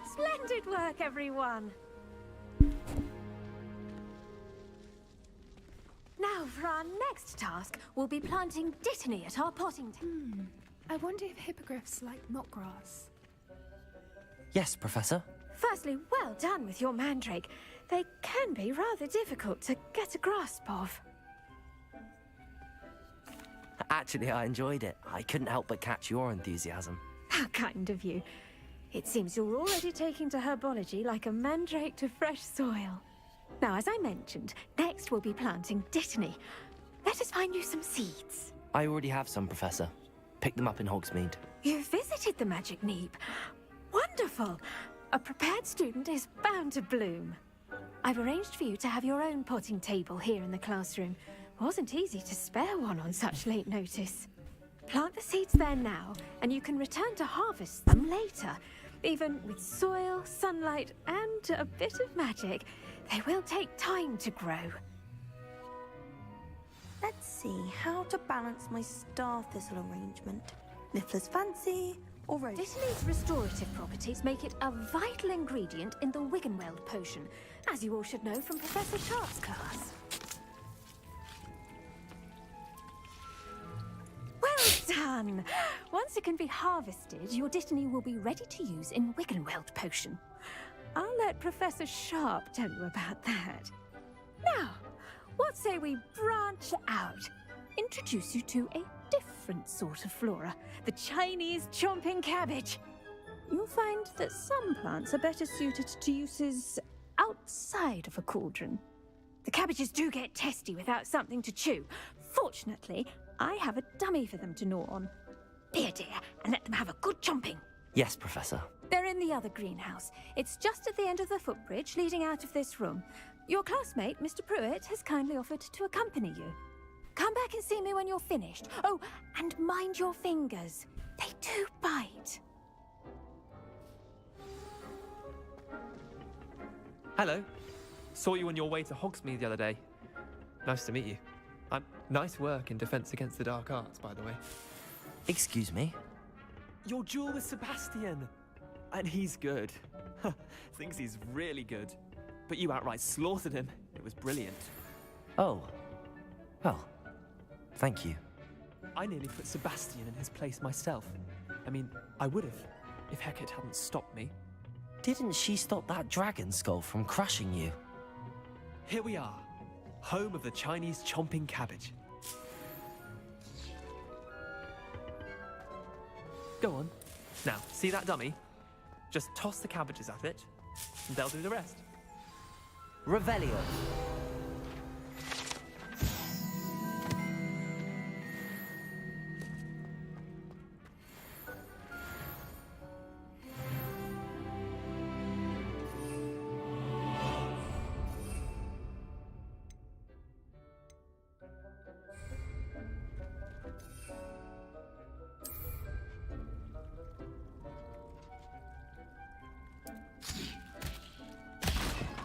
Splendid work, everyone. Now, for our next task, we'll be planting dittany at our potting table. I wonder if hippogriffs like knotgrass. Yes, Professor. Firstly, well done with your mandrake. They can be rather difficult to get a grasp of. Actually, I enjoyed it. I couldn't help but catch your enthusiasm. How kind of you. It seems you're already taking to herbology like a mandrake to fresh soil. Now, as I mentioned, next we'll be planting dittany. Let us find you some seeds. I already have some, Professor. Picked them up in Hogsmeade. You visited the Magic Neep. Wonderful! A prepared student is bound to bloom. I've arranged for you to have your own potting table here in the classroom. Wasn't easy to spare one on such late notice. Plant the seeds there now, and you can return to harvest them later. Even with soil, sunlight, and a bit of magic, they will take time to grow. Let's see how to balance my star thistle arrangement. Niffler's fancy or rose? Dittany's restorative properties make it a vital ingredient in the Wiggenweld potion, as you all should know from Professor Sharp's class. Well done! Once it can be harvested, your dittany will be ready to use in Wiggenweld potion. I'll let Professor Sharp tell you about that. Now, what say we branch out? Introduce you to a different sort of flora, the Chinese chomping cabbage. You'll find that some plants are better suited to uses outside of a cauldron. The cabbages do get testy without something to chew. Fortunately, I have a dummy for them to gnaw on. Here, dear, and let them have a good chomping. Yes, Professor. They're in the other greenhouse. It's just at the end of the footbridge leading out of this room. Your classmate, Mr. Pruitt, has kindly offered to accompany you. Come back and see me when you're finished. Oh, and mind your fingers. They do bite. Hello. Saw you on your way to Hogsmeade the other day. Nice to meet you. Nice work in Defense Against the Dark Arts, by the way. Excuse me? Your duel with Sebastian. And he's good. Thinks he's really good. But you outright slaughtered him. It was brilliant. Oh. Well, thank you. I nearly put Sebastian in his place myself. I mean, I would have, if Hecate hadn't stopped me. Didn't she stop that dragon skull from crushing you? Here we are. Home of the Chinese chomping cabbage. Go on. Now, see that dummy? Just toss the cabbages at it, and they'll do the rest. Revelio.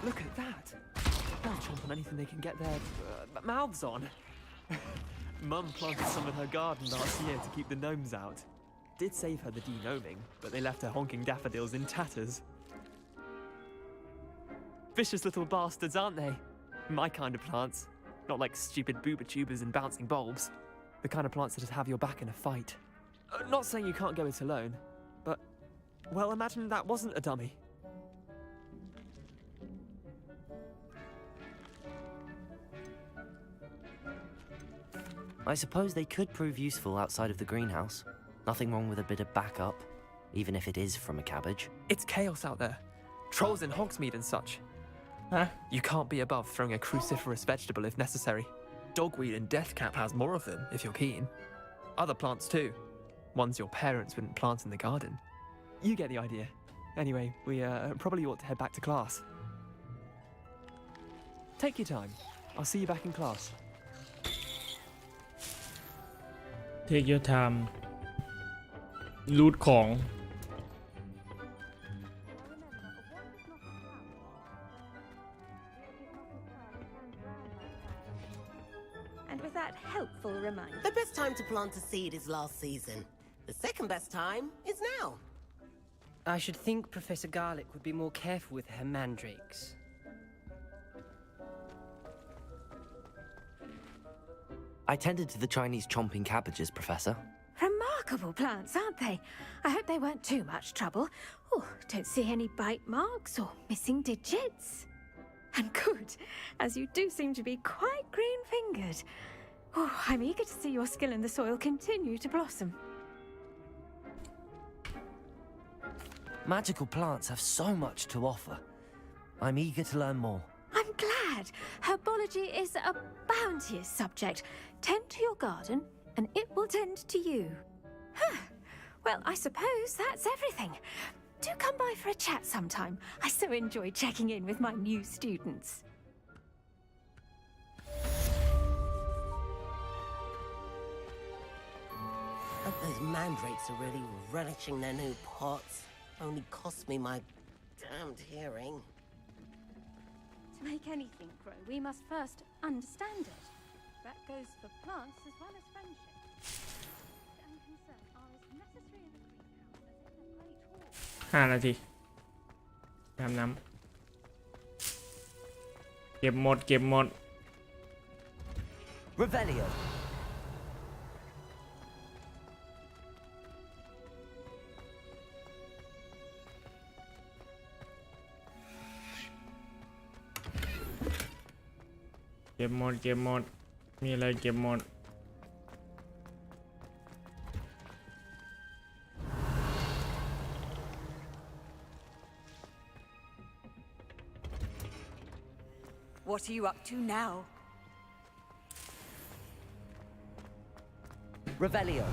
Look at that. They'll chomp on anything they can get their mouths on. Mum planted some in her garden last year to keep the gnomes out. Did save her the de-gnoming, but they left her honking daffodils in tatters. Vicious little bastards, aren't they? My kind of plants. Not like stupid booba tubers and bouncing bulbs. The kind of plants that just have your back in a fight. Not saying you can't go it alone, but, well, imagine that wasn't a dummy. I suppose they could prove useful outside of the greenhouse. Nothing wrong with a bit of backup, even if it is from a cabbage. It's chaos out there. Trolls in Hogsmeade and such. Huh? You can't be above throwing a cruciferous vegetable if necessary. Dogweed and deathcap has more of them, if you're keen. Other plants too. Ones your parents wouldn't plant in the garden. You get the idea. Anyway, we probably ought to head back to class. Take your time. I'll see you back in class. Take your time รูทของ And with that helpful reminder. The best time to plant a seed is last season. The second best time is now. I should think Professor Garlick would be more careful with her mandrakes. I tended to the Chinese chomping cabbages, Professor. Remarkable plants, aren't they? I hope they weren't too much trouble. Oh, don't see any bite marks or missing digits. And good, as you do seem to be quite green-fingered. Oh, I'm eager to see your skill in the soil continue to blossom. Magical plants have so much to offer. I'm eager to learn more. I'm glad. Herbology is a bounteous subject. Tend to your garden, and it will tend to you. Huh. Well, I suppose that's everything. Do come by for a chat sometime. I so enjoy checking in with my new students. Those mandrakes are really relishing their new pots. Only cost me my damned hearing. To make anything grow, we must first understand it. That goes for plants as well as friendship. And concern are as necessary in a greenhouse as in a great hall. 5 นาทีอาบน้ำเก็บหมด Revelio.เก็บหมด มีอะไรเก็บหมด What are you up to now? Revelio.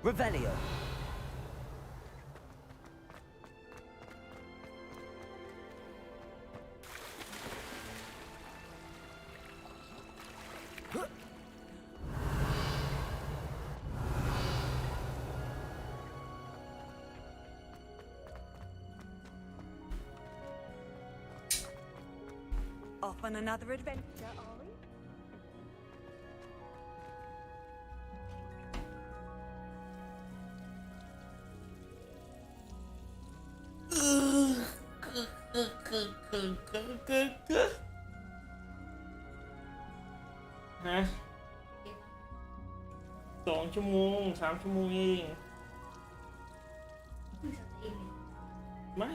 Revelio. Off on another adventure, are we? ฮะ2 ชั่วโมง 3 ชั่วโมงเองไม่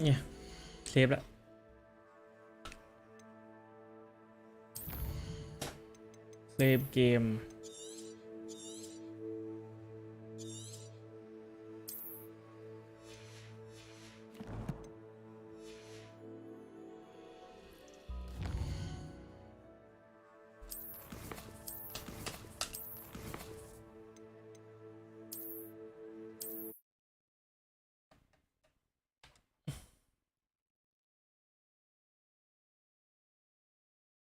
เนี่ยเซฟแล้วเซฟเกม